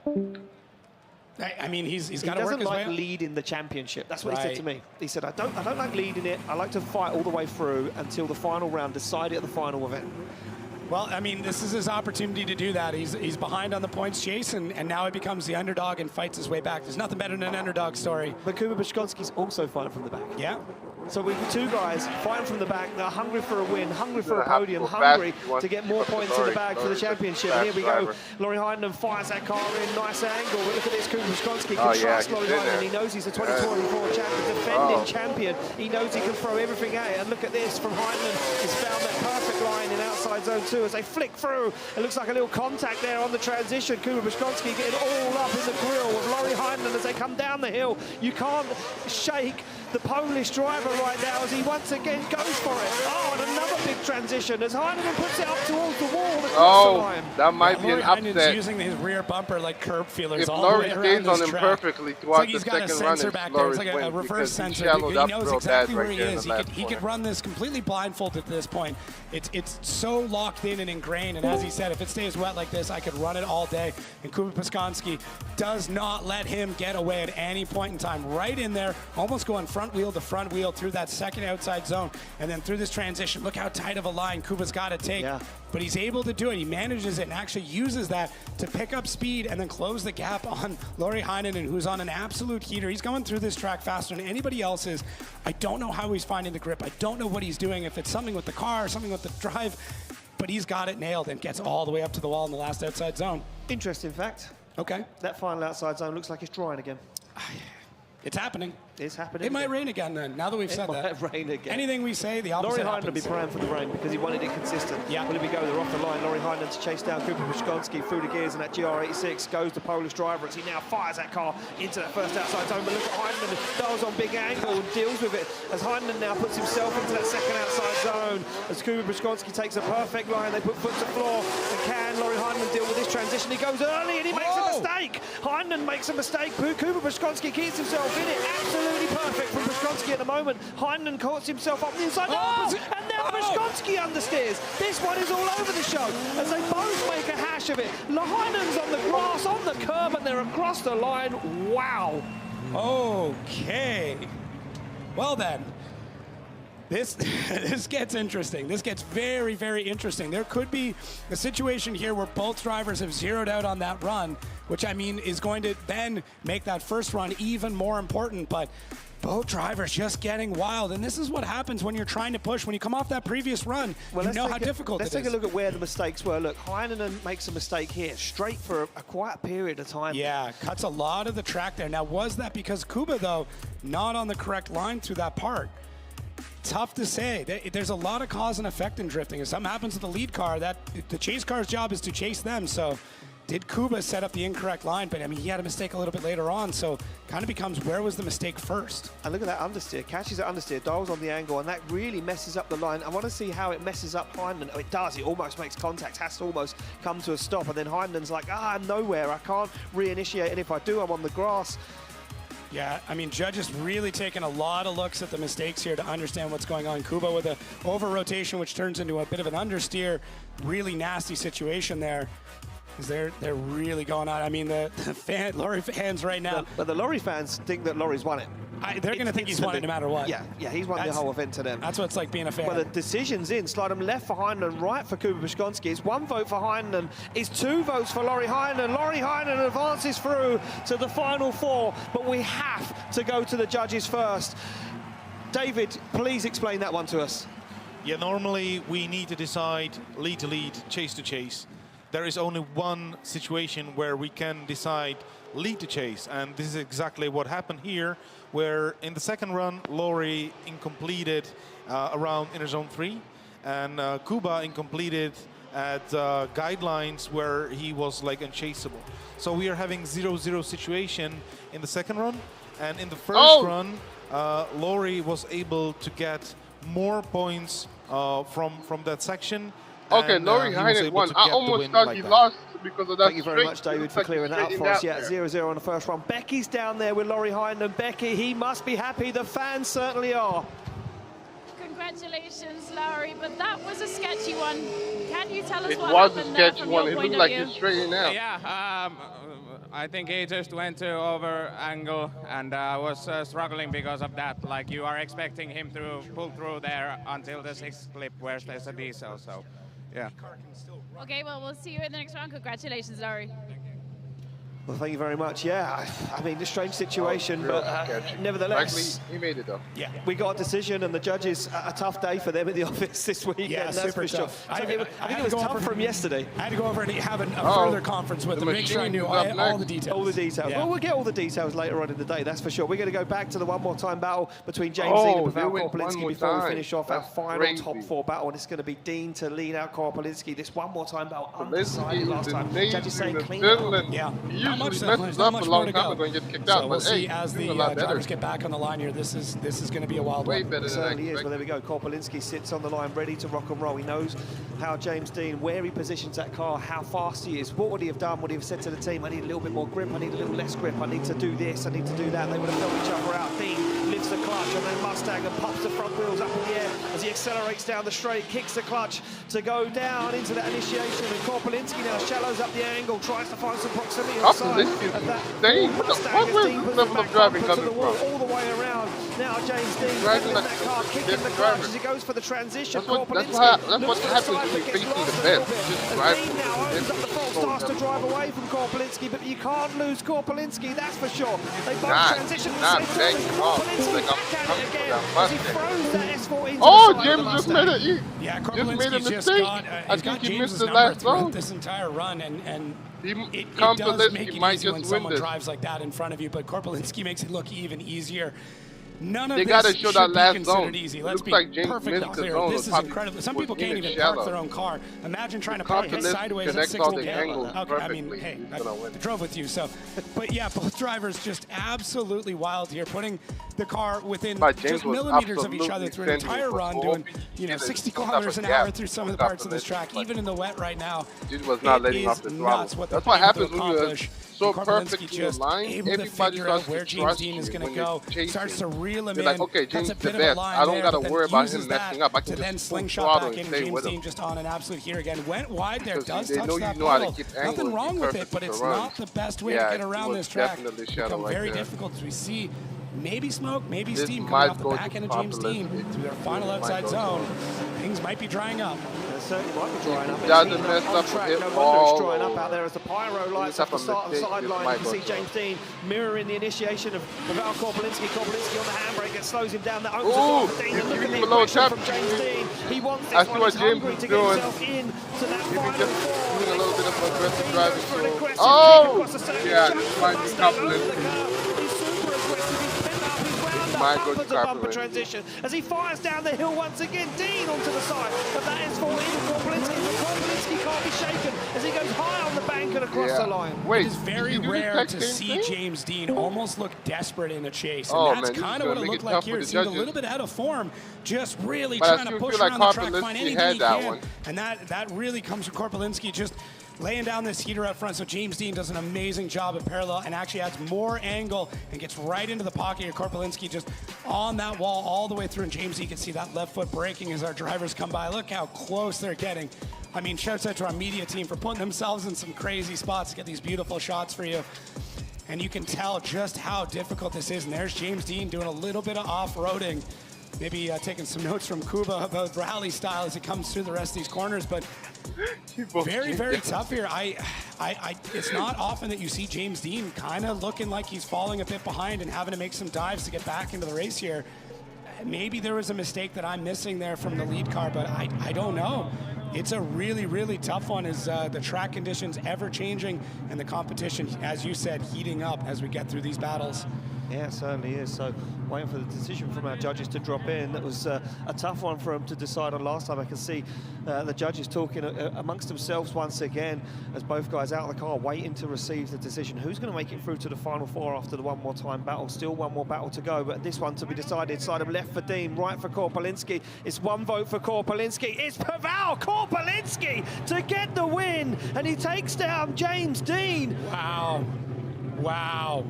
D: I mean, he's got to work his way up.
C: He doesn't like leading the championship. That's what he said to me. He said, I don't like leading it. I like to fight all the way through until the final round, decide it at the final event.
D: Well, I mean, this is his opportunity to do that. He's behind on the points chase, and now he becomes the underdog and fights his way back. There's nothing better than an underdog story.
C: But Kubiszkonski's also fighting from the back.
D: Yeah.
C: So we've got two guys fighting from the back. They're hungry for a win, hungry for a podium, hungry to get more points in the bag for the championship. And here we go. Laurie Heinen fires that car in, nice angle. But look at this, Kubiszkonski can trust Laurie Heinen. He knows he's a 2024 champion, defending champion. He knows he can throw everything at it. And look at this from Heinen. He's found that perfect line in outside zone 2 as they flick through. It looks like a little contact there on the transition. Kubiszkonski getting all up in the grill with Laurie Heinen as they come down the hill. You can't shake the Polish driver right now as he once again goes for it. Oh, and another big transition as Heinen puts it up towards the wall across the line.
A: That might be an upset.
D: Heinen's using his rear bumper like curb feelers
A: if
D: all
A: Laurie
D: the way around
A: stays on
D: this
A: him
D: track.
A: perfectly throughout the second run,
D: It's like a reverse sensor. He knows exactly where he is. He could run this completely blindfolded at this point. It's so locked in and ingrained, and as he said, if it stays wet like this, I could run it all day. And Kubiszkonski does not let him get away at any point in time. Right in there, almost going front wheel to front wheel through that second outside zone, and then through this transition. Look how tight of a line Kuba's got to take. Yeah. But he's able to do it. He manages it and actually uses that to pick up speed and then close the gap on Laurie Heinen, who's on an absolute heater. He's going through this track faster than anybody else is. I don't know how he's finding the grip. I don't know what he's doing, if it's something with the car or something with the drive, but he's got it nailed and gets all the way up to the wall in the last outside zone.
C: Interesting fact.
D: Okay.
C: That final outside zone looks like it's drying again.
D: It's happening.
C: It's happening.
D: It might rain again then, now that we've said that.
C: It might rain again.
D: Anything we say, the opposite
C: Laurie Heinen will be praying for the rain because he wanted it consistent. Yeah. Will he go? They're off the line. Laurie Heinen to chase down Kubiszkonski through the gears, and that GR86 goes the Polish driver as he now fires that car into that first outside zone. But look at Heinen, dials on big angle and deals with it as Heinen now puts himself into that second outside zone. As Kubiszkonski takes a perfect line, they put foot to floor. And can Laurie Heinen deal with this transition? He goes early and he makes a mistake. Heinen makes a mistake. Kubiszkonski keeps himself in it. Absolutely perfect from Kubiszkonski at the moment. Heinen caught himself up the inside. And now Kubiszkonski understeers. This one is all over the show as they both make a hash of it. Heinen's on the grass, on the curb, and they're across the line. Wow.
D: Okay. Well then, this gets interesting. This gets very, very interesting. There could be a situation here where both drivers have zeroed out on that run, which I mean is going to then make that first run even more important. But both drivers just getting wild, and this is what happens when you're trying to push. When you come off that previous run, you know how difficult it is.
C: Let's take a look at where the mistakes were. Look, Heinen makes a mistake here, straight for a quiet period of time.
D: Yeah, cuts a lot of the track there. Now, was that because Kuba, though, not on the correct line through that part? Tough to say. There's a lot of cause and effect in drifting. If something happens to the lead car, the chase car's job is to chase them. So did Kuba set up the incorrect line? But I mean, he had a mistake a little bit later on. So kind of becomes, where was the mistake first?
C: And look at that understeer. Catches that understeer, dials on the angle, and that really messes up the line. I want to see how it messes up Heinen. Oh, it does. It almost makes contact. Has to almost come to a stop. And then Heinen's like, I'm nowhere. I can't reinitiate. And if I do, I'm on the grass.
D: Yeah, I mean, Judge is really taking a lot of looks at the mistakes here to understand what's going on. Kuba with an over-rotation, which turns into a bit of an understeer. Really nasty situation there. Because they're really going on. I mean, the Laurie fans right now.
C: But the Laurie fans think that Laurie's won it.
D: They're going to think he's won it no matter what.
C: Yeah, he's won the whole event to them.
D: That's what it's like being a fan.
C: Well, the decision's in. Slide them left for Heinen, right for Kubiszkonski. It's 1 vote for Heinen. It's 2 votes for Laurie Heinen. Laurie Heinen advances through to the final 4, but we have to go to the judges first. David, please explain that one to us.
L: Yeah, normally we need to decide lead to lead, chase to chase. There is only one situation where we can decide lead to chase, and this is exactly what happened here, where in the second run, Laurie incompleted around inner zone 3, and Kuba incompleted at guidelines where he was like unchaseable. So we are having 0-0 situation in the second run, and in the first run, Laurie was able to get more points from that section.
A: Okay, Laurie Heinen won. I almost thought he lost because of that.
C: Thank you very much, David, for clearing that up for us. Yeah, 0-0 on the first run. Becky's down there with Laurie Heinen. Becky, he must be happy. The fans certainly are.
H: Congratulations, Laurie, but that was a sketchy one. Can you tell us what
A: happened?
H: It was
A: a sketchy one. It looked like he's straightened out.
M: Yeah, I think he just went to over angle and was struggling because of that. Like, you are expecting him to pull through there until the 6th clip where there's a diesel, so yeah.
H: Okay, well, we'll see you in the next round. Congratulations, Laurie.
C: Well, thank you very much. Yeah, I mean, a strange situation, but nevertheless,
A: he made it though.
C: Yeah, we got a decision, and the judges, a tough day for them at the office this weekend.
D: Yeah,
C: that's
D: super
C: for sure.
D: tough.
C: I think it was tough for him yesterday.
D: I had to go over and have a further conference with him, make sure I knew all the details.
C: All the details.
D: Yeah.
C: Well, we'll get all the details later on in the day, that's for sure. We're going to go back to the one more time battle between James Dean and Pavel Korpolinski before we finish off our final top 4 battle, and it's going to be Dean to lean out Korpolinski. This one more time battle undecided last time. Judges saying clean up.
D: Yeah,
A: he usually messes up a long time ago and gets kicked out.
D: So we'll see as the drivers get back on the line here. This is going to be a wild one.
A: Way better
C: It certainly is. Well, there we go. Korpolinski sits on the line, ready to rock and roll. He knows how James Dean, where he positions that car, how fast he is. What would he have done? Would he have said to the team, I need a little bit more grip, I need a little less grip, I need to do this, I need to do that? They would have felt each other out. Dean lifts the clutch on that Mustang and pops the front wheels up in the air as he accelerates down the straight, kicks the clutch to go down into that initiation. And Korpolinski now shallows up the angle, tries to find some proximity on the side of that Mustang as Dean puts it back up into the wall all the way around. Now James Dean in that car, kicking the clutch as he goes for the transition.
A: That's what happens when you're facing the best.
C: Dean now opens up the front, starts to drive away from Korpolinski, but you can't lose Korpolinski, that's for sure. They both transition at the same time. Korpolinski back at it again as he throws that S4 into the side
A: James just made it.
D: Yeah,
A: Korpolinski
D: just got
A: I think he missed the
D: number
A: last zone.
D: This entire run, and it
A: come to
D: does
A: this,
D: make
A: he
D: it
A: might
D: easy when
A: just win
D: someone
A: this.
D: drives like that in front of you, but Korpolinski makes it look even easier. None of
A: They
D: this
A: gotta show
D: should
A: that
D: be
A: last
D: considered
A: zone.
D: easy.
A: It
D: Let's
A: looks
D: be
A: like James
D: perfectly
A: missed the
D: clear.
A: zone.
D: This is incredible. Some people can't even park their own car. Imagine trying to park it sideways at 60
A: angles.
D: Okay, I mean, hey, I drove with you, so. But yeah, both drivers just absolutely wild here, putting the car within just millimeters of each other through an entire run, doing 60 kilometers an hour through some of the parts of this track, even in the wet right now.
A: Dude was not letting off the throttle. That's what happens when you're so perfect in your line.
D: Able to figure out where James Dean is going to go, starts to reel him in.
A: Like, okay, James
D: That's a bit
A: the best.
D: of a line
A: I don't got to
D: there,
A: worry about him messing up. I can
D: to then
A: just
D: slingshot back in.
A: and stay
D: James
A: with
D: Dean
A: him.
D: just on an absolute here again. Went wide there, does
A: they
D: touch
A: know
D: that
A: you know how to
D: pedal.
A: keep
D: Nothing
A: angling,
D: wrong
A: be
D: with it,
A: perfect
D: but
A: to
D: it's
A: run.
D: not the best way to get around this track. It's become
A: right
D: very
A: there.
D: difficult as we see maybe smoke, maybe
A: This
D: steam
A: might
D: coming off the
A: go
D: back
A: to
D: end of James Dean
A: Korpolinski.
D: through their final outside zone. Things might be drying up.
C: Certainly might be drying up.
A: Doesn't mess up
C: track.
A: with
C: No
A: it
C: wonder it's
A: all.
C: drying up out there as the pyro lights off the start of the sideline. You can see James Dean mirroring the initiation of Pavel Korpolinski. Korpolinski on the handbrake, it slows him down. That opens the door for Dean. And look at the aggression from James Dean. He wants this one. He's hungry to get himself in to that final four.
A: Doing a little bit of aggressive driving.
C: For an aggressive
A: Oh!
C: kick across the circuit.
A: Yeah,
C: Chucks
A: this
C: the
A: might be
C: Mustang over the
A: Korpolinski.
C: curve. He's super aggressive. He's bent up. He's wound
A: might
C: up.
A: go to
C: Bumper to bumper
A: Korpolinski.
C: transition as he fires down the hill once again. Dean onto the side of that S4 in Korpolinski. But Korpolinski can't be shaken as he goes high on the bank and across the line.
D: It is very rare to see James Dean almost look desperate in a chase, and that's kind of what it looked like here. It seemed a little bit out of form, just really trying to push around the track, find anything he can, and that really comes from Korpolinski just laying down this heater out front. So James Dean does an amazing job at parallel and actually adds more angle and gets right into the pocket here. Korpolinski just on that wall all the way through, and James, you can see that left foot braking as our drivers come by. Look how close they're getting. I mean, shouts out to our media team for putting themselves in some crazy spots to get these beautiful shots for you. And you can tell just how difficult this is. And there's James Dean doing a little bit of off-roading. Maybe taking some notes from Kuba about rally style as it comes through the rest of these corners. But very, very tough here. It's not often that you see James Dean kind of looking like he's falling a bit behind and having to make some dives to get back into the race here. Maybe there was a mistake that I'm missing there from the lead car, but I don't know. It's a really, really tough one as the track conditions ever changing and the competition, as you said, heating up as we get through these battles.
C: Yeah, it certainly is. So waiting for the decision from our judges to drop in. That was a tough one for them to decide on last time. I can see the judges talking amongst themselves once again as both guys out of the car waiting to receive the decision. Who's going to make it through to the final four after the one more time battle? Still one more battle to go, but this one to be decided. Side of left for Dean, right for Korpelinski. It's one vote for Korpelinski. It's Pavel Korpelinski to get the win, and he takes down James Dean.
D: Wow. Wow.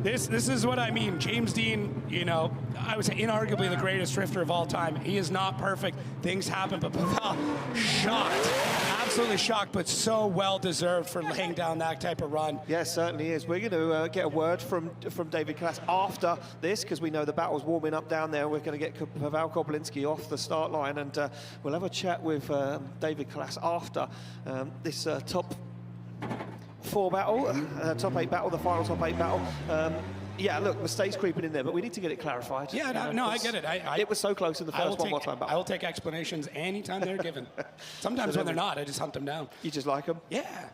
D: This is what I mean. James Dean, you know, I would say inarguably the greatest drifter of all time. He is not perfect. Things happen, but Pavel, shocked. Absolutely shocked, but so well-deserved for laying down that type of run.
C: Yes, certainly is. We're going to get a word from David Klass after this, because we know the battle's warming up down there. We're going to get Pavel Korpelinski off the start line, and we'll have a chat with David Klass after this top 4 battle, top 8 battle, the final top 8 battle. Yeah, look, mistakes creeping in there, but we need to get it clarified.
D: Yeah, no, I get it.
C: It was so close in the first one more time battle.
D: I will take explanations anytime they're given. Sometimes when they're not, I just hunt them down.
C: You just like them?
D: Yeah.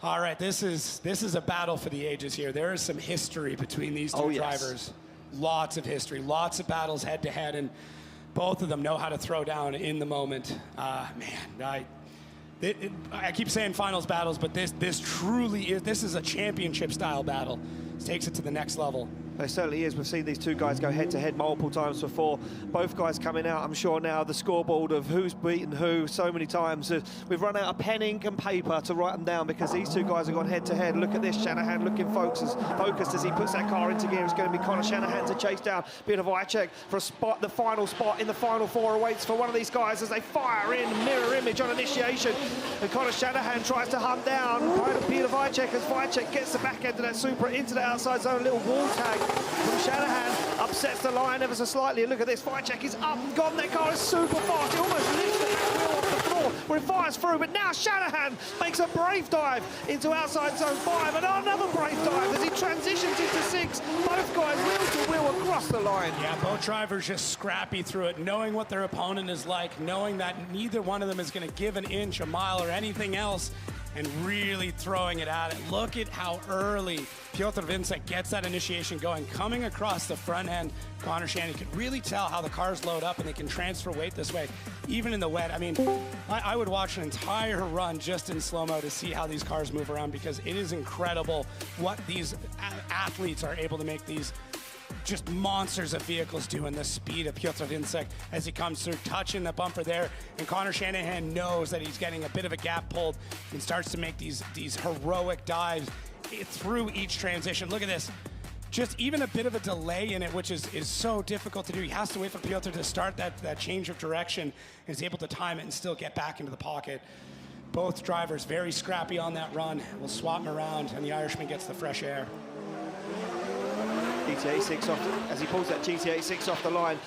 D: All right, this is a battle for the ages here. There is some history between these two drivers. Lots of history, lots of battles head to head, and both of them know how to throw down in the moment. Man, I keep saying finals battles, but this truly is, this is a championship style battle. This takes it to the next level.
C: It certainly is. We've seen these two guys go head-to-head multiple times before. Both guys coming out, I'm sure now, the scoreboard of who's beaten who so many times. We've run out of pen, ink and paper to write them down because these two guys have gone head-to-head. Look at this, Shanahan looking focused as he puts that car into gear. It's going to be Conor Shanahan to chase down Peter Wojciech for a spot. The final spot in the final 4 awaits for one of these guys as they fire in mirror image on initiation. And Conor Shanahan tries to hunt down Peter Wojciech as Wojciech gets the back end of that Supra into the outside zone. A little wall tag from Shanahan, upsets the line ever so slightly. Look at this, Wojciech is up and gone. That car is super fast. It almost lifts the back wheel off the floor where it fires through. But now Shanahan makes a brave dive into outside zone 5 and another brave dive as he transitions into 6. Both guys wheel to wheel across the line.
D: Yeah, both drivers just scrappy through it, knowing what their opponent is like, knowing that neither one of them is going to give an inch, a mile, or anything else, and really throwing it at it. Look at how early Piotr Vincek gets that initiation going, coming across the front end. Conor Shanahan could really tell how the cars load up and they can transfer weight this way, even in the wet. I mean, I would watch an entire run just in slow-mo to see how these cars move around, because it is incredible what these athletes are able to make these just monsters of vehicles do, in the speed of Piotr Vincek as he comes through, touching the bumper there. And Conor Shanahan knows that he's getting a bit of a gap pulled and starts to make these heroic dives through each transition. Look at this. Just even a bit of a delay in it, which is so difficult to do. He has to wait for Piotr to start that change of direction, and is able to time it and still get back into the pocket. Both drivers very scrappy on that run. We'll swap them around, and the Irishman gets the fresh air.
C: GTA 6 off, as he pulls that GTA 6 off the line.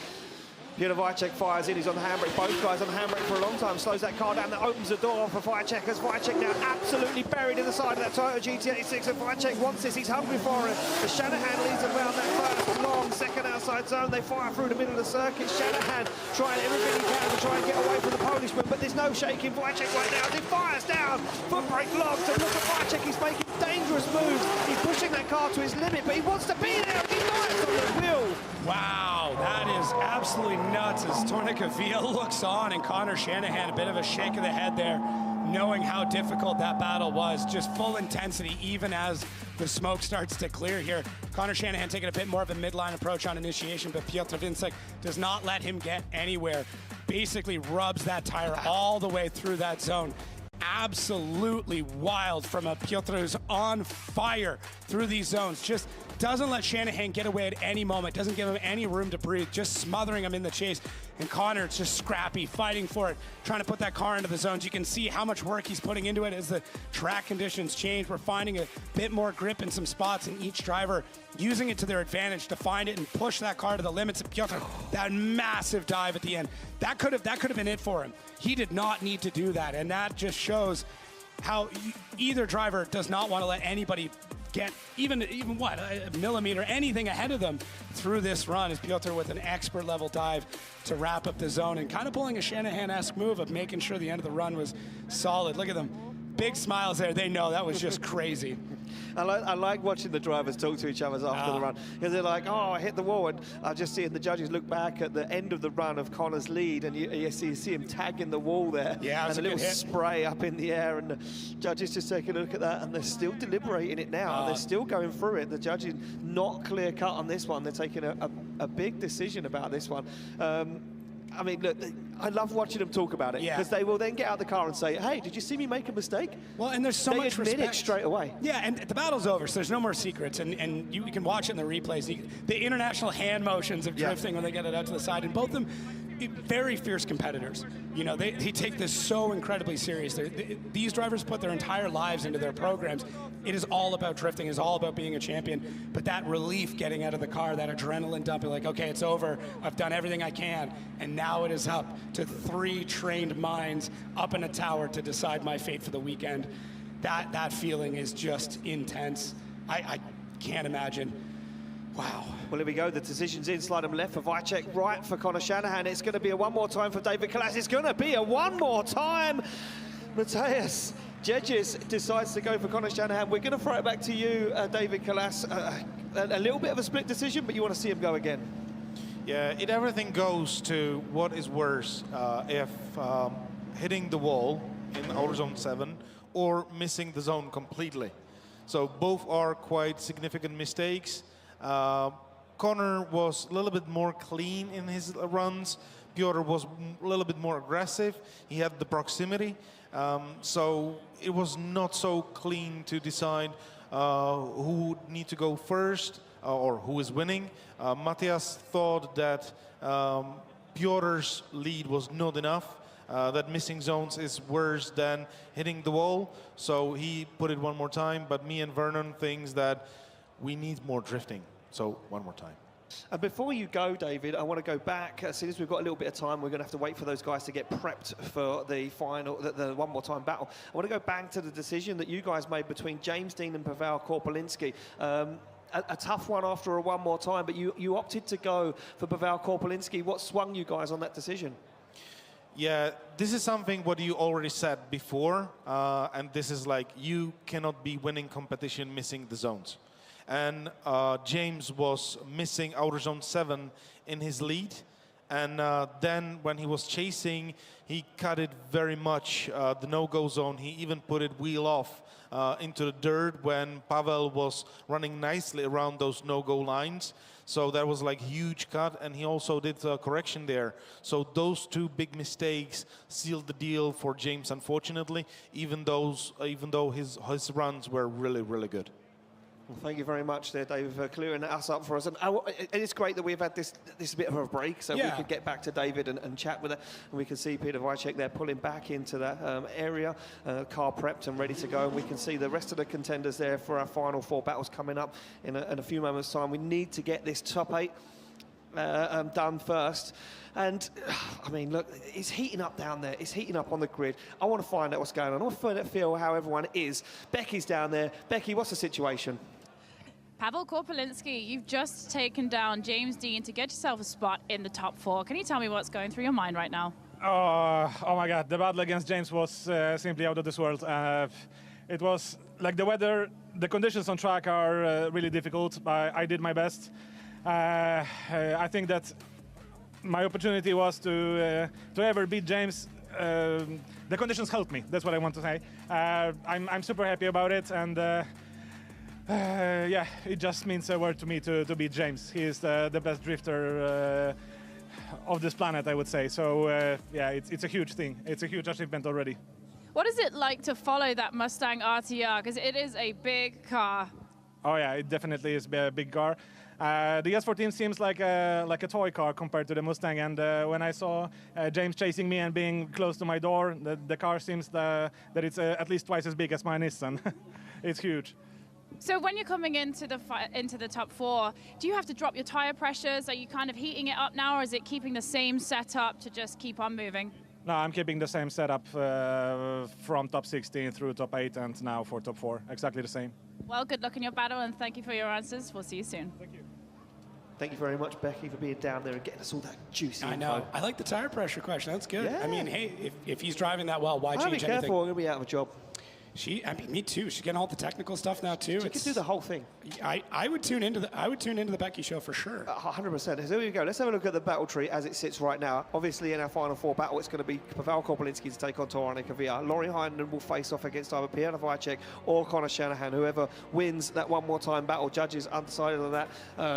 C: Peter Wojciech fires in, he's on the handbrake. Both guys on the handbrake for a long time. Slows that car down, that opens the door for Wojciech, as Wojciech now absolutely buried in the side of that Toyota GTA 6. And Wojciech wants this, he's hungry for it. The Shanahan leads around that first long second outside zone. They fire through the middle of the circuit. Shanahan trying everything he can to try and get away from the Polishman, but there's no shaking Wojciech right now as he fires down. Foot brake locked, and look at Wojciech, he's making dangerous moves. He's pushing that car to his limit, but he wants to be there. He lies on the wheel.
D: Wow, that is absolutely nuts as Tornica Via looks on, and Conor Shanahan, a bit of a shake of the head there, knowing how difficult that battle was. Just full intensity even as the smoke starts to clear here. Conor Shanahan taking a bit more of a midline approach on initiation, but Piotr Vincek does not let him get anywhere. Basically rubs that tire all the way through that zone. Absolutely wild from a Piotr who's on fire through these zones. Just doesn't let Shanahan get away at any moment, doesn't give him any room to breathe, just smothering him in the chase. And Connor's just scrappy, fighting for it, trying to put that car into the zones. You can see how much work he's putting into it as the track conditions change. We're finding a bit more grip in some spots, and each driver using it to their advantage to find it and push that car to the limits of Piotr. That massive dive at the end, that could have been it for him. He did not need to do that, and that just shows how either driver does not want to let anybody get even what, a millimeter, anything ahead of them through this run, as Piotr with an expert level dive to wrap up the zone and kind of pulling a Shanahan-esque move of making sure the end of the run was solid. Look at them. Big smiles there. They know that was just crazy.
C: I like watching the drivers talk to each other after the run, because they're like, oh, I hit the wall, and I just see the judges look back at the end of the run of Connor's lead, and you see him tagging the wall there, and a little spray up in the air, and the judges just take a look at that, and they're still deliberating it now, and they're still going through it. The judges not clear cut on this one. They're taking a big decision about this one. I mean, look, I love watching them talk about it, because they will then get out of the car and say, hey, did you see me make a mistake?
D: Well, and there's so much respect.
C: They admit it straight away.
D: Yeah, and the battle's over, so there's no more secrets, and you can watch it in the replays. The international hand motions of drifting when they get it out to the side, and both of them, very fierce competitors. You know, they take this so incredibly serious. These drivers put their entire lives into their programs. It is all about drifting. It is all about being a champion. But that relief getting out of the car, that adrenaline dumping, like, okay, it's over. I've done everything I can. And now it is up to 3 trained minds up in a tower to decide my fate for the weekend. That feeling is just intense. I can't imagine. Wow.
C: Well, here we go. The decision's in. Slide them left for Wycheck, right for Connor Shanahan. It's going to be a one more time for David Kalas. It's going to be a one more time. Matthias Jedges decides to go for Connor Shanahan. We're going to throw it back to you, David Kalas. A little bit of a split decision, but you want to see him go again.
L: Yeah, everything goes to what is worse, if hitting the wall in outer zone 7 or missing the zone completely. So both are quite significant mistakes. Connor was a little bit more clean in his runs. Piotr was a little bit more aggressive. He had the proximity. So it was not so clean to decide who would need to go first or who is winning. Matthias thought that Piotr's lead was not enough. That missing zones is worse than hitting the wall. So he put it one more time. But me and Vernon thinks that we need more drifting. So one more time.
C: And before you go, David, I want to go back. As soon as we've got a little bit of time, we're going to have to wait for those guys to get prepped for the final, the one more time battle. I want to go back to the decision that you guys made between James Dean and Pavel Korpolinski. A tough one after a one more time, but you opted to go for Pavel Korpolinski. What swung you guys on that decision?
L: Yeah, this is something what you already said before, and this is like, you cannot be winning competition missing the zones. And James was missing outer zone 7 in his lead, and then when he was chasing, he cut it very much, the no-go zone. He even put it wheel off into the dirt when Pavel was running nicely around those no-go lines. So that was like huge cut, and he also did a correction there. So those 2 big mistakes sealed the deal for James, unfortunately, even though his runs were really, really good.
C: Well, thank you very much there, David, for clearing us up for us. And it's great that we've had this bit of a break, so we could get back to David and chat with her. And we can see Peter Wycheck there pulling back into that area, car prepped and ready to go. And we can see the rest of the contenders there for our final 4 battles coming up in a few moments' time. We need to get this top 8 done first. And I mean, look, it's heating up down there. It's heating up on the grid. I want to find out what's going on. I want to feel how everyone is. Becky's down there. Becky, what's the situation?
H: Pavel Korpolinski, you've just taken down James Dean to get yourself a spot in the top 4. Can you tell me what's going through your mind right now?
O: Oh my God, the battle against James was simply out of this world. It was like the weather, the conditions on track are really difficult. I did my best. I think that my opportunity was to ever beat James. The conditions helped me. That's what I want to say. I'm super happy about it, and yeah, it just means a word to me to beat James. He is the best drifter of this planet, I would say. So yeah, it's a huge thing. It's a huge achievement already.
H: What is it like to follow that Mustang RTR? Because it is a big car.
O: Oh yeah, it definitely is a big car. The S14 seems like a toy car compared to the Mustang, and when I saw James chasing me and being close to my door, the car seems that it's at least twice as big as my Nissan. It's huge.
H: So when you're coming into the top 4, do you have to drop your tire pressures? Are you kind of heating it up now, or is it keeping the same setup to just keep on moving?
O: No, I'm keeping the same setup from top 16 through top 8 and now for top 4. Exactly the same.
H: Well, good luck in your battle, and thank you for your answers. We'll see you soon.
O: Thank you.
C: Thank you very much, Becky, for being down there and getting us all that juicy info.
D: I know. I like the tire pressure question. That's good.
C: Yeah.
D: I mean, hey, if he's driving that well, why change anything?
C: Be careful. I'm going to be out of a job.
D: I mean, me too. She's getting all the technical stuff now too.
C: She could do the whole thing.
D: I would tune into the Becky show for sure.
C: 100%. So here we go. Let's have a look at the battle tree as it sits right now. Obviously, in our final four battle, it's going to be Pavel Kopelinski to take on Torana Kavia. Laurie Heinen will face off against either Piana Wycheck or Connor Shanahan. Whoever wins that one more time battle, judges undecided on that.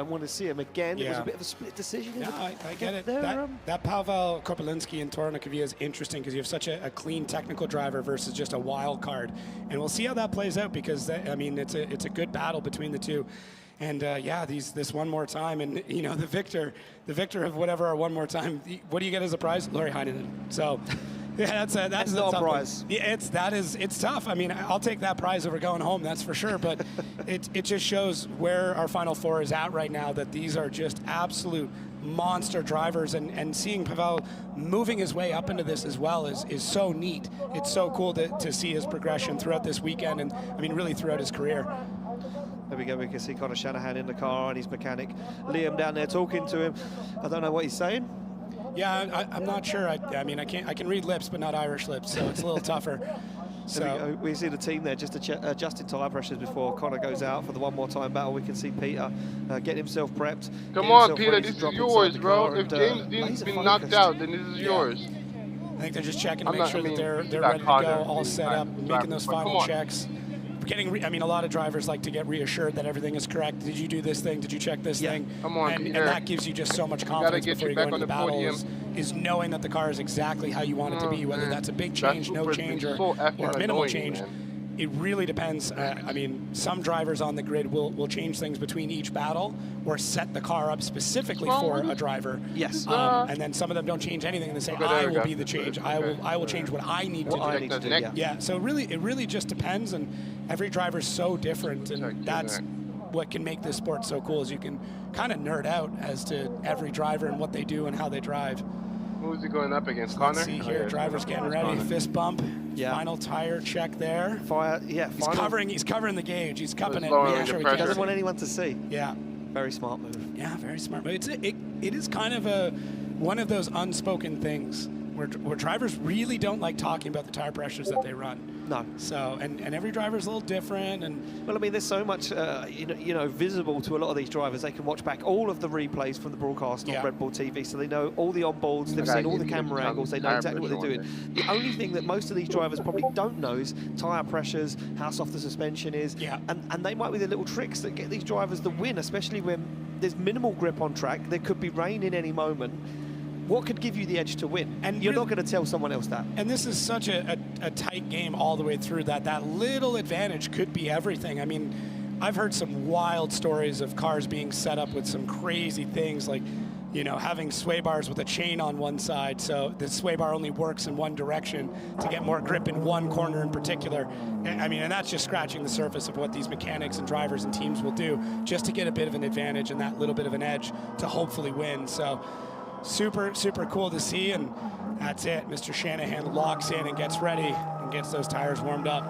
C: Want to see him again. Yeah. It was a bit of a split decision.
D: Yeah, I get it. That Pavel Kopelinski and Torana Kavia is interesting because you have such a clean technical driver versus just a wild card. And we'll see how that plays out because, I mean, it's a good battle between the two. And yeah, this one more time, and you know, the victor of whatever one more time. What do you get as a prize? Laurie Heinen. So, yeah, that's
C: not a prize.
D: Yeah, it's tough. I mean, I'll take that prize over going home, that's for sure. But it just shows where our final four is at right now. That these are just absolute monster drivers, and seeing Pavel moving his way up into this as well is so neat. It's so cool to see his progression throughout this weekend, and I mean, really throughout his career.
C: There we go, we can see Connor Shanahan in the car and his mechanic Liam down there talking to him. I don't know what he's saying.
D: Yeah, I'm not sure. I mean, I can read lips, but not Irish lips, so it's a little tougher.
C: So we see the team there just adjusting tyre pressures before Connor goes out for the one more time battle. We can see Peter getting himself prepped.
A: Come on, Peter, this is yours, bro. If James Dean's been knocked out, then this is yours.
D: I think they're just checking to make sure that they're ready to go, all set up, making those final checks. I mean, a lot of drivers like to get reassured that everything is correct. Did you do this thing? Did you check this thing?
A: Come on,
D: and that gives you just so much confidence before you go into the battle is knowing that the car is exactly how you want it to be, whether that's a big change, no change, or a minimal change. It really depends. I mean, some drivers on the grid will change things between each battle or set the car up specifically for a driver.
C: Yes.
D: And then some of them don't change anything and they say, I will be the change. I will change what I need to do. Yeah. So it really just depends, and every driver's so different, and that's what can make this sport so cool is you can kind of nerd out as to every driver and what they do and how they drive.
A: Who's he going up against? Connor?
D: Let's see here, drivers getting ready, fist bump, final tire check there. He's covering the gauge, he's cupping it.
C: He doesn't want anyone to see.
D: Yeah.
C: Very smart move.
D: Yeah, very smart move. It is kind of one of those unspoken things where drivers really don't like talking about the tire pressures that they run.
C: No.
D: So, and every driver's a little different. And
C: well, I mean, there's so much, you know, visible to a lot of these drivers. They can watch back all of the replays from the broadcast on Red Bull TV, so they know all the onboards, they've seen all the camera angles, they know exactly what they're doing. The only thing that most of these drivers probably don't know is tire pressures, how soft the suspension is, and they might be the little tricks that get these drivers the win, especially when there's minimal grip on track. There could be rain in any moment. What could give you the edge to win? And you're not going to tell someone else that.
D: And this is such a tight game all the way through that little advantage could be everything. I mean, I've heard some wild stories of cars being set up with some crazy things like, you know, having sway bars with a chain on one side, so the sway bar only works in one direction to get more grip in one corner in particular. I mean, and that's just scratching the surface of what these mechanics and drivers and teams will do just to get a bit of an advantage and that little bit of an edge to hopefully win. So super, super cool to see, and that's it. Mr. Shanahan locks in and gets ready and gets those tires warmed up.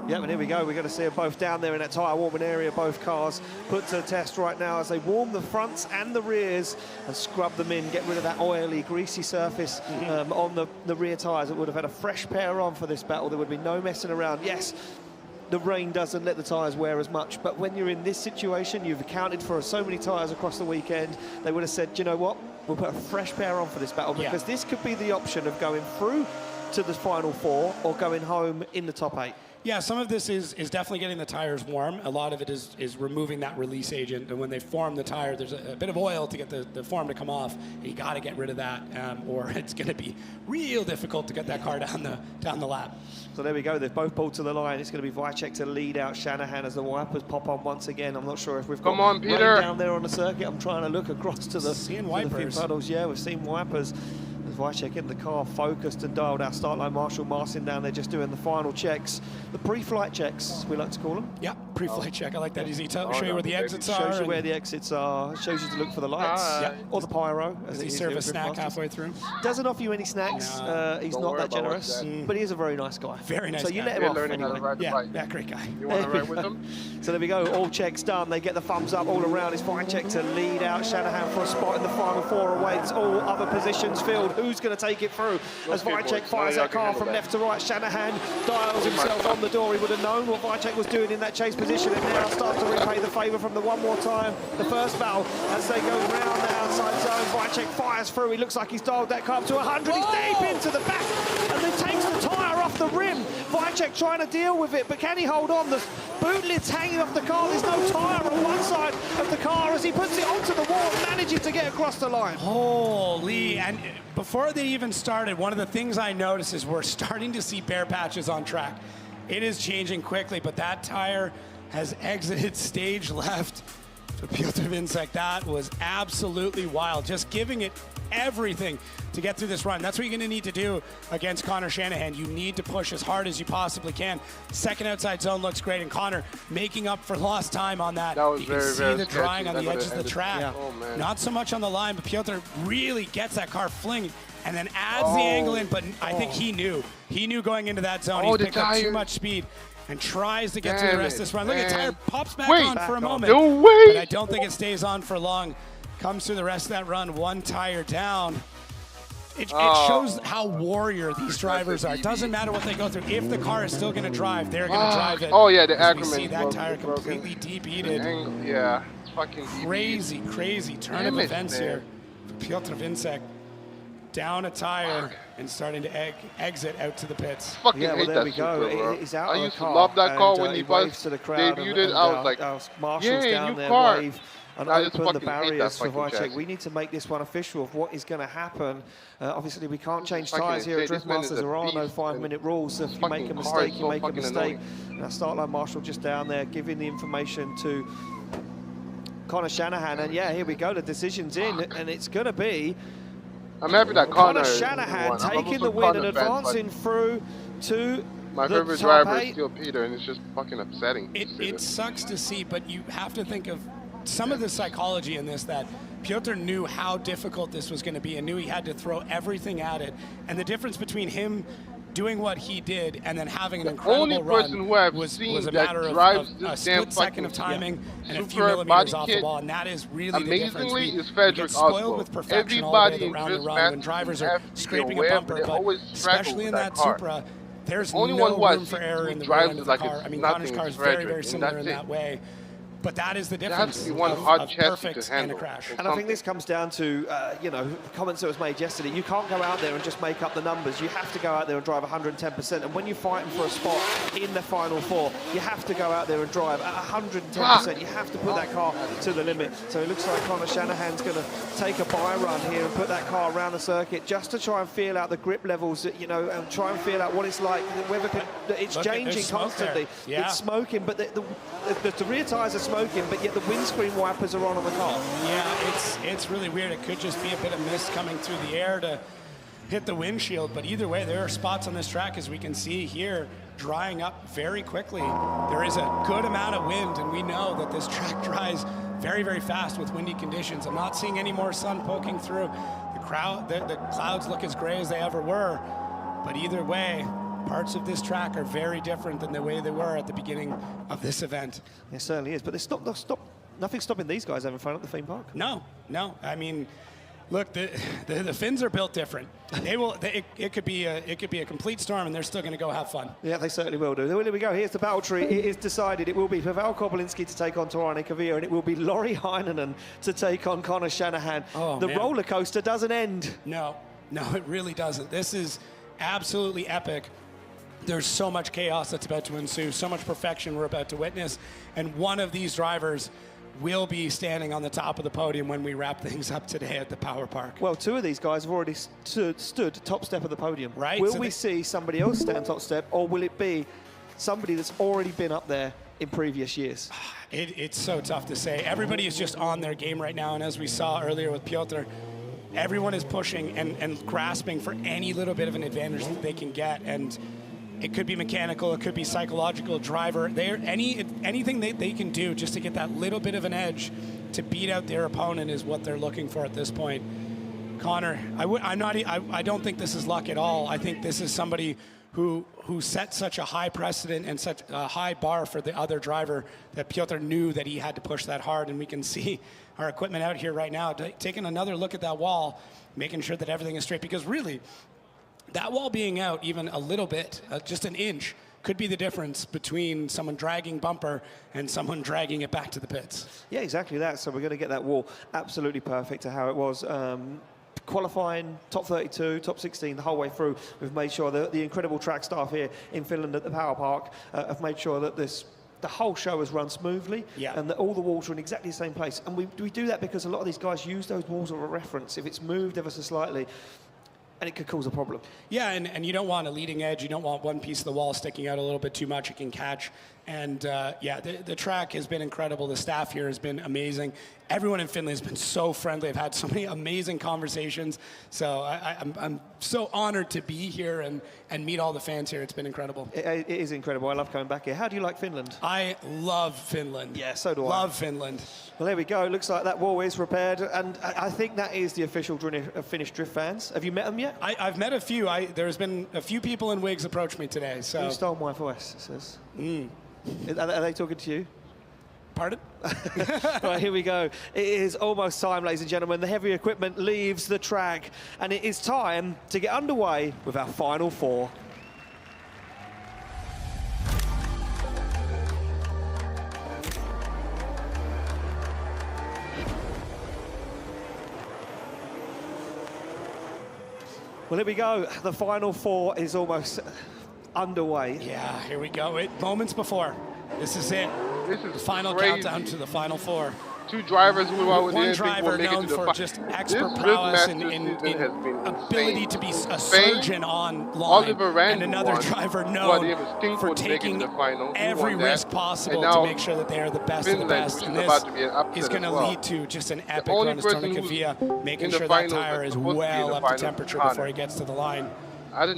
C: Yeah, and here we go. We're going to see them both down there in that tyre warming area. Both cars put to the test right now as they warm the fronts and the rears and scrub them in, get rid of that oily, greasy surface on the rear tyres. It would have had a fresh pair on for this battle. There would be no messing around. Yes, the rain doesn't let the tyres wear as much, but when you're in this situation, you've accounted for so many tyres across the weekend, they would have said, you know what, we'll put a fresh pair on for this battle, because this could be the option of going through to the final four or going home in the top 8.
D: Yeah, some of this is definitely getting the tires warm. A lot of it is removing that release agent. And when they form the tire, there's a bit of oil to get the form to come off. And you got to get rid of that, or it's going to be real difficult to get that car down the lap.
C: So there we go. They've both pulled to the line. It's going to be Wycheck to lead out Shanahan as the wipers pop on once again. I'm not sure if we've got rain down there on the circuit. I'm trying to look across to the few puddles. Yeah, we've seen wipers. Wycheck in the car, focused and dialed out. Start line Marshall Martin down there just doing the final checks, the pre-flight checks, we like to call them.
D: Yeah. Pre-flight check. I like that. Does he show you where the exits are?
C: Shows you where the exits are. Shows you to look for the lights. Or the pyro.
D: Does he serve a snack halfway through?
C: Doesn't offer you any snacks.
A: No.
C: He's not that generous, but he is a very nice guy.
D: Very nice
C: So you
D: guy.
C: let him off anyway.
D: Yeah, great guy.
A: You want to ride with him?
C: So there we go. All checks done. They get the thumbs up all around. It's Vicek to lead out Shanahan for a spot in the final 4 awaits. All other positions filled. Who's going to take it through? As Vicek fires that car from left to right, Shanahan dials himself on the door. He would have known what Vicek was doing in that chase position, and now starts to repay the favour from the one more time. The first battle as they go round the outside zone. Vicek fires through. He looks like he's dialed that car up to 100. He's deep into the back, and then takes the tyre off the rim. Vicek trying to deal with it, but can he hold on? The boot lid's hanging off the car. There's no tyre on one side of the car as he puts it onto the wall and manages to get across the line.
D: Holy, and before they even started, one of the things I noticed is we're starting to see bare patches on track. It is changing quickly, but that tire has exited stage left for Piotr Vincek. That was absolutely wild. Just giving it everything to get through this run. That's what you're going to need to do against Connor Shanahan. You need to push as hard as you possibly can. Second outside zone looks great, and Connor making up for lost time on that.
A: That was
D: you
A: very,
D: can see
A: very
D: the drying on the edges of the track.
C: Yeah.
A: Oh, man.
D: Not so much on the line, but Piotr really gets that car flinging and then adds the angle in, but I think he knew. He knew going into that zone. He's picked up too much speed and tries to get through the rest of this run. Look at the tire pops back on for a moment, but I don't think it stays on for long. Comes through the rest of that run, one tire down. It shows how warrior these drivers are. It doesn't matter what they go through. If the car is still going to drive, they're going to drive it.
A: Oh yeah, the
D: Ackerman.
A: Ackerman.
D: We see that tire completely deep-heated.
A: Yeah, fucking
D: crazy, crazy turn of events here for Piotr Vincek. Down a tire and starting to exit out to the pits.
A: Fucking
C: yeah, well,
A: hate
C: there
A: that
C: we go.
A: Supra,
C: He's out
A: I
C: of
A: used
C: the
A: to
C: car,
A: love that car when
C: and
A: he
C: waves to the crowd
A: debuted it. I was like,
C: Marshall's
A: yeah,
C: down
A: new
C: there,
A: car.
C: wave and
A: I just
C: open the
A: fucking hate
C: barriers
A: that
C: for
A: fucking
C: Vicek.
A: chassis.
C: We need to make this one official of what is going to happen. Obviously, we can't change
A: fucking
C: tyres here at
A: insane.
C: Drift
A: This man
C: Masters.
A: is a
C: There are no
A: beast,
C: 5-minute rules. If you make a
A: fucking car
C: mistake,
A: is
C: you
A: so
C: make a
A: fucking
C: mistake.
A: annoying.
C: Now, start line Marshall just down there, giving the information to Connor Shanahan. And yeah, here we go. The decision's in, and it's going to be
A: I'm happy that
C: Connor Shanahan taking the win and advancing through to
A: my
C: the
A: favorite
C: top
A: driver is
C: 8.
A: still Peter, and it's just fucking upsetting.
D: It sucks to see, but you have to think of some of the psychology in this, that Piotr knew how difficult this was going to be and knew he had to throw everything at it. And the difference between him doing what he did and then having an incredible run was a matter of a split second of timing and a few millimeters off the ball, and that is really the difference. We get spoiled with perfection all the way around the run when drivers are scraping a bumper, but especially in that Supra, there's no room for error in the rear end of the car. I mean, Connor's car is very, very similar in that way. But that is the difference of perfect and a crash.
C: And I think this comes down to, you know, the comments that was made yesterday. You can't go out there and just make up the numbers. You have to go out there and drive 110%. And when you're fighting for a spot in the final 4, you have to go out there and drive at 110%. You have to put that car to the limit. So it looks like Connor Shanahan's going to take a buy run here and put that car around the circuit just to try and feel out the grip levels, you know, and try and feel out what it's like. Whether it's changing constantly.
D: Yeah.
C: It's smoking, but the rear tyres are smoking, but yet the windscreen wipers are on the car.
D: Yeah, it's really weird. It could just be a bit of mist coming through the air to hit the windshield, but either way, there are spots on this track, as we can see here, drying up very quickly. There is a good amount of wind, and we know that this track dries very, very fast with windy conditions. I'm not seeing any more sun poking through. The clouds look as gray as they ever were, but either way, parts of this track are very different than the way they were at the beginning of this event.
C: It certainly is, but there's nothing stopping these guys having fun at the theme park.
D: No. I mean, look, the Finns are built different. It could be a complete storm, and they're still going to go have fun.
C: Yeah, they certainly will do. Here we go. Here's the battle tree. It is decided. It will be Pavel Kobylinski to take on Torane Kavir, and it will be Laurie Heinonen to take on Connor Shanahan. The roller coaster doesn't end.
D: No, it really doesn't. This is absolutely epic. There's so much chaos that's about to ensue, so much perfection we're about to witness, and one of these drivers will be standing on the top of the podium when we wrap things up today at the Power Park.
C: Well, 2 of these guys have already stood top step of the podium.
D: Right.
C: Will we see somebody else stand top step, or will it be somebody that's already been up there in previous years?
D: It's so tough to say. Everybody is just on their game right now, and as we saw earlier with Piotr, everyone is pushing and grasping for any little bit of an advantage that they can get, and It could be mechanical, it could be psychological. Driver, anything they can do just to get that little bit of an edge to beat out their opponent is what they're looking for at this point. Connor, I don't think this is luck at all. I think this is somebody who set such a high precedent and such a high bar for the other driver that Piotr knew that he had to push that hard. And we can see our equipment out here right now, taking another look at that wall, making sure that everything is straight. Because really, that wall being out even a little bit, just an inch, could be the difference between someone dragging bumper and someone dragging it back to the pits.
C: Yeah, exactly that. So we're going to get that wall absolutely perfect to how it was. Qualifying, top 32, top 16 the whole way through. We've made sure that the incredible track staff here in Finland at the Power Park have made sure that the whole show has run smoothly, and that all the walls are in exactly the same place. And we do that because a lot of these guys use those walls as a reference. If it's moved ever so slightly, and it could cause a problem.
D: Yeah, and you don't want a leading edge. You don't want one piece of the wall sticking out a little bit too much. It can catch. And yeah, the track has been incredible. The staff here has been amazing. Everyone in Finland has been so friendly. I've had so many amazing conversations. So I'm so honored to be here and meet all the fans here. It's been incredible.
C: It is incredible. I love coming back here. How do you like Finland?
D: I love Finland.
C: Yeah, so do I.
D: Love Finland.
C: Well, there we go. It looks like that wall is repaired. And I think that is the official Finnish Drift fans. Have you met them yet?
D: I've met a few. There's been a few people in wigs approach me today. So.
C: You stole my voice, it says. Are they talking to you?
D: Pardon?
C: Right, here we go. It is almost time, ladies and gentlemen. The heavy equipment leaves the track, and it is time to get underway with our final four. Well, here we go. The final four is almost underway.
D: Yeah, here we go. Moments before. This is it.
A: This is
D: the final
A: crazy.
D: Countdown to the final four.
A: Two drivers who are
D: one driver known for just expert prowess and ability to be a surgeon on line, and another driver known for taking every risk possible to make sure that they are the best of the best. And this is going to lead to just an epic run as Tony Kavia, making sure that tire is well up to temperature before he gets to the line.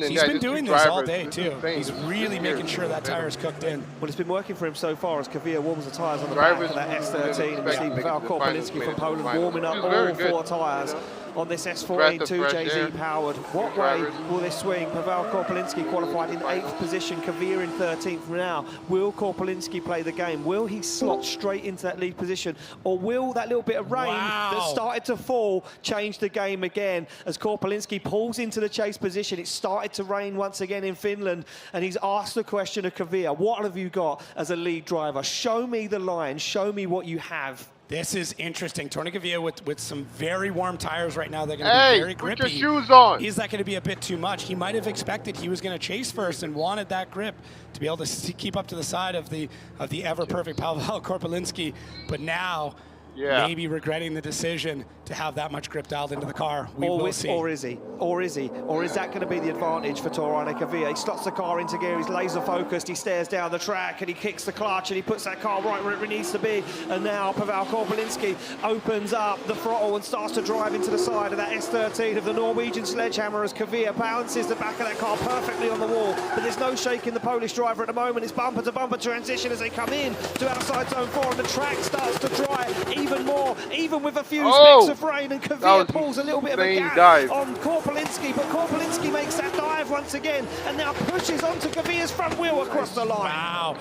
D: He's been doing this all day, too. He's really making sure that tire is cooked in.
C: Well, it's been working for him so far as Kavia warms the tyres on the back of that S13. And we see Pavel Korpolinski from Poland warming up all four tyres on this S14 2JZ powered. What way will this swing? Pavel Korpolinski qualified in 8th position, Kavia in 13th now. Will Korpolinski play the game? Will he slot straight into that lead position? Or will that little bit of rain that started to fall change the game again? As Korpolinski pulls into the chase position, it started to rain once again in Finland, and he's asked the question of Kavia, what have you got as a lead driver? Show me the line, show me what you have.
D: This is interesting. Tony Kavia with some very warm tires right now. They're going to be very grippy.
A: Put your shoes on.
D: Is that going to be a bit too much? He might have expected he was going to chase first and wanted that grip to be able to keep up to the side of the ever-perfect Pavel Korpolinski. But now, maybe regretting the decision to have that much grip dialed into the car. We will see.
C: Or is he? Or is he? Or is that going to be the advantage for Tony Kavia? He slots the car into gear, he's laser focused, he stares down the track and he kicks the clutch and he puts that car right where it needs to be. And now Pavel Korpolinski opens up the throttle and starts to drive into the side of that S13 of the Norwegian sledgehammer as Kavia bounces the back of that car perfectly on the wall. But there's no shaking the Polish driver at the moment. It's bumper to bumper transition as they come in to outside zone 4 and the track starts to dry even more, even with a few specks of rain, and Kavia pulls a little bit of a gap on Korpolinski, but Korpolinski makes that dive once again and now pushes onto Kavia's front wheel across the line.
D: Wow.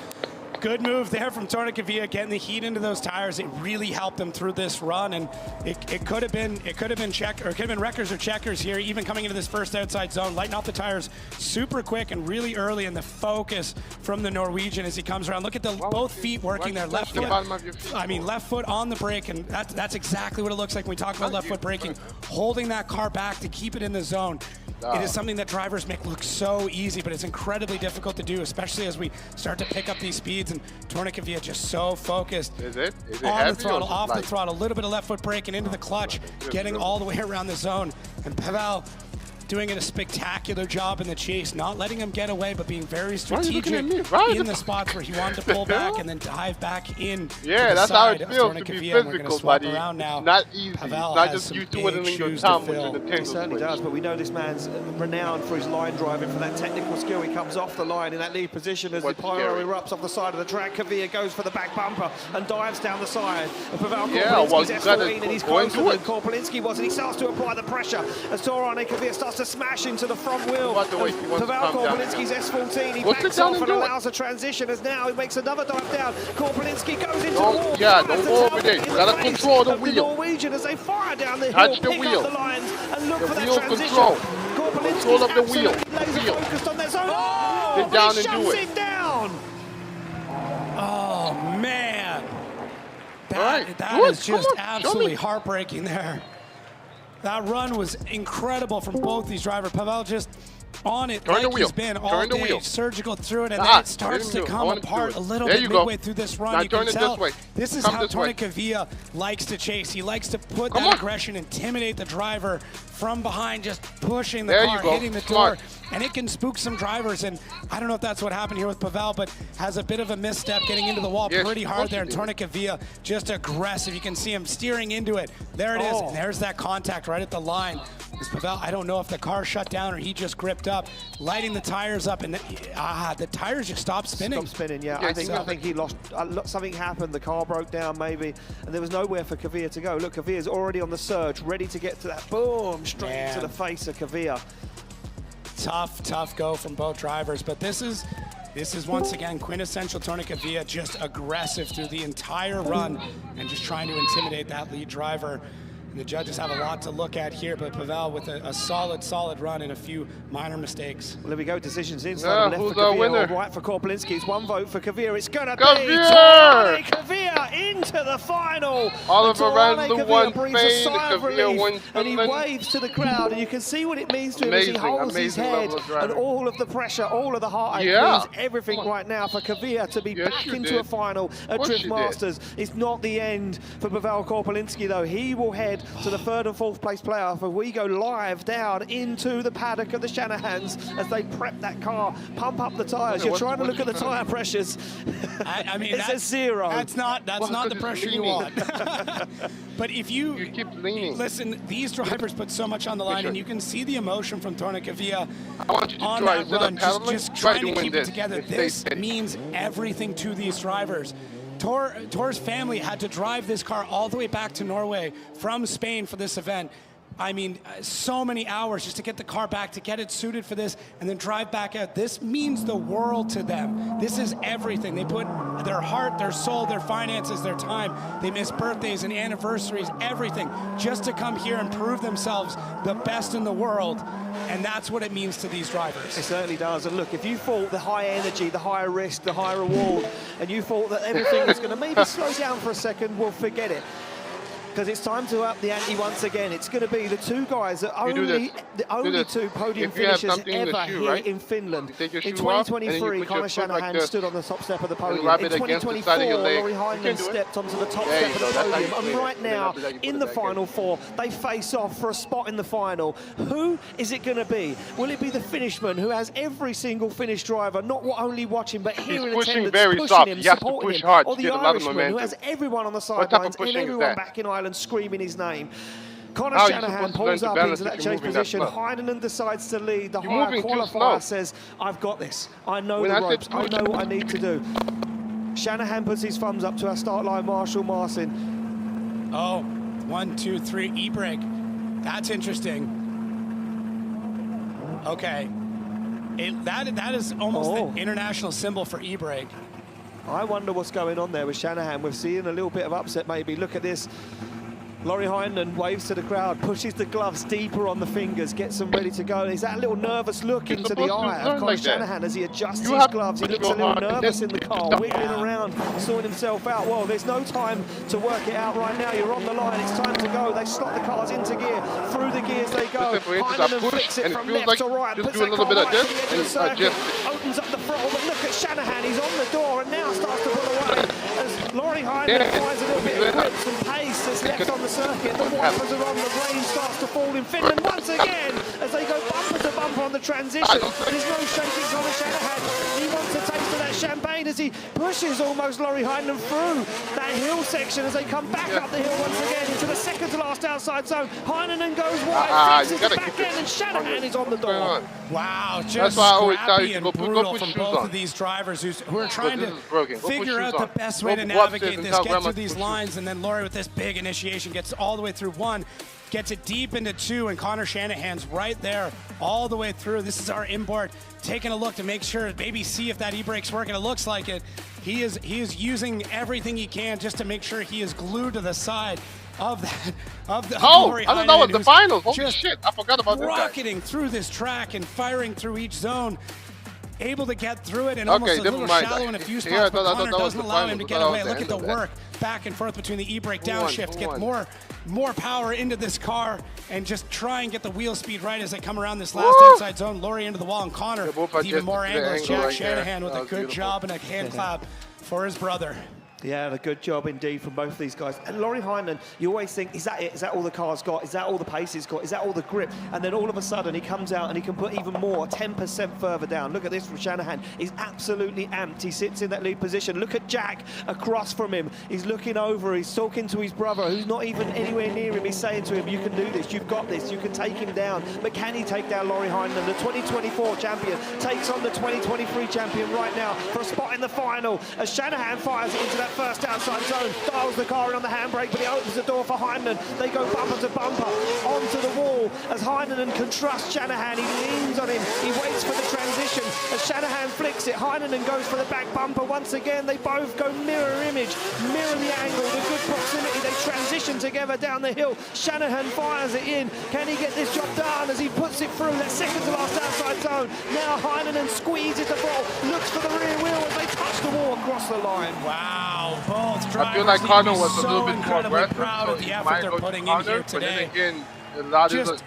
D: Good move there from Tony Kavia, getting the heat into those tires. It really helped them through this run, and it could have been wreckers or checkers here, even coming into this first outside zone. Lighten off the tires super quick and really early, and the focus from the Norwegian as he comes around. Look at both feet working there. Left foot on the brake, and that's exactly what it looks like when we talk about left foot braking. Holding that car back to keep it in the zone. It is something that drivers make look so easy, but it's incredibly difficult to do, especially as we start to pick up these speeds. And Tony Kavia just so focused.
A: Is it
D: on the throttle, off the throttle, a little bit of left foot braking into the clutch, getting all the way around the zone. And Pavel doing a spectacular job in the chase, not letting him get away, but being very strategic in the spots where he wanted to pull back and then dive back in.
A: Yeah, that's how it feels to be physical, buddy. It's not easy.
D: Pavel
A: it's not just you twiddling your thumb with the Nintendo
C: He certainly does, but we know this man's renowned for his line driving, for that technical skill. He comes off the line in that lead position as the pyro erupts off the side of the track. Kavir goes for the back bumper and dives down the side. And Pavel Korpelinski's S14 and he's closer than Korpelinski was, and he starts to apply the pressure as Torane Kavir starts to smash into the front wheel. Pavel Korpelinski's S14, he backs off and allows a transition as now he makes another dive down. Korpelinski goes into the wall.
A: Yeah, don't go over there. You gotta control the wheel.
C: The Norwegian as they fire down the hill,
A: touch the
C: pick
A: wheel.
C: up the lines and look
A: the
C: for that
A: wheel
C: transition.
A: Control of the wheel.
C: Focused on their zone.
A: Sit down and do it.
C: Down.
D: Oh man, that
A: Good.
D: is just absolutely heartbreaking there. That run was incredible from both these drivers. Pavel just on it like he's been all day, surgical through it, and then it starts to come apart a little bit midway through this run. You can tell this is how Tony Kavia likes to chase. He likes to put that aggression, intimidate the driver from behind, just pushing the car, hitting the door, and it can spook some drivers. And I don't know if that's what happened here with Pavel, but has a bit of a misstep getting into the wall pretty hard there. And Tony Kavia just aggressive. You can see him steering into it. There it is. And there's that contact right at the line. Pavel, I don't know if the car shut down or he just gripped up, lighting the tires up, and the tires just stopped spinning.
C: Stopped spinning, yeah. I think he lost. Something happened. The car broke down maybe, and there was nowhere for Kavir to go. Look, Kavir's already on the surge, ready to get to that boom straight into the face of Kavir.
D: Tough go from both drivers, but this is once again quintessential Tony Kavia, just aggressive through the entire run and just trying to intimidate that lead driver. The judges have a lot to look at here, but Pavel with a solid run and a few minor mistakes.
C: Well, there we go. Decisions inside and left for Kavir, right for Korpelinski. It's one vote for Kavir. It's going to be Torane Kavir into the final.
A: Oliver Randall won Spain.
C: Kavir wins and he waves to the crowd, and you can see what it means to him as he holds his head, and all of the pressure, all of the heartache means everything right now for Kavir to be back into a final at Drift Masters. It's not the end for Pavel Korpelinski, though. He will head to the 3rd and 4th place playoff, and we go live down into the paddock of the Shanahans as they prep that car, pump up the tyres. You're trying to look at the tyre pressures.
D: I mean,
C: it's a 0.
D: That's not the pressure you want. But if you
A: keep leaning,
D: listen, these drivers put so much on the line, and you can see the emotion from Tony Kavia on
A: try,
D: that run, just trying to keep it together. This means everything to these drivers. Tor's family had to drive this car all the way back to Norway from Spain for this event. I mean, so many hours just to get the car back, to get it suited for this, and then drive back out. This means the world to them. This is everything. They put their heart, their soul, their finances, their time. They miss birthdays and anniversaries, everything, just to come here and prove themselves the best in the world. And that's what it means to these drivers.
C: It certainly does. And look, if you thought the high energy, the higher risk, the high reward, and you thought that everything was going to maybe slow down for a second, well, forget it. Because it's time to up the ante once again. It's going to be the two guys that the only two podium finishers ever here in Finland. In 2023, Connor Shanahan stood on the top step of the podium. In 2024, Laurie Heinlein stepped onto the top step of the podium. And right now, in the Final Four, they face off for a spot in the final. Who is it going to be? Will it be the Finishman, who has every single Finnish driver, not only watching, but here in attendance, pushing him, supporting him? Or the Irishman, who has everyone on the sidelines and everyone back in Ireland screaming his name. Connor Shanahan pulls up into that chase position. Heinonen decides to lead. The higher qualifier says, I've got this. I know the ropes. I know what I need to do. Shanahan puts his thumbs up to our start line marshal, Marcin.
D: Oh, 1, 2, 3, e-brake. That's interesting. Okay. That is almost the international symbol for e-brake.
C: I wonder what's going on there with Shanahan. We're seeing a little bit of upset maybe. Look at this. Laurie Heinonen waves to the crowd, pushes the gloves deeper on the fingers, gets them ready to go. There's that little nervous look into the eye of Connor Shanahan as he adjusts his gloves. He looks a little nervous in the car, wiggling around, sorting himself out. Well, there's no time to work it out right now. You're on the line. It's time to go. They slot the cars into gear. Through the gears they go. Heinonen flicks it from left to right.
A: Just do a little bit of this and adjust.
C: opens up the throttle, but look at Shanahan, he's on the door and now starts to pull away as Laurie Heinemann finds a little bit of grip, some pace that's left on the circuit. The wipers are on, the rain starts to fall in Finland once again as they go bumper to bumper on the transition. There's no shaking on Shanahan. He wants a taste of that champagne as he pushes almost Laurie Heinemann through that hill section as they come back up the hill once again into the second to last outside zone. Heinemann goes wide, fixes the back end, and Shanahan is on the door.
D: Wow, just scrappy and brutal from both of these drivers who are trying to figure out the best way to navigate this, get through these lines, and then Laurie with this big initiation gets all the way through one, gets it deep into two, and Connor Shanahan's right there all the way through. This is our import taking a look to make sure, maybe see if that e-brake's working. It looks like it. He is using everything he can just to make sure he is glued to the side of that, of the
A: I don't know what the finals. Holy shit, I forgot about this guy.
D: Rocketing through this track and firing through each zone. Able to get through it and almost a little shallow in a few spots, but Connor doesn't allow him to get away. Look at the work back and forth between the e-brake downshift, get more power into this car and just try and get the wheel speed right as they come around this last outside zone. Laurie into the wall and Connor with even more angles. Jack Shanahan with a good job and a hand clap for his brother.
C: Yeah, a good job indeed from both of these guys. And Laurie Heinemann, you always think, is that it? Is that all the car's got? Is that all the pace it's got? Is that all the grip? And then all of a sudden he comes out and he can put even more, 10% further down. Look at this from Shanahan. He's absolutely amped. He sits in that lead position. Look at Jack across from him. He's looking over. He's talking to his brother, who's not even anywhere near him. He's saying to him, you can do this. You've got this. You can take him down. But can he take down Laurie Heinemann? The 2024 champion takes on the 2023 champion right now for a spot in the final as Shanahan fires it into that first outside zone, dials the car in on the handbrake, but he opens the door for Heinemann. They go bumper to bumper onto the wall as Heinemann can trust Shanahan. He leans on him, he waits for the transition as Shanahan flicks it. Heinemann goes for the back bumper once again. They both go mirror image, mirror the angle, the good proximity. They transition together down the hill. Shanahan fires it in. Can he get this job done as he puts it through that second to last outside zone? Now Heinemann squeezes the ball, looks for the rear wheel as they touch the wall across the line.
D: Wow, both drivers
A: I feel like Connor was
D: so
A: a little bit more aggressive,
D: proud of the effort they're putting in here today.
A: But then again,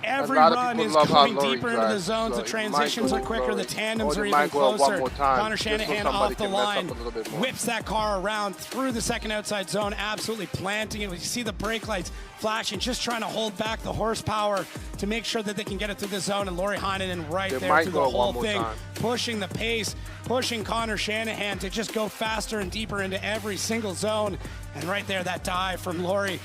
D: every run is going deeper into the zones. The transitions are quicker. The tandems are even closer. Connor Shanahan off the line, whips that car around through the second outside zone, absolutely planting it. You see the brake lights flashing, just trying to hold back the horsepower to make sure that they can get it through the zone. And Laurie Heinemann right there through the whole thing, pushing the pace, pushing Connor Shanahan to just go faster and deeper into every single zone. And right there, that dive from Laurie.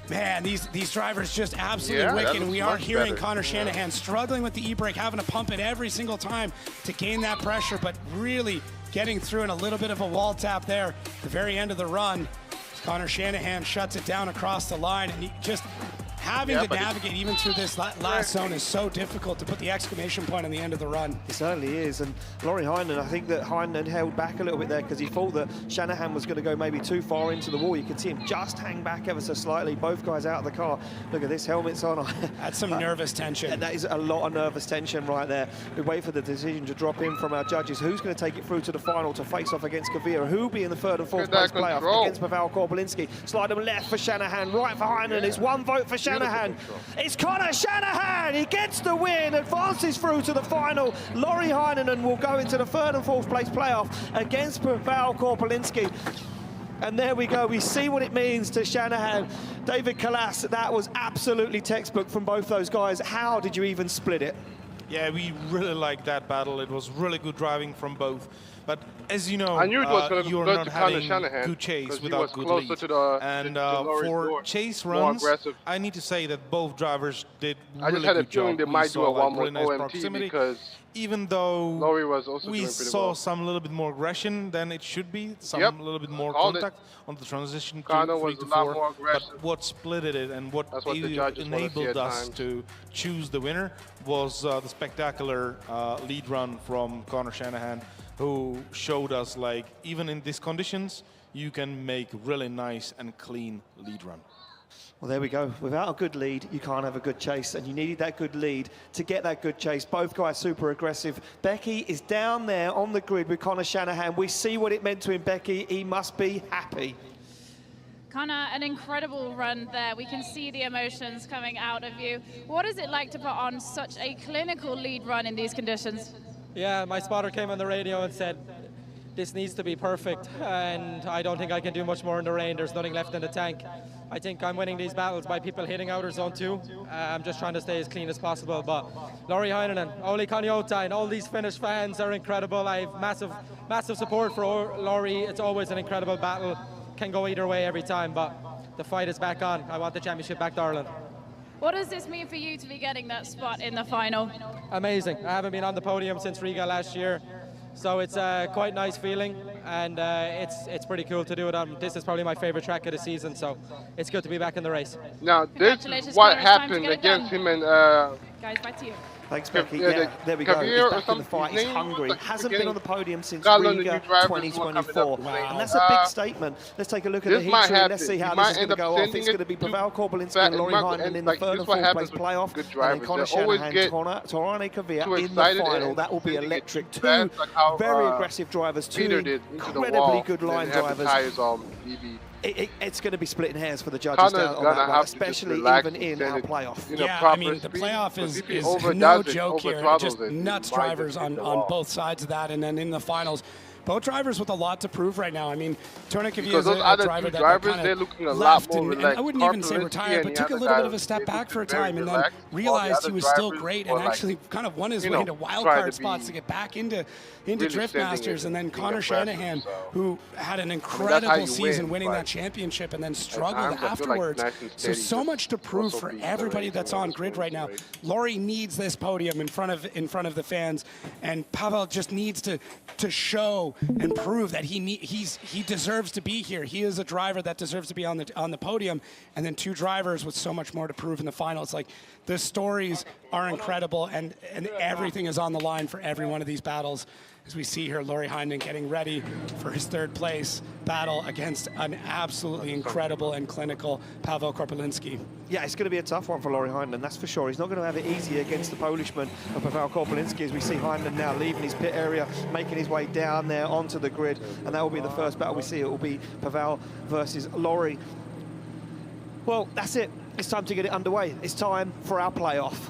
D: Man, these drivers just absolutely wicked, and we are hearing Connor Shanahan struggling with the e-brake, having to pump it every single time to gain that pressure, but really getting through in a little bit of a wall tap there at the very end of the run. Connor Shanahan shuts it down across the line, and he just having to navigate even through this last zone is so difficult to put the exclamation point on the end of the run.
C: It certainly is, and Laurie Heinemann, I think that Heinemann held back a little bit there because he thought that Shanahan was going to go maybe too far into the wall. You could see him just hang back ever so slightly. Both guys out of the car. Look at this, helmet's on.
D: That's some nervous tension.
C: That is a lot of nervous tension right there. We wait for the decision to drop in from our judges. Who's going to take it through to the final to face off against Kavira? Who will be in the third and fourth place playoff against Pavel Korpolinski? Slide them left for Shanahan, right for Heinemann. It's one vote for Shanahan. It's Connor Shanahan. He gets the win, advances through to the final. Laurie Heinemann will go into the third and fourth place playoff against Pavel Korpolinski. And there we go. We see what it means to Shanahan. David Kalas, that was absolutely textbook from both those guys. How did you even split it?
L: Yeah, we really liked that battle. It was really good driving from both. But as you know,
A: I knew it was going to
L: you're
A: go
L: not
A: to
L: having
A: Shanahan
L: good chase
A: he
L: without
A: was
L: good
A: closer
L: lead.
A: To the,
L: and
A: for
L: chase runs, I need to say that both drivers did
A: I
L: really
A: just had a
L: good
A: feeling
L: job.
A: they might do a one more
L: really nice
A: OMT
L: proximity,
A: because
L: even though
A: Laurie was also
L: we
A: doing pretty
L: saw
A: well.
L: some little bit more aggression than it should be, some little bit more
A: Called
L: contact on the transition to
A: Connor
L: 3
A: was
L: to
A: a lot
L: 4.
A: more aggressive.
L: But what split it and what enabled us to choose the winner was the spectacular lead run from Connor Shanahan, who showed us, like, even in these conditions, you can make really nice and clean lead run.
C: Well, there we go. Without a good lead, you can't have a good chase, and you needed that good lead to get that good chase. Both guys super aggressive. Becky is down there on the grid with Connor Shanahan. We see what it meant to him, Becky. He must be happy.
H: Connor, an incredible run there. We can see the emotions coming out of you. What is it like to put on such a clinical lead run in these conditions?
F: Yeah, my spotter came on the radio and said, this needs to be perfect, and I don't think I can do much more in the rain. There's nothing left in the tank. I think I'm winning these battles by people hitting outer zone 2. I'm just trying to stay as clean as possible. But Lauri Heinonen, Olli Kaniotain, all these Finnish fans are incredible. I have massive support for Lauri. It's always an incredible battle. Can go either way every time, but the fight is back on. I want the championship back to Ireland.
H: What does this mean for you to be getting that spot in the final?
F: Amazing. I haven't been on the podium since Riga last year. So it's a quite nice feeling, and it's pretty cool to do it on. This is probably my favorite track of the season, so it's good to be back in the race.
A: Now, this is what happened against him and...
H: Guys, back to you.
C: Thanks, Becky. Yeah, there we go. He's back in the fight. He's hungry. Hasn't been on the podium since Riga 2024. And that's a big statement. Let's take a look at the heat and let's see how this is going to go off. It's going to be Pavel Korpolinski and Lauri Heinonen in the third and fourth place playoff. And then Connor Shanahan, Torane Kavir in the final. That will be electric. Two very aggressive drivers, two incredibly good line drivers. It's going to be splitting hairs for the judges down on that one, especially even in our playoff.
D: Yeah, I mean, the playoff is no joke here. Just nuts drivers on both sides of that. And then in the finals, both drivers with a lot to prove right now. I mean, Tourniquet is a driver that kind of left, and I wouldn't even say retired, but took a little bit of a step back for a time and then realized he was still great and actually kind of won his way into wildcard spots to get back into Drift Masters. And then Connor Shanahan, who had an incredible season winning that championship and then struggled afterwards. So much to prove for everybody that's on grid right now. Lauri needs this podium in front of the fans, and Pavel just needs to show and prove that he deserves to be here. He is a driver that deserves to be on the podium, and then two drivers with so much more to prove in the final. It's like the stories are incredible, and everything is on the line for every one of these battles. As we see here, Lauri Heinonen getting ready for his third place battle against an absolutely incredible and clinical Pavel Korpolinski.
C: Yeah, it's going to be a tough one for Lauri Heinonen, that's for sure. He's not going to have it easy against the Polishman of Pavel Korpolinski, as we see Heinonen now leaving his pit area, making his way down there onto the grid, and that will be the first battle we see. It will be Pavel versus Lauri. Well, that's it. It's time to get it underway. It's time for our playoff.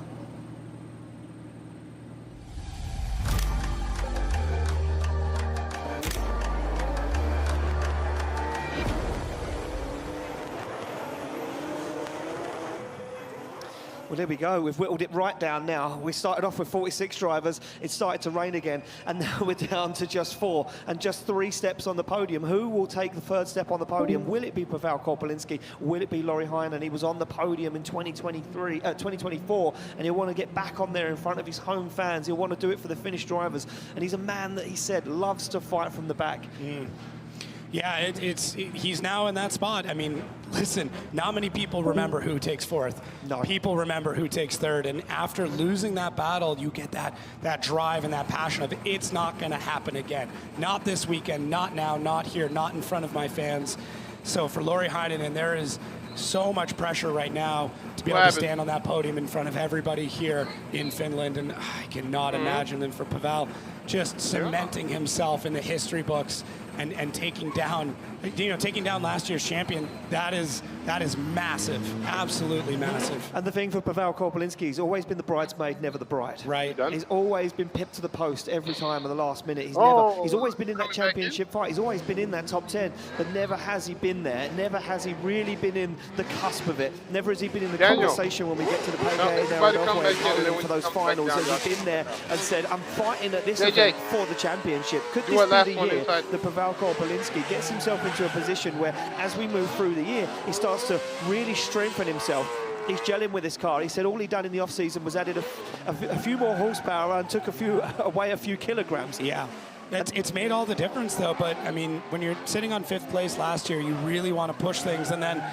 C: Well, there we go. We've whittled it right down now. We started off with 46 drivers. It started to rain again, and now we're down to just 4 and just 3 steps on the podium. Who will take the third step on the podium? Will it be Pavel Korpolinski? Will it be Lauri Heinonen? He was on the podium in 2024, and he'll want to get back on there in front of his home fans. He'll want to do it for the Finnish drivers, and he's a man that he said loves to fight from the back.
D: Yeah, he's now in that spot. I mean, listen, not many people remember who takes fourth.
C: No.
D: People remember who takes third. And after losing that battle, you get that drive and that passion of it's not going to happen again. Not this weekend, not now, not here, not in front of my fans. So for Lauri Heinonen, there is so much pressure right now to be able to stand on that podium in front of everybody here in Finland. And I cannot imagine them for Pavel just cementing himself in the history books and taking down last year's champion. That is massive, absolutely massive.
C: And the thing for Pavel Korpolinski, he's always been the bridesmaid, never the bride.
D: Right.
C: He's always been pipped to the post every time at the last minute. He's always been in that championship fight. He's always been in that top 10, but never has he been there. Never has he really been in the cusp of it. Never has he been in the conversation when we get to the payday there for those finals. Has he been there and said, I'm fighting at this event for the championship? Could this be the year that Pavel Korpolinski gets himself into a position where, as we move through the year, he starts to really strengthen himself? He's gelling with his car. He said all he done in the off-season was added a few more horsepower and took away a few kilograms.
D: Yeah. It's made all the difference, though. But, I mean, when you're sitting on 5th place last year, you really want to push things. And then,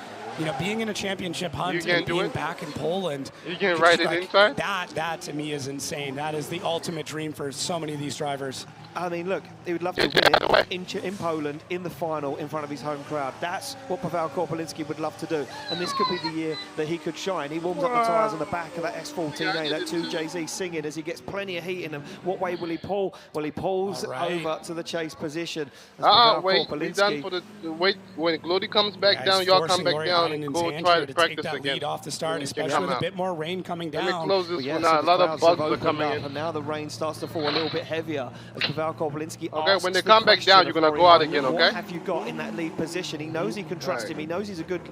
D: being in a championship hunt and being back in Poland.
A: You can ride it inside?
D: That, to me, is insane. That is the ultimate dream for so many of these drivers.
C: I mean, look, he would love to win it in Poland, in the final, in front of his home crowd. That's what Pavel Korpolinski would love to do. And this could be the year that he could shine. He warms up the tyres on the back of that S14A, that 2JZ, singing as he gets plenty of heat in him. What way will he pull? Well, he pulls over to the chase position.
A: Wait, he's done for the wait. When Glody comes back down, y'all come back down. down and go try to practice
D: that
A: again.
D: lead off the start, especially with a bit more rain coming down.
A: Let me close this one
C: so
A: out. A lot of bugs are coming
C: up,
A: in.
C: and now the rain starts to fall a little bit heavier as Pavel Korpelinski
A: asks when they come back down, you're going to go out again, okay?
C: What have you got in that lead position? He knows he can trust him. He knows he's a good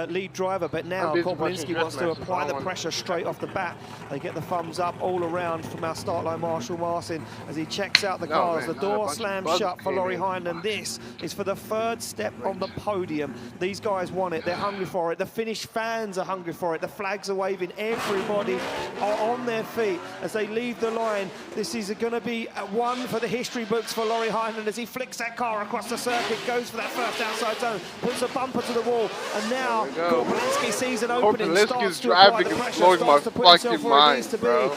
C: lead driver, but now Korpelinski wants to apply the pressure straight off the bat. They get the thumbs up all around from our start line Marshall Martin as he checks out the cars. The door slams shut for Laurie Heinonen. This is for the third step on the podium. These guys want it. They're hungry for it. The Finnish fans are hungry for it. The flags are waving. Everybody are on their feet as they leave the line. This is going to be one for the history books for Laurie Heinonen as he flicks that car across the circuit, goes for that first outside zone, puts a bumper to the wall, and now Korpelinski sees an opening, starts to apply the pressure, starts to put himself where it needs to be.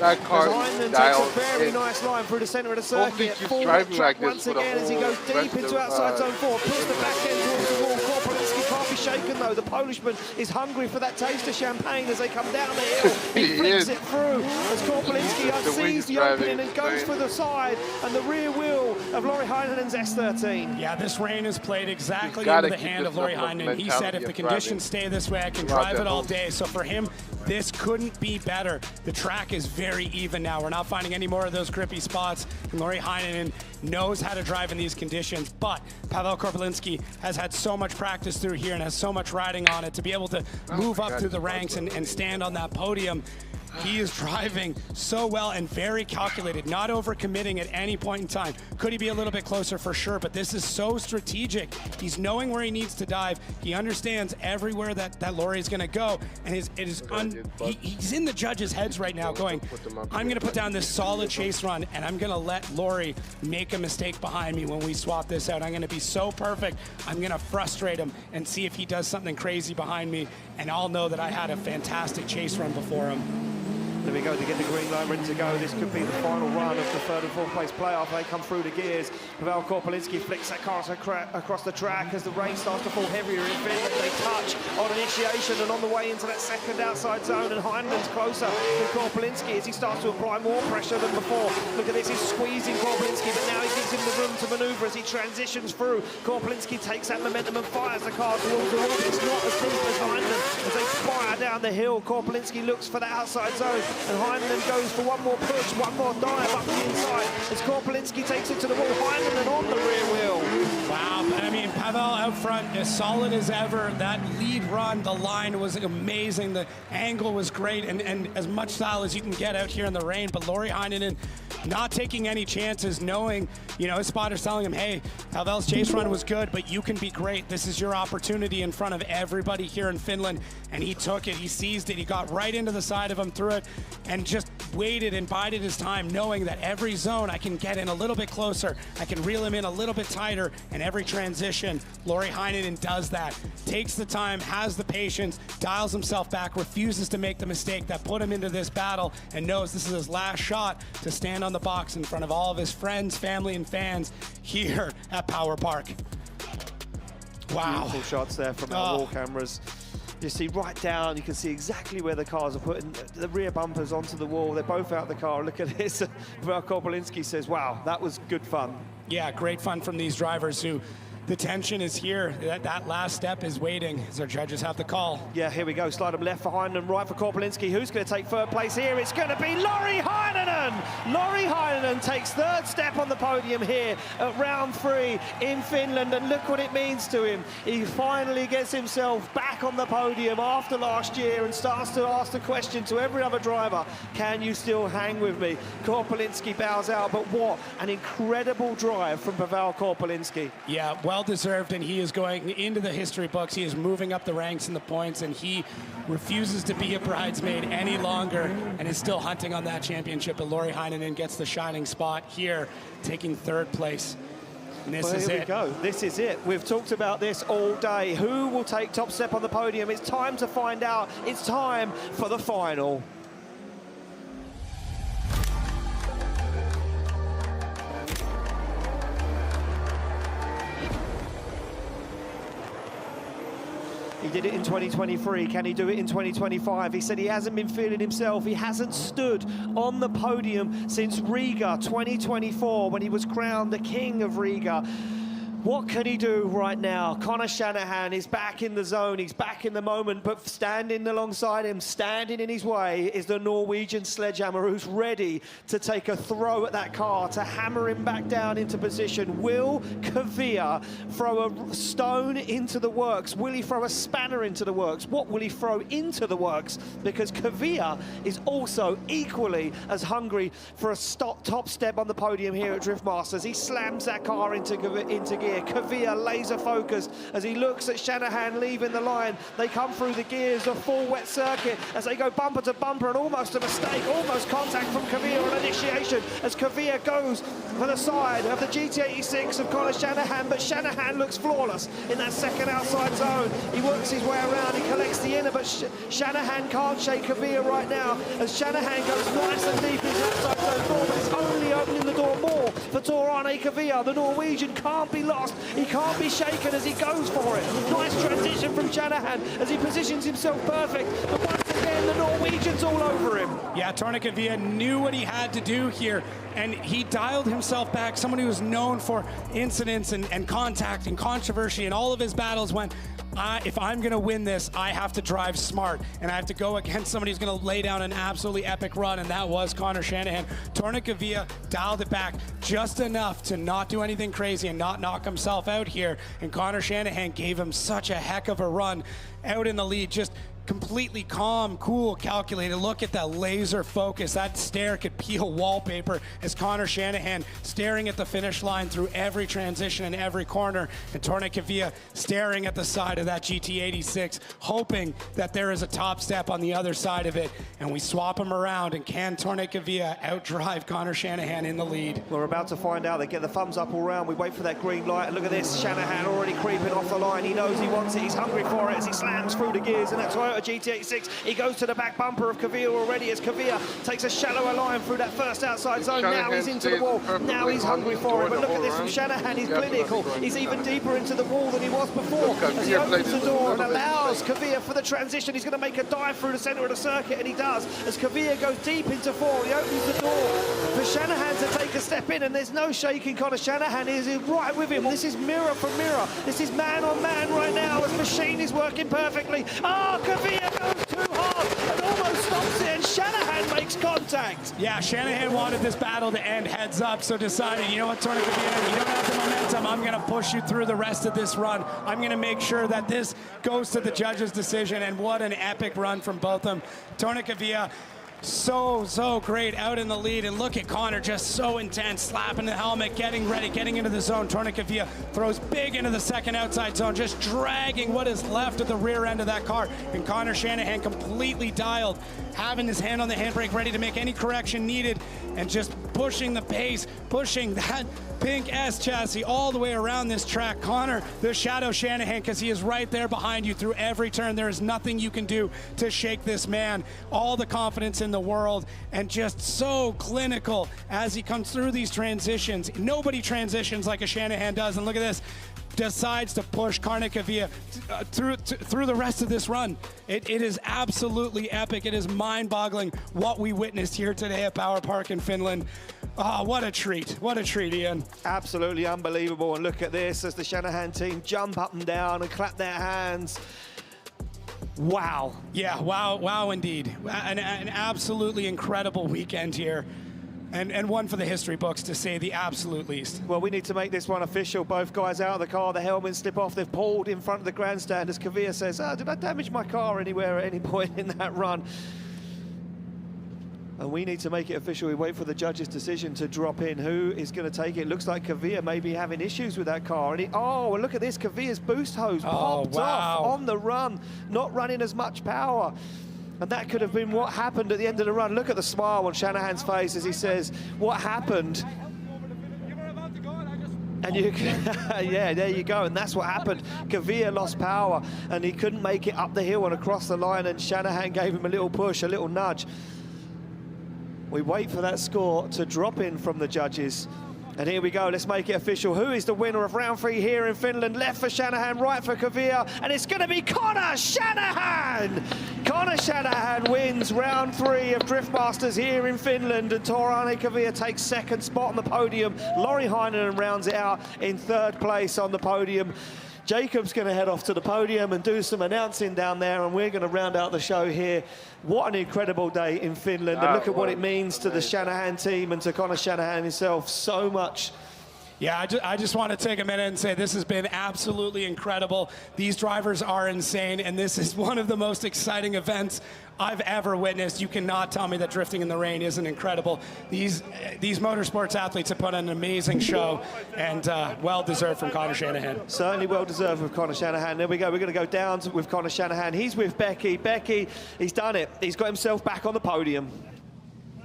A: That car
C: Heinonen takes a very nice line through the centre of the circuit. Full track like once again as he goes deep into outside zone 4, puts the back end towards the wall. Korpelinski can't be shaken though. The Polishman is hungry for that taste of champagne as they come down the hill. He flicks it through as Korpelinski sees the opening and goes for the side, and the rear wheel of Laurie Heinenen's S13.
D: Yeah, this rain has played exactly into the hand of Laurie Heinonen. He said if the conditions stay this way, I can drive it all day. So for him, this couldn't be better. The track is very even now. We're not finding any more of those grippy spots. And Laurie Heinonen knows how to drive in these conditions, but Pavel Korpelinski has had so much practice through here and has so much riding on it to be able to move up through the ranks and stand on that podium. He is driving so well and very calculated, not overcommitting at any point in time. Could he be a little bit closer? For sure, but this is so strategic. He's knowing where he needs to dive. He understands everywhere that Laurie's going to go, and he's in the judges' heads right now going, I'm going to put down this solid chase run, and I'm going to let Laurie make a mistake behind me when we swap this out. I'm going to be so perfect. I'm going to frustrate him and see if he does something crazy behind me, and I'll know that I had a fantastic chase run before him.
C: There we go, to get the green light ready to go. This could be the final run of the third and fourth place playoff. They come through the gears. Pavel Korpelinski flicks that car across the track as the rain starts to fall heavier in Finland. They touch on initiation and on the way into that second outside zone, and Heinenen's closer than Korpelinski as he starts to apply more pressure than before. Look at this, he's squeezing Korpelinski, but now he gives him the room to manoeuvre as he transitions through. Korpelinski takes that momentum and fires the car towards the wall. It's not as deep as Heinenen as they fire down the hill. Korpelinski looks for the outside zone, and Heinonen goes for one more push, one more dive up the inside as Korpelinski takes it to the wall. Heinonen on the rear wheel.
D: Wow, I mean, Pavel out front, as solid as ever. That lead run, the line was amazing. The angle was great, and as much style as you can get out here in the rain. But Laurie Heinonen not taking any chances, knowing, you know, his spotter's telling him, hey, Pavel's chase run was good, but you can be great. This is your opportunity in front of everybody here in Finland. And he took it, he seized it, he got right into the side of him, threw it, and just waited and bided his time, knowing that every zone I can get in a little bit closer, I can reel him in a little bit tighter, and every transition, Laurie Heinonen does that. Takes the time, has the patience, dials himself back, refuses to make the mistake that put him into this battle, and knows this is his last shot to stand on the box in front of all of his friends, family, and fans here at Power Park. Wow.
C: Beautiful shots there from our wall cameras. You see right down, you can see exactly where the cars are putting the rear bumpers onto the wall. They're both out the car. Look at this. Korpelinski says, wow, that was good fun.
D: Yeah, great fun from these drivers who, the tension is here. That last step is waiting as our judges have the call.
C: Yeah, here we go. Slide them left for Heinonen, right for Korpelinski. Who's going to take third place here? It's going to be Laurie Heinonen. Laurie Heinonen takes third step on the podium here at round 3 in Finland, and look what it means to him. He finally gets himself back on the podium after last year and starts to ask the question to every other driver, can you still hang with me? Korpelinski bows out, but what an incredible drive from Pavel Korpelinski.
D: Yeah, well deserved, and he is going into the history books. He is moving up the ranks in the points, and he refuses to be a bridesmaid any longer and is still hunting on that championship. But Laurie Heinonen gets the shining spot here, taking third place. And this is it.
C: Here we go. This is it. We've talked about this all day. Who will take top step on the podium? It's time to find out. It's time for the final. He did it in 2023. Can he do it in 2025? He said he hasn't been feeling himself. He hasn't stood on the podium since Riga 2024 when he was crowned the King of Riga. What can he do right now? Conor Shanahan is back in the zone, he's back in the moment, but standing alongside him, standing in his way, is the Norwegian sledgehammer who's ready to take a throw at that car, to hammer him back down into position. Will Kvyat throw a stone into the works? Will he throw a spanner into the works? What will he throw into the works? Because Kvyat is also equally as hungry for a top step on the podium here at Drift Masters. He slams that car into gear. Kvyat laser focused as he looks at Shanahan leaving the line. They come through the gears of full wet circuit as they go bumper to bumper, and almost a mistake, almost contact from Kvyat on initiation as Kvyat goes for the side of the GT86 of Conor Shanahan, but Shanahan looks flawless in that second outside zone. He works his way around, he collects the inner, but Shanahan can't shake Kvyat right now as Shanahan goes nice and deep into outside zone 4, but it's only opening the door more for Torane Kvyat. The Norwegian can't be lost, he can't be shaken as he goes for it. Nice transition from Shanahan as he positions himself perfect, but once again the Norwegian's all over him.
D: Yeah, Torane Kvyat knew what he had to do here, and he dialed himself back. Someone who was known for incidents and contact and controversy, and all of his battles went, if I'm going to win this, I have to drive smart, and I have to go against somebody who's going to lay down an absolutely epic run, and that was Conor Shanahan. Torane Kvyat dialed it back just enough to not do anything crazy and not knock himself out here, and Conor Shanahan gave him such a heck of a run out in the lead, just completely calm, cool, calculated. Look at that laser focus. That stare could peel wallpaper as Conor Shanahan staring at the finish line through every transition and every corner, and Torane Kvyat staring at the side of that GT86, hoping that there is a top step on the other side of it, and we swap him around, and can Torane Kvyat outdrive Conor Shanahan in the lead?
C: We're about to find out. They get the thumbs up all round. We wait for that green light, and look at this, Shanahan already creeping off the line. He knows he wants it, he's hungry for it as he slams through the gears in that Toyota GT86. He goes to the back bumper of Kvyat already as Kvyat takes a shallower line through that first outside zone. Now he's into the wall. Now he's hungry for it. But look at this from Shanahan. He's clinical. He's even deeper into the wall than he was before as he opens the door and allows Kvyat for the transition. He's going to make a dive through the centre of the circuit, and he does as Kvyat goes deep into 4. He opens the door for Shanahan to take a step in, and there's no shaking. Conor Shanahan is right with him. This is mirror for mirror. This is man on man right now as machine is working perfectly. Kvyat goes too hard and almost stops it, and Shanahan makes contact.
D: Yeah, Shanahan wanted this battle to end heads up, so decided, you know what, Torane Kvyat, you don't have the momentum. I'm going to push you through the rest of this run. I'm going to make sure that this goes to the judges' decision, and what an epic run from both of them. Torane Kvyat, so great out in the lead, and look at Conor, just so intense, slapping the helmet, getting ready, getting into the zone. Torane Kvyat throws big into the second outside zone, just dragging what is left of the rear end of that car, and Conor Shanahan completely dialed, having his hand on the handbrake, ready to make any correction needed, and just pushing the pace, pushing that pink S chassis all the way around this track. Conor, the Shadow Shanahan, because he is right there behind you through every turn. There is nothing you can do to shake this man. All the confidence in the world, and just so clinical as he comes through these transitions. Nobody transitions like a Shanahan does, and look at this. Decides to push Torane Kvyat through the rest of this run. It is absolutely epic. It is mind-boggling what we witnessed here today at Power Park in Finland. Oh, what a treat. What a treat, Ian.
C: Absolutely unbelievable. And look at this as the Shanahan team jump up and down and clap their hands. Wow.
D: Yeah, wow indeed. An absolutely incredible weekend here. And one for the history books, to say the absolute least.
C: Well, we need to make this one official. Both guys out of the car, the helmets slip off. They've pulled in front of the grandstand as Kvyat says, did I damage my car anywhere at any point in that run? And we need to make it official. We wait for the judge's decision to drop in. Who is going to take it? Looks like Kvyat may be having issues with that car. And look at this. Kvyat's boost hose popped off on the run, not running as much power. And that could have been what happened at the end of the run. Look at the smile on Shanahan's face as he says, what happened? And you yeah, there you go. And that's what happened. Kvyat lost power, and he couldn't make it up the hill and across the line, and Shanahan gave him a little push, a little nudge. We wait for that score to drop in from the judges. And here we go, let's make it official. Who is the winner of round 3 here in Finland? Left for Shanahan, right for Kavir, and it's going to be Connor Shanahan! Connor Shanahan wins round 3 of Drift Masters here in Finland, and Torani Kavir takes 2nd spot on the podium. Laurie Heinonen rounds it out in 3rd place on the podium. Jacob's going to head off to the podium and do some announcing down there, and we're going to round out the show here. What an incredible day in Finland, and look at what it means to the Shanahan team and to Connor Shanahan himself. So much.
D: Yeah, I just want to take a minute and say this has been absolutely incredible. These drivers are insane, and this is one of the most exciting events I've ever witnessed. You cannot tell me that drifting in the rain isn't incredible. These motorsports athletes have put on an amazing show, and well-deserved from Connor Shanahan.
C: Certainly well-deserved with Connor Shanahan. There we go. We're going to go down with Connor Shanahan. He's with Becky. Becky, he's done it. He's got himself back on the podium.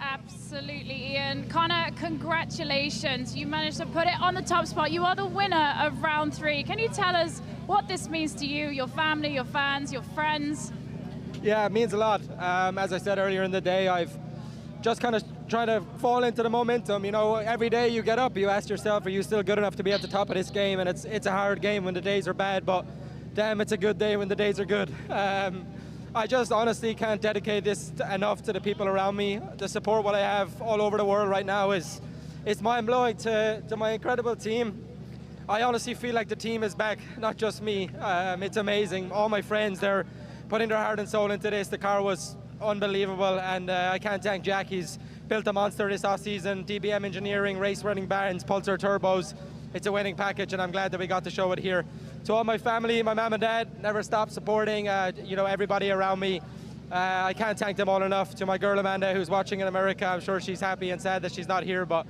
H: Absolutely, Ian. Connor, congratulations. You managed to put it on the top spot. You are the winner of round 3. Can you tell us what this means to you, your family, your fans, your friends?
F: Yeah, it means a lot. As I said earlier in the day, I've just kind of tried to fall into the momentum. You know, every day you get up, you ask yourself, are you still good enough to be at the top of this game? And it's a hard game when the days are bad, but damn, it's a good day when the days are good. I just honestly can't dedicate this enough to the people around me. The support what I have all over the world right now is mind-blowing to my incredible team. I honestly feel like the team is back, not just me. It's amazing. All my friends, they're putting their heart and soul into this. The car was unbelievable, and I can't thank Jack. He's built a monster this off-season. DBM Engineering, race running barns, Pulsar turbos. It's a winning package, and I'm glad that we got to show it here. To all my family, my mom and dad, never stopped supporting, you know, everybody around me. I can't thank them all enough. To my girl Amanda, who's watching in America, I'm sure she's happy and sad that she's not here, but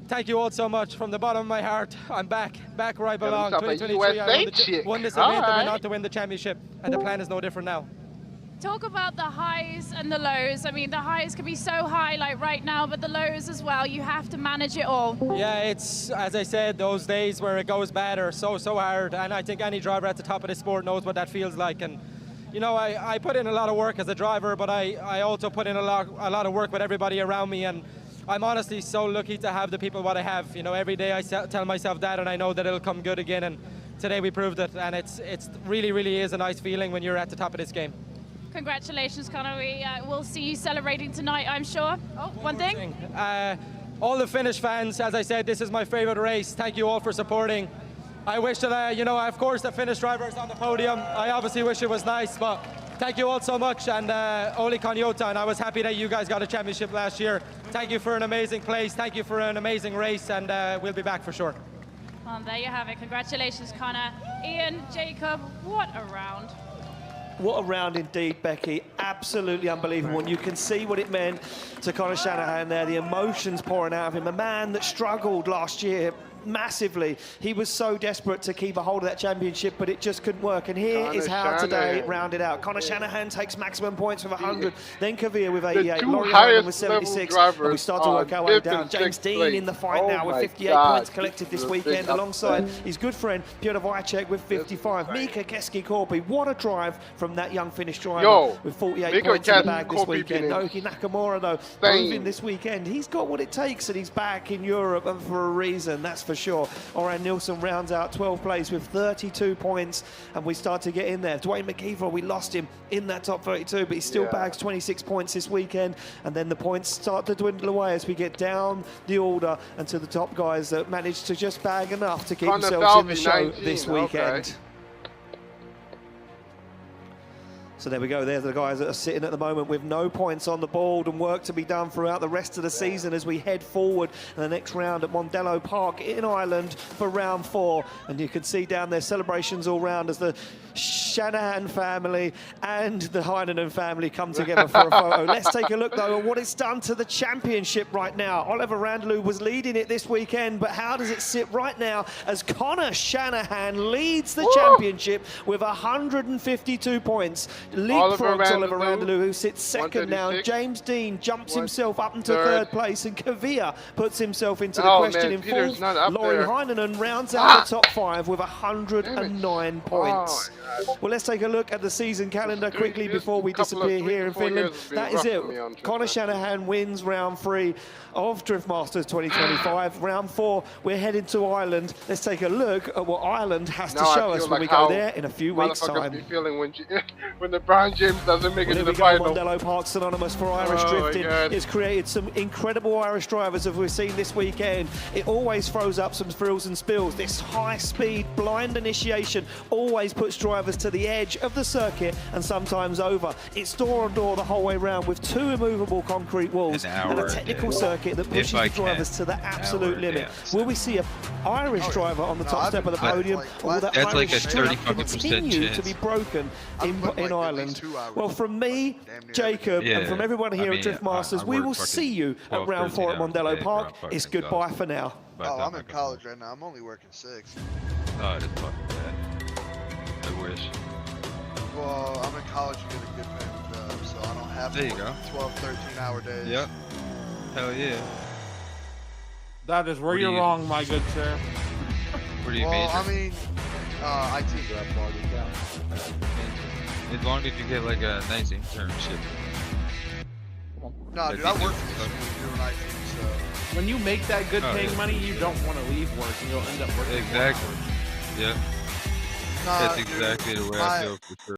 F: thank you all so much. From the bottom of my heart, I'm back where I belong. 2023, I won this event, and went on to win the championship, and the plan is no different now.
H: Talk about the highs and the lows. I mean, the highs can be so high like right now, but the lows as well. You have to manage it all.
F: Yeah, it's, as I said, those days where it goes bad are so hard, and I think any driver at the top of the sport knows what that feels like. And you know, I put in a lot of work as a driver, but I also put in a lot of work with everybody around me, and I'm honestly so lucky to have the people what I have. You know, every day I tell myself that, and I know that it'll come good again, and today we proved it, and it's really is a nice feeling when you're at the top of this game.
H: Congratulations, Connor. We'll see you celebrating tonight, I'm sure. Oh, one thing.
F: All the Finnish fans, as I said, this is my favorite race. Thank you all for supporting. I wish that, you know, of course, the Finnish driver is on the podium. I obviously wish it was nice, but thank you all so much. And Oli Kanyota, and I was happy that you guys got a championship last year. Thank you for an amazing place. Thank you for an amazing race, and we'll be back for sure.
H: Well, there you have it. Congratulations, Connor. Ian, Jacob, what a round.
C: What a round indeed, Becky. Absolutely unbelievable. And you can see what it meant to Connor Shanahan there, the emotions pouring out of him. A man that struggled last year massively. He was so desperate to keep a hold of that championship, but it just couldn't work. And here is how today it rounded out. Connor Shanahan takes maximum points with 100, then Kavir with 88, Laurie Heinonen with 76, and we start to work our way down. James Dean in the fight now with 58 points collected this weekend, alongside his good friend Piotr Wojciech with 55. Mika Keski-Korpi, what a drive from that young Finnish driver with 48 points in the bag this weekend. Naoki Nakamura, though, proving this weekend he's got what it takes, and he's back in Europe, and for a reason, that's for sure. Oran Nilsson rounds out 12th place with 32 points, and we start to get in there. Dwayne McKeever, we lost him in that top 32, but he still bags 26 points this weekend, and then the points start to dwindle away as we get down the order and to the top guys that managed to just bag enough to keep themselves in the show this weekend. So there we go, there's the guys that are sitting at the moment with no points on the board, and work to be done throughout the rest of the season as we head forward in the next round at Mondello Park in Ireland for round 4. And you can see down there celebrations all round as the Shanahan family and the Heinonen family come together for a photo. Let's take a look though at what it's done to the championship right now. Oliver Randlew was leading it this weekend, but how does it sit right now as Connor Shanahan leads the championship with 152 points. Leapfrogs Oliver Randlew, who sits second now. James Dean jumps himself up into third place, and Kavir puts himself into the question in fourth. Laurie Heinonen rounds out the top 5 with 109 points. Well, let's take a look at the season calendar quickly before we disappear here in Finland. That is it. Conor Shanahan wins round 3 of Drift Masters 2025. Round 4, we're heading to Ireland. Let's take a look at what Ireland has to show us when we go there in a few weeks' time.
A: Be feeling when LeBron James doesn't make it to the
C: final.
A: final.
C: Mondello Park synonymous for Irish drifting. It's created some incredible Irish drivers as we've seen this weekend. It always throws up some thrills and spills. This high-speed blind initiation always puts drivers to the edge of the circuit and sometimes over. It's door-on-door the whole way round with 2 immovable concrete walls and a technical circuit that pushes the drivers to the absolute limit. Will we see an Irish driver on the top step of the podium, or will that Irish streak continue to be broken in Ireland? Well, from me, Jacob, and from everyone here at Drift Masters, we will see you at round 4 at Mondello Park. It's goodbye for now.
P: Oh, I'm in college right now. I'm only working 6.
Q: Oh, that's fucking bad. I wish.
P: Well, I'm in college to get a good paying job, so I don't have to work 12, 13-hour days.
Q: Yep. Hell yeah.
R: That is where you're wrong, my good sir.
Q: Where do you major?
P: I mean, IT.
Q: As long as you get like a nice internship.
P: No, dude, I work for this doing IT, so.
R: When you make that good paying money, you don't want to leave work and you'll end up working.
Q: Exactly. Yeah. That's exactly the way I feel for sure.